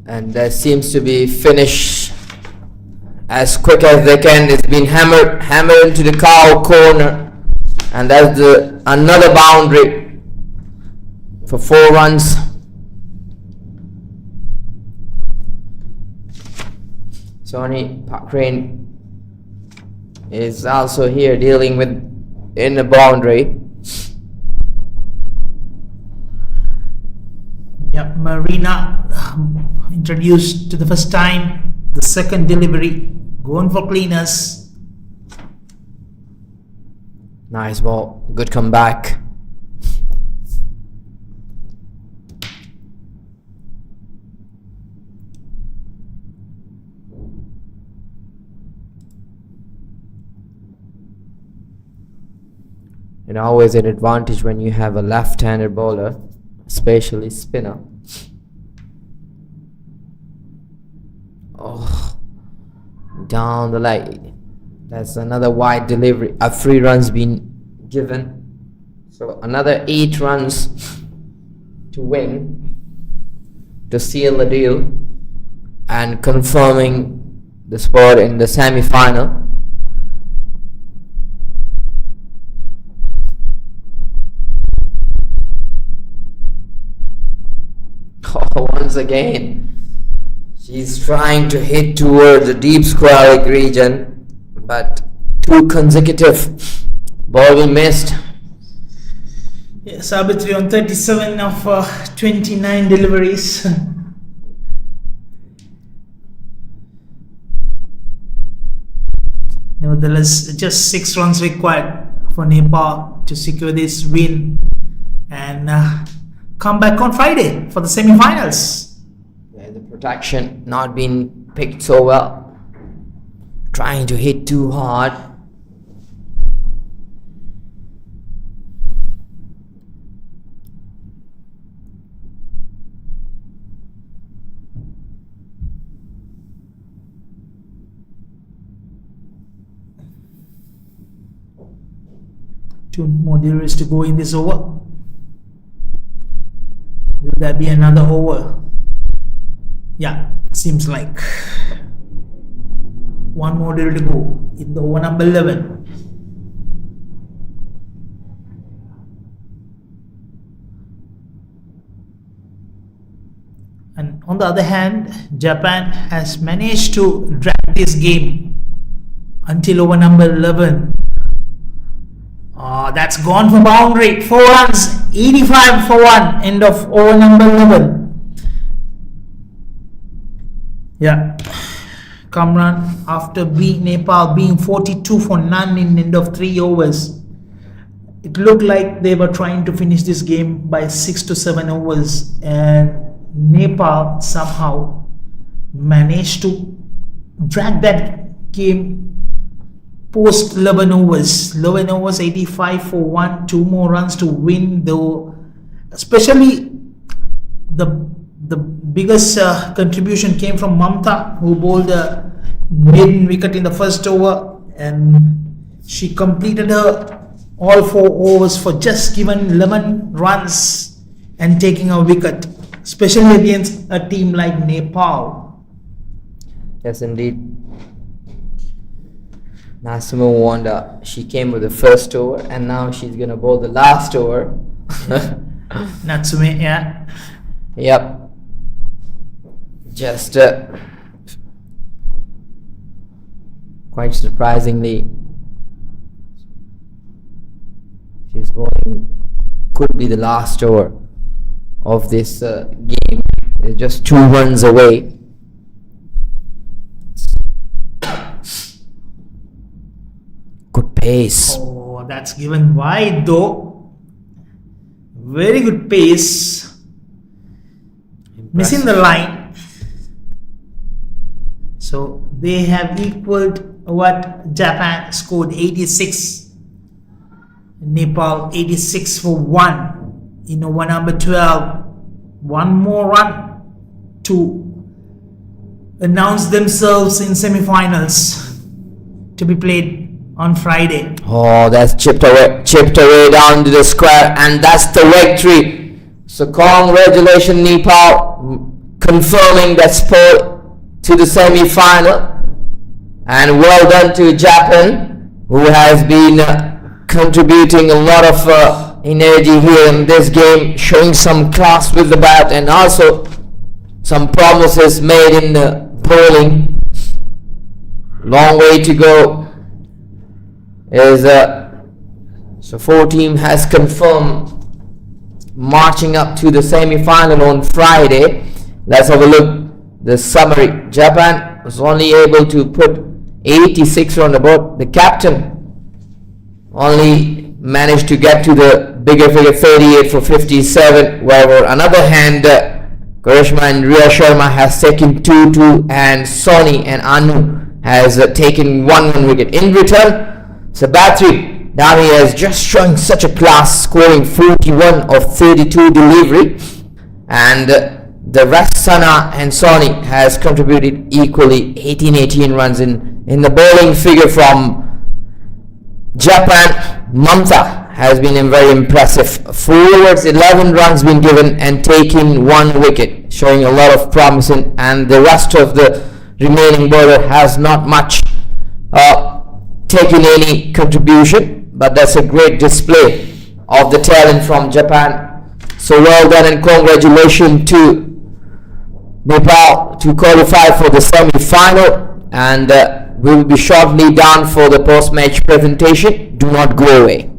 S5: And that seems to be finished as quick as they can. It's been hammered into the cow corner, and that's another boundary for 4 runs. Sony Pakrane is also here dealing with in the boundary.
S1: Yep, Marina introduced to the first time. The second delivery, going for cleaners.
S5: Nice ball, good comeback. And always an advantage when you have a left-handed bowler, especially spinner. Oh, down the leg. That's another wide delivery. 3 runs been given, so another 8 runs to win to seal the deal and confirming the spot in the semi-final. Once again, she's trying to hit towards the deep square leg region, but 2 consecutive ball missed.
S1: Yes, Sabitri on 37 of 29 deliveries. Nevertheless, just 6 runs required for Nepal to secure this win and come back on Friday for the semi-finals.
S5: Yeah, the protection not being picked so well. Trying to hit too hard.
S1: Two more deliveries to go in this over. Will there be another over? Yeah, seems like. One more delivery to go in the over number 11. And on the other hand, Japan has managed to drag this game until over number 11. That's gone for boundary. 4 runs, 85 for 1. End of over number 11. Yeah. Kamran, after Nepal being 42 for none in end of 3 overs, it looked like they were trying to finish this game by 6 to 7 overs, and Nepal somehow managed to drag that game post 11 overs. 11 overs, 85 for 1, 2 more runs to win, though. Especially the biggest contribution came from Mamta, who bowled a maiden wicket in the first over, and she completed her all 4 overs for just given 11 runs and taking a wicket, especially against a team like Nepal.
S5: Yes, indeed. Nasima Wanda, she came with the first over, and now she's gonna bowl the last over.
S1: Natsume, yeah.
S5: Yep. Just quite surprisingly, she's bowling, could be the last over of this game. It's just 2 runs away. pace.
S1: Oh, that's given wide though. Very good pace. Missing the line. So they have equaled what Japan scored, 86. Nepal 86 for 1 in over number 12. One more run to announce themselves in semi-finals to be played on Friday.
S5: Oh, that's chipped away down to the square, and that's the victory. So congratulations Nepal, confirming that spot to the semi-final, and well done to Japan, who has been contributing a lot of energy here in this game, showing some class with the bat and also some promises made in the bowling. Long way to go. So 4 team has confirmed marching up to the semi-final on Friday. Let's have a look the summary. Japan was only able to put 86 on the board. The captain only managed to get to the bigger figure, 38 for 57. However, on other hand, Karishma and Riya Sharma has taken 2-2, and Soni and Anu has taken 1 wicket. In return, Sabatri Dami has just shown such a class, scoring 41 of 32 delivery, and the rest, Sana and Soni, has contributed equally 18 runs in the bowling figure from Japan. Mamta has been very impressive. 4 overs, 11 runs been given and taking 1 wicket, showing a lot of promise in, and the rest of the remaining bowler has not much taken any contribution, but that's a great display of the talent from Japan. So well done and congratulations to Nepal to qualify for the semi-final, and we will be shortly done for the post-match presentation. Do not go away.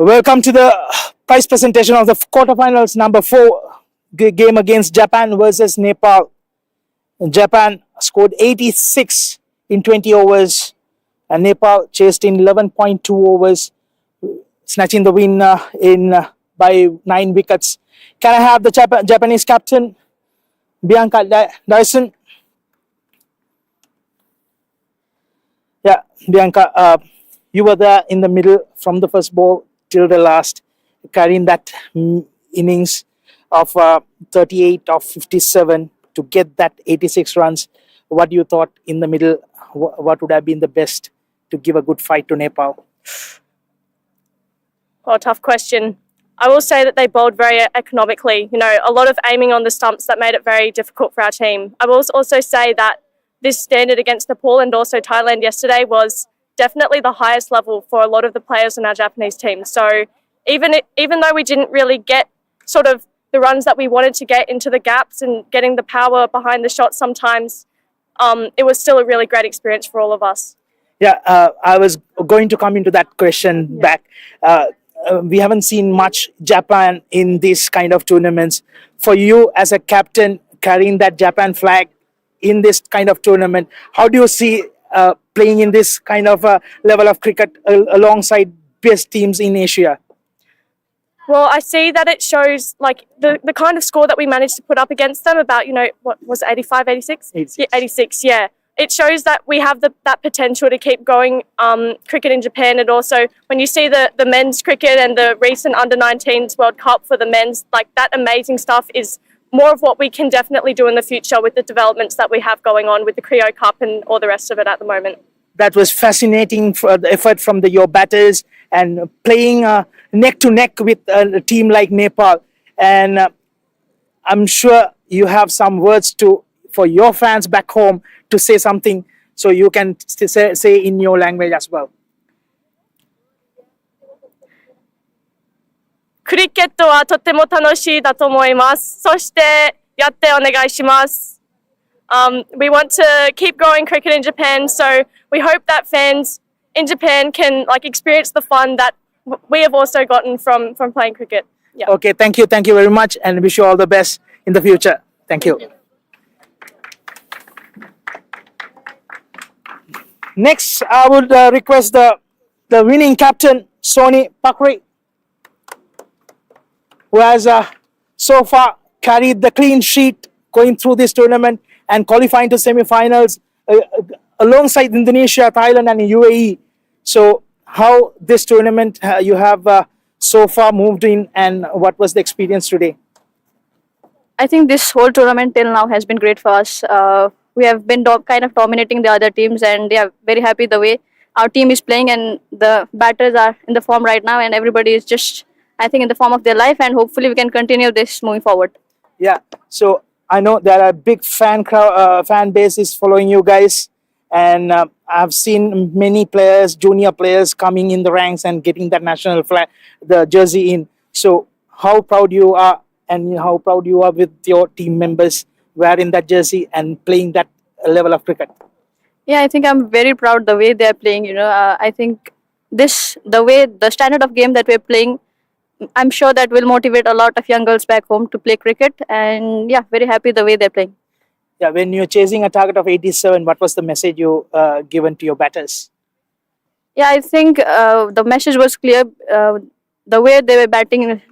S1: Welcome to the prize presentation of the quarterfinals number 4 game against Japan versus Nepal. Japan scored 86 in 20 overs and Nepal chased in 11.2 overs, snatching the win by 9 wickets. Can I have the Japanese captain, Bianca Dyson? Yeah, Bianca, you were there in the middle from the first ball till the last, carrying that innings of 38 of 57 to get that 86 runs. What you thought in the middle? What would have been the best to give a good fight to Nepal?
S3: Well, tough question. I will say that they bowled very economically. You know, a lot of aiming on the stumps that made it very difficult for our team. I will also say that this standard against Nepal and also Thailand yesterday was definitely the highest level for a lot of the players in our Japanese team. So even though we didn't really get sort of the runs that we wanted to get into the gaps and getting the power behind the shot sometimes, it was still a really great experience for all of us.
S1: Yeah, I was going to come into that question back. We haven't seen much Japan in this kind of tournaments. For you as a captain carrying that Japan flag in this kind of tournament, how do you see playing in this kind of level of cricket alongside best teams in Asia?
S3: Well, I see that it shows like the kind of score that we managed to put up against them, about, you know, what was it, 85, 86?
S1: 86.
S3: Yeah, 86, yeah. It shows that we have that potential to keep going cricket in Japan. And also when you see the men's cricket and the recent under-19s World Cup for the men's, like that amazing stuff is more of what we can definitely do in the future with the developments that we have going on with the Creo Cup and all the rest of it at the moment.
S1: That was fascinating for the effort from your batters and playing neck to neck with a team like Nepal. And I'm sure you have some words for your fans back home to say something, so you can say in your language as well.
S3: クリケットはとても楽しいだと思います。そしてやってお願いします。We want to keep growing cricket in Japan, so we hope that fans in Japan can like experience the fun that we have also gotten from playing cricket. Yeah.
S1: Okay, thank you very much, and wish you all the best in the future. Thank you. Next, I would request the winning captain, Sony Pakri, who has so far carried the clean sheet going through this tournament and qualifying to semi-finals alongside Indonesia, Thailand and UAE. So how this tournament you have so far moved in, and what was the experience today?
S4: I think this whole tournament till now has been great for us. We have been kind of dominating the other teams, and they are very happy the way our team is playing, and the batters are in the form right now, and everybody is just, I think, in the form of their life, and hopefully we can continue this moving forward.
S1: Yeah, so I know there are big fan base is following you guys, and I've seen many players, junior players, coming in the ranks and getting that national flag, the jersey in. So how proud you are, and how proud you are with your team members wearing that jersey and playing that level of cricket?
S4: Yeah, I think I'm very proud the way they're playing. You know, I think the standard of game that we're playing, I'm sure that will motivate a lot of young girls back home to play cricket. And yeah, very happy the way they're playing.
S1: Yeah, when you're chasing a target of 87, what was the message you given to your batters?
S4: Yeah, I think the message was clear. The way they were batting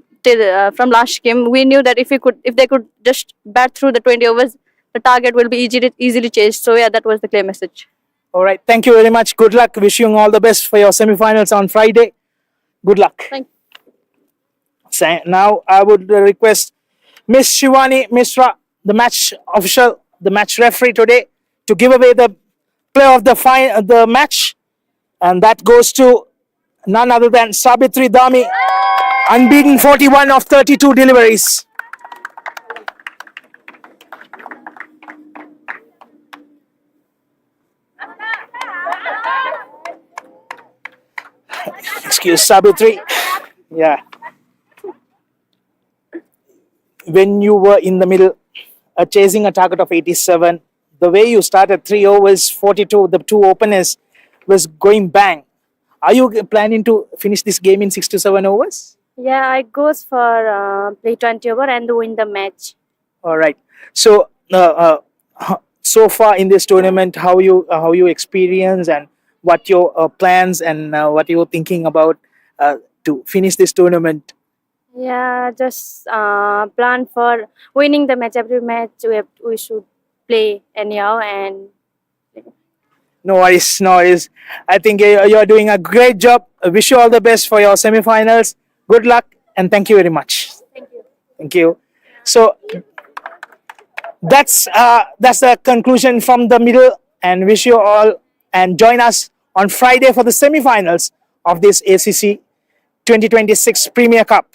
S4: from last game, we knew that if they could just bat through the 20 overs, the target will be easily chased. So yeah, that was the clear message.
S1: All right, thank you very much. Good luck. Wishing you all the best for your semi-finals on Friday. Good luck.
S4: Thank you.
S1: So now I would request Miss Shivani Misra, the match official, the match referee today, to give away the player of the match, and that goes to none other than Sabitri Dami, unbeaten 41 of 32 deliveries. Excuse Sabitri. Yeah. When you were in the middle, chasing a target of 87, the way you started 3 overs, 42, the two openers was going bang. Are you planning to finish this game in 6 to 7 overs?
S4: Yeah, I goes for play 20 over and win the match.
S1: All right. So so far in this tournament, how you experience and what your plans and what you're thinking about to finish this tournament?
S4: Yeah, just plan for winning the match. Every match we should play anyhow, and
S1: No worries, no worries. I think you're doing a great job. I wish you all the best for your semi-finals. Good luck and thank you very much.
S4: thank you.
S1: Thank you. So that's the conclusion from the middle, and wish you all and join us on Friday for the semi-finals of this ACC 2026 Premier Cup.